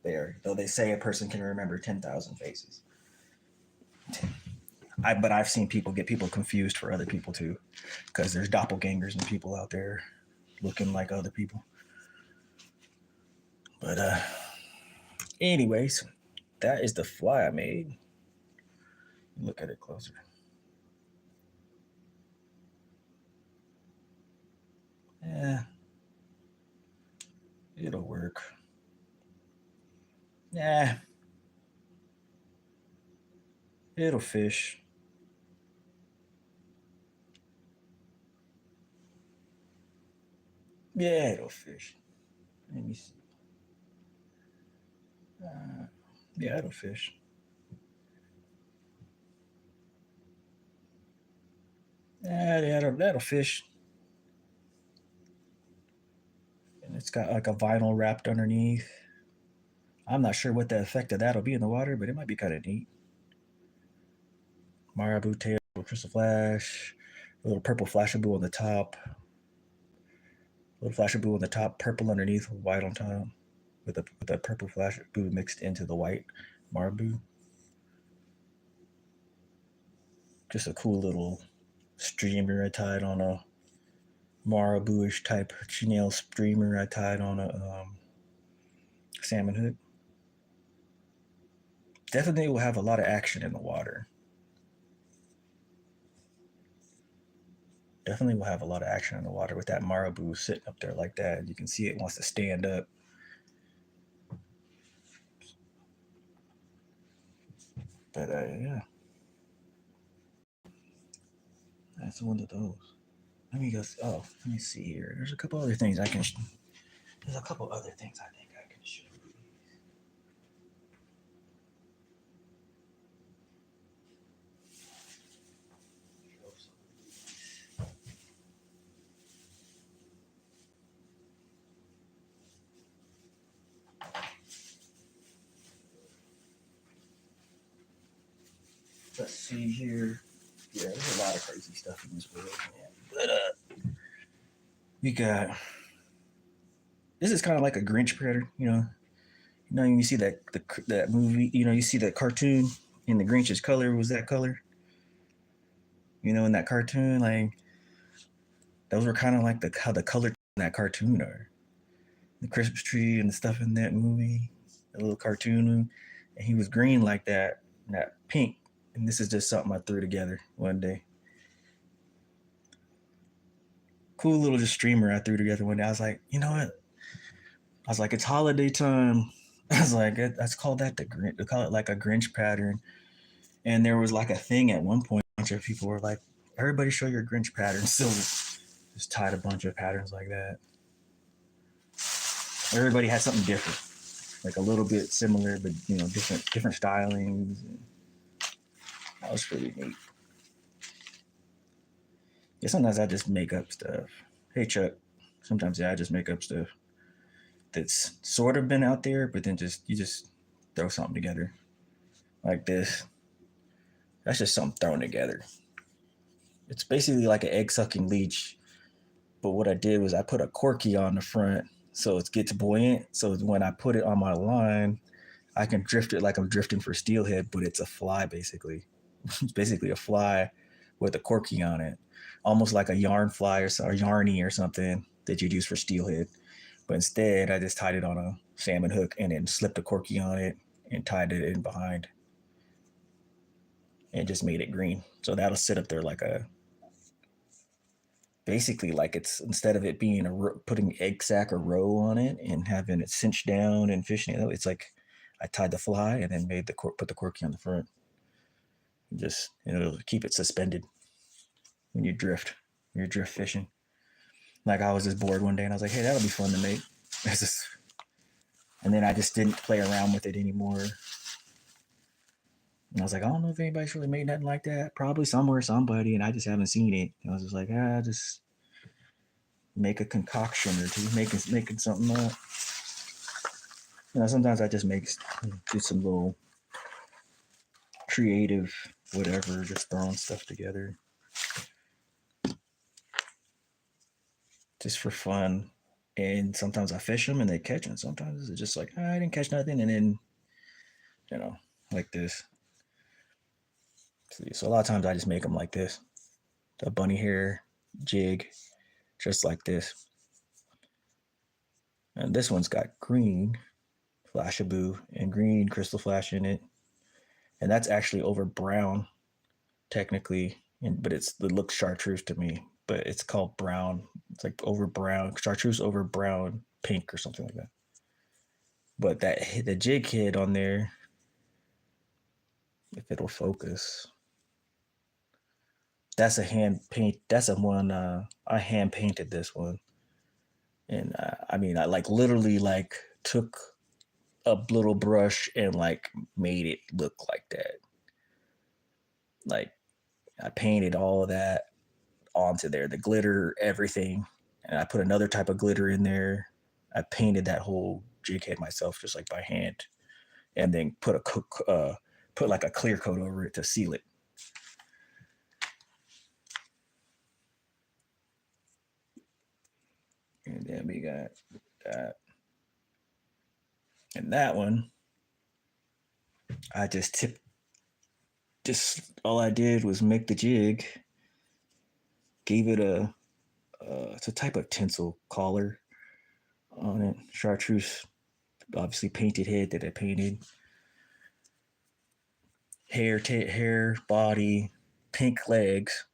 Speaker 1: there. Though they say a person can remember 10,000 faces. But I've seen people get people confused for other people too, because there's doppelgangers and people out there looking like other people. But anyways, that is the fly I made. Look at it closer. Yeah, it'll work. Yeah, it'll fish. Yeah, it'll fish. Let me see. Uh, yeah, it'll fish. Yeah, that'll fish. And it's got like a vinyl wrapped underneath. I'm not sure what the effect of that'll be in the water, but it might be kind of neat. Marabou tail, crystal flash, a little purple flashaboo on the top, a little flashaboo on the top, purple underneath, white on top, with a purple flashaboo mixed into the white Marabou. Just a cool little streamer I tied on a Marabouish type chenille streamer I tied on a salmon hook. Definitely will have a lot of action in the water. Definitely will have a lot of action in the water with that Marabou sitting up there like that. You can see it wants to stand up. But yeah, that's one of those. Let me go. Oh, let me see here. There's a couple other things I can. There's a couple other things I think I can show you. Let's see here. Yeah, there's a lot of crazy stuff in this world, man. But we got. This is kind of like a Grinch predator, you see that movie. You see that cartoon in the Grinch's color was that color. In that cartoon, like those were kind of like how the color in that cartoon are. The Christmas tree and the stuff in that movie, the little cartoon, and he was green like that pink. And this is just something I threw together one day. Cool little just streamer I threw together one day. I was like, you know what? I was like, it's holiday time. I was like, let's call that the Grinch. Call it like a Grinch pattern. And there was like a thing at one point. A bunch of people were like, everybody show your Grinch pattern. So just tied a bunch of patterns like that. Everybody had something different, like a little bit similar, but different stylings. That was pretty neat. Yeah, sometimes I just make up stuff. Hey Chuck, sometimes I just make up stuff that's sort of been out there, but then you just throw something together like this. That's just something thrown together. It's basically like an egg sucking leech, but what I did was I put a corky on the front so it gets buoyant. So when I put it on my line, I can drift it like I'm drifting for steelhead, but it's a fly basically. It's basically a fly with a corky on it, almost like a yarn fly or yarny or something that you'd use for steelhead. But instead, I just tied it on a salmon hook and then slipped a corky on it and tied it in behind and just made it green. So that'll sit up there like a basically like it's instead of it being putting egg sac or roe on it and having it cinched down and fishing it, it's like I tied the fly and then made the put the corky on the front. And just it'll keep it suspended when you drift. When you're drift fishing. Like I was just bored one day and I was like, hey, that'll be fun to make. And then I just didn't play around with it anymore. And I was like, I don't know if anybody's really made nothing like that. Probably somewhere, somebody, and I just haven't seen it. And I was just like, just make a concoction or two, making something up. Sometimes I just do some little creative whatever, just throwing stuff together. Just for fun. And sometimes I fish them and they catch them. Sometimes it's just like, I didn't catch nothing. And then, like this. So a lot of times I just make them like this. A bunny hair jig, just like this. And this one's got green Flashabou and green crystal flash in it. And that's actually over brown, technically. But it looks chartreuse to me. But it's called brown. It's like over brown, chartreuse over brown, pink or something like that. But the jig head on there, if it'll focus, that's a hand paint. That's a one I hand painted this one, and I mean I like literally like took a little brush and like made it look like that. Like I painted all of that onto there, the glitter, everything, and I put another type of glitter in there. I painted that whole jig head myself, just like by hand, and then put like a clear coat over it to seal it. And then we got that. And that one, I just all I did was make the jig, gave it it's a type of tinsel collar on it, chartreuse, obviously painted head that I painted, hair, body, pink legs,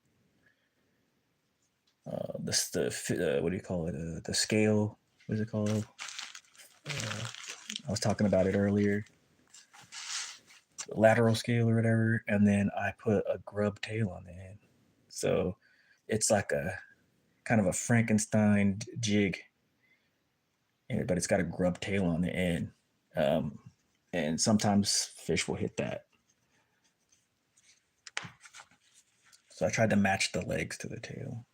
Speaker 1: what do you call it? The scale, what is it called? I was talking about it earlier. Lateral scale or whatever, and then I put a grub tail on the end. So it's like a kind of a Frankenstein jig, but it's got a grub tail on the end. And sometimes fish will hit that. So I tried to match the legs to the tail.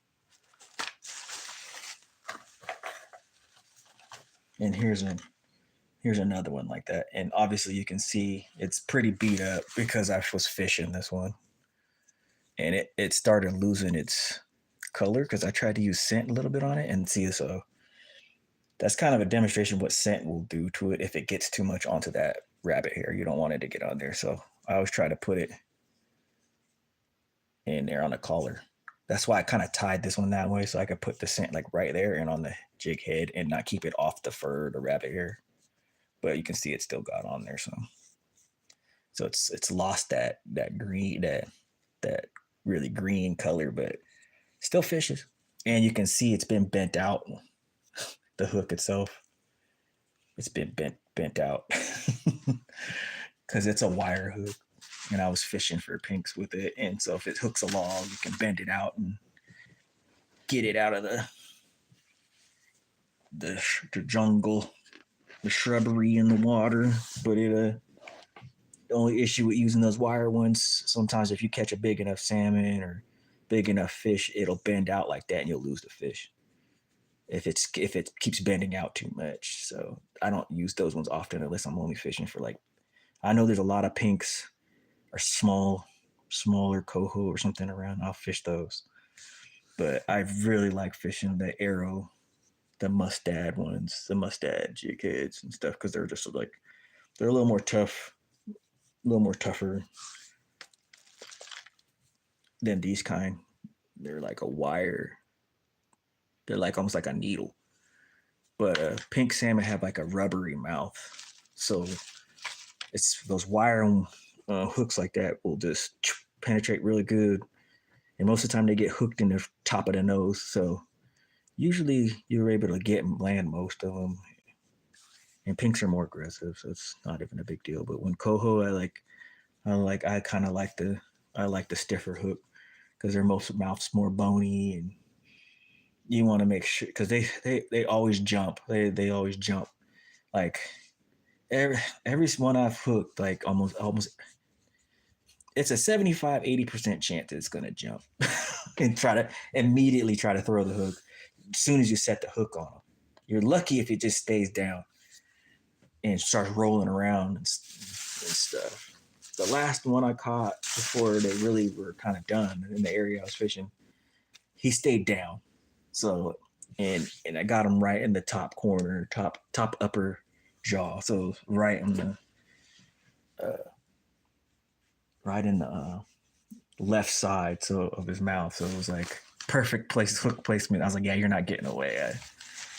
Speaker 1: And here's another one like that. And obviously you can see it's pretty beat up because I was fishing this one. And it started losing its color because I tried to use scent a little bit on it and see. So that's kind of a demonstration of what scent will do to it if it gets too much onto that rabbit hair. You don't want it to get on there. So I always try to put it in there on the collar. That's why I kind of tied this one that way so I could put the scent like right there and on the jig head and not keep it off the fur, the rabbit hair. But you can see it still got on there. So it's lost that green, that really green color, but still fishes. And you can see it's been bent out. The hook itself, it's been bent out because it's a wire hook, and I was fishing for pinks with it. And so if it hooks along, you can bend it out and get it out of the jungle, the shrubbery, and the water. But the only issue with using those wire ones, sometimes if you catch a big enough salmon or big enough fish, it'll bend out like that and you'll lose the fish if it keeps bending out too much. So I don't use those ones often unless I'm only fishing for like, I know there's a lot of pinks or smaller coho or something around. I'll fish those. But I really like fishing the arrow, the mustad ones, the mustad jig heads and stuff, because they're just like, they're a little more tougher than these kind. They're like a wire. They're like almost like a needle. But pink salmon have like a rubbery mouth. So it's those wire hooks like that will just penetrate really good and most of the time they get hooked in the top of the nose. So usually you're able to get and land most of them. And pinks are more aggressive, so it's not even a big deal. But when coho, I kind of like the stiffer hook because their most mouth's more bony, and you want to make sure because they always jump. They always jump. Like every one I've hooked, like almost it's a 75-80% chance that it's gonna jump and try to immediately try to throw the hook as soon as you set the hook on them. You're lucky if it just stays down and starts rolling around and stuff. The last one I caught before they really were kind of done in the area I was fishing, he stayed down. So and I got him right in the top corner, top upper jaw. So right in the right in the left side so of his mouth. So it was like perfect hook placement. I was like, yeah, you're not getting away.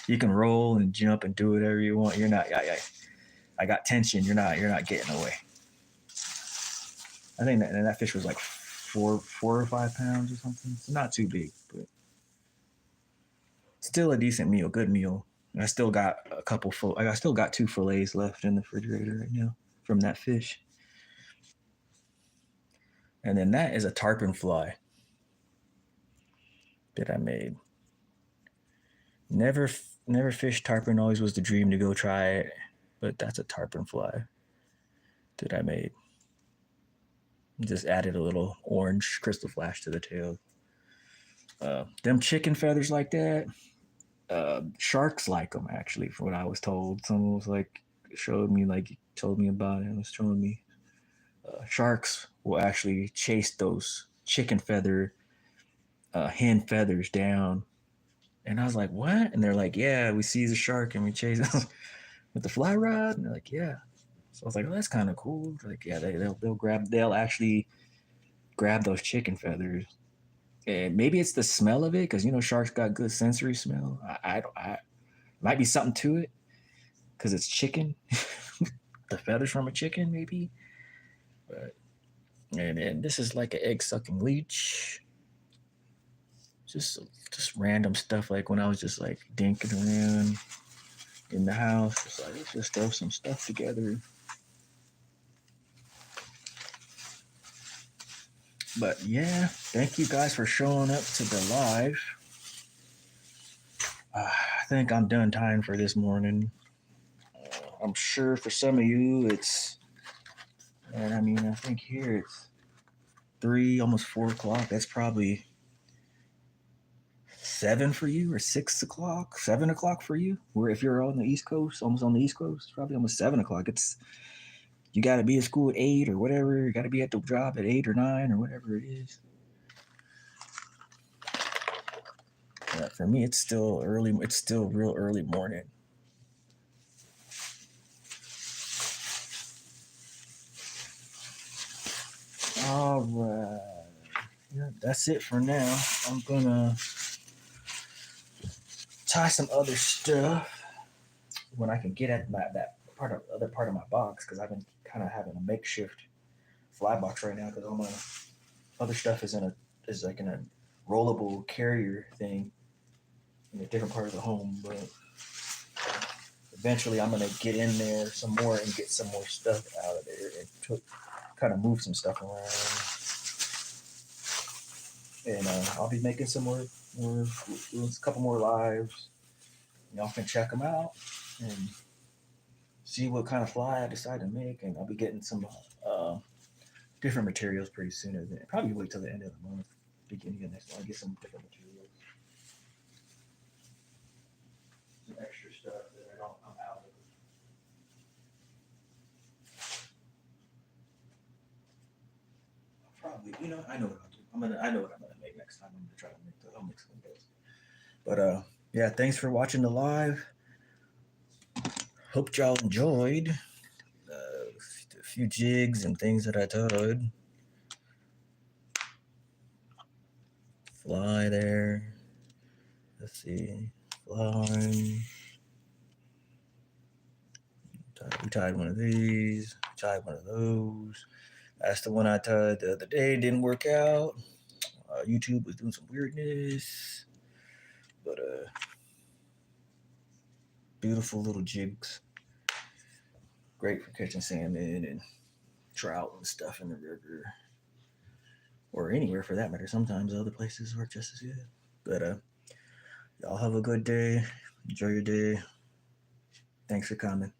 Speaker 1: You can roll and jump and do whatever you want. You're not. I got tension. You're not getting away. I think that fish was like 4 or 5 pounds or something. It's not too big, but still a decent meal, good meal. And I still got a couple full. I still got 2 fillets left in the refrigerator right now from that fish. And then that is a tarpon fly that I made. Never never fished tarpon. Always was the dream to go try it, but that's a tarpon fly that I made. Just added a little orange crystal flash to the tail. Them chicken feathers like that, sharks like them actually, from what I was told. Someone was like, showed me, like, told me about it and was showing me. Sharks will actually chase those chicken feather, hen feathers down. And I was like, what? And they're like, yeah, we see the shark and we chase it with the fly rod. And they're like, yeah. So I was like, oh, that's kind of cool. Like, yeah, they'll actually grab those chicken feathers. And maybe it's the smell of it because sharks got good sensory smell. I might be something to it because it's chicken, the feathers from a chicken maybe. But and this is like an egg sucking leech. Just just random stuff like when I was just like dinking around in the house. Just like let's just throw some stuff together. But yeah, thank you guys for showing up to the live. I think I'm done tying for this morning. I'm sure for some of you it's, and I mean, I think here it's 3, almost 4 o'clock. That's probably 7 for you, or 6 o'clock, 7 o'clock for you. Where if you're on the East Coast, almost on the East Coast, it's probably almost 7 o'clock. It's you got to be at school at 8 or whatever. You got to be at the job at 8 or 9 or whatever it is. For me, it's still early. It's still real early morning. All right. Yeah, that's it for now. I'm gonna tie some other stuff when I can get at that other part of my box because I've been kind of having a makeshift fly box right now because all my other stuff is like in a rollable carrier thing in a different part of the home. But eventually, I'm gonna get in there some more and get some more stuff out of there and kind of move some stuff around. And I'll be making some more, a couple more lives. Y'all can check them out and see what kind of fly I decide to make. And I'll be getting some different materials pretty soon. Probably wait till the end of the month, beginning of next month. I'll get some different materials, some extra stuff that I'm out of. Probably, I know what I'll do. I know what I'm gonna make next time. I'm gonna try to I'll make some of those. But yeah, thanks for watching the live. Hope y'all enjoyed a few jigs and things that I tied. Fly there. Let's see. Fly. We tied one of these. We tied one of those. That's the one I tied the other day. Didn't work out. YouTube was doing some weirdness, but beautiful little jigs, great for catching salmon and trout and stuff in the river or anywhere for that matter. Sometimes other places work just as good. But y'all have a good day. Enjoy your day. Thanks for coming.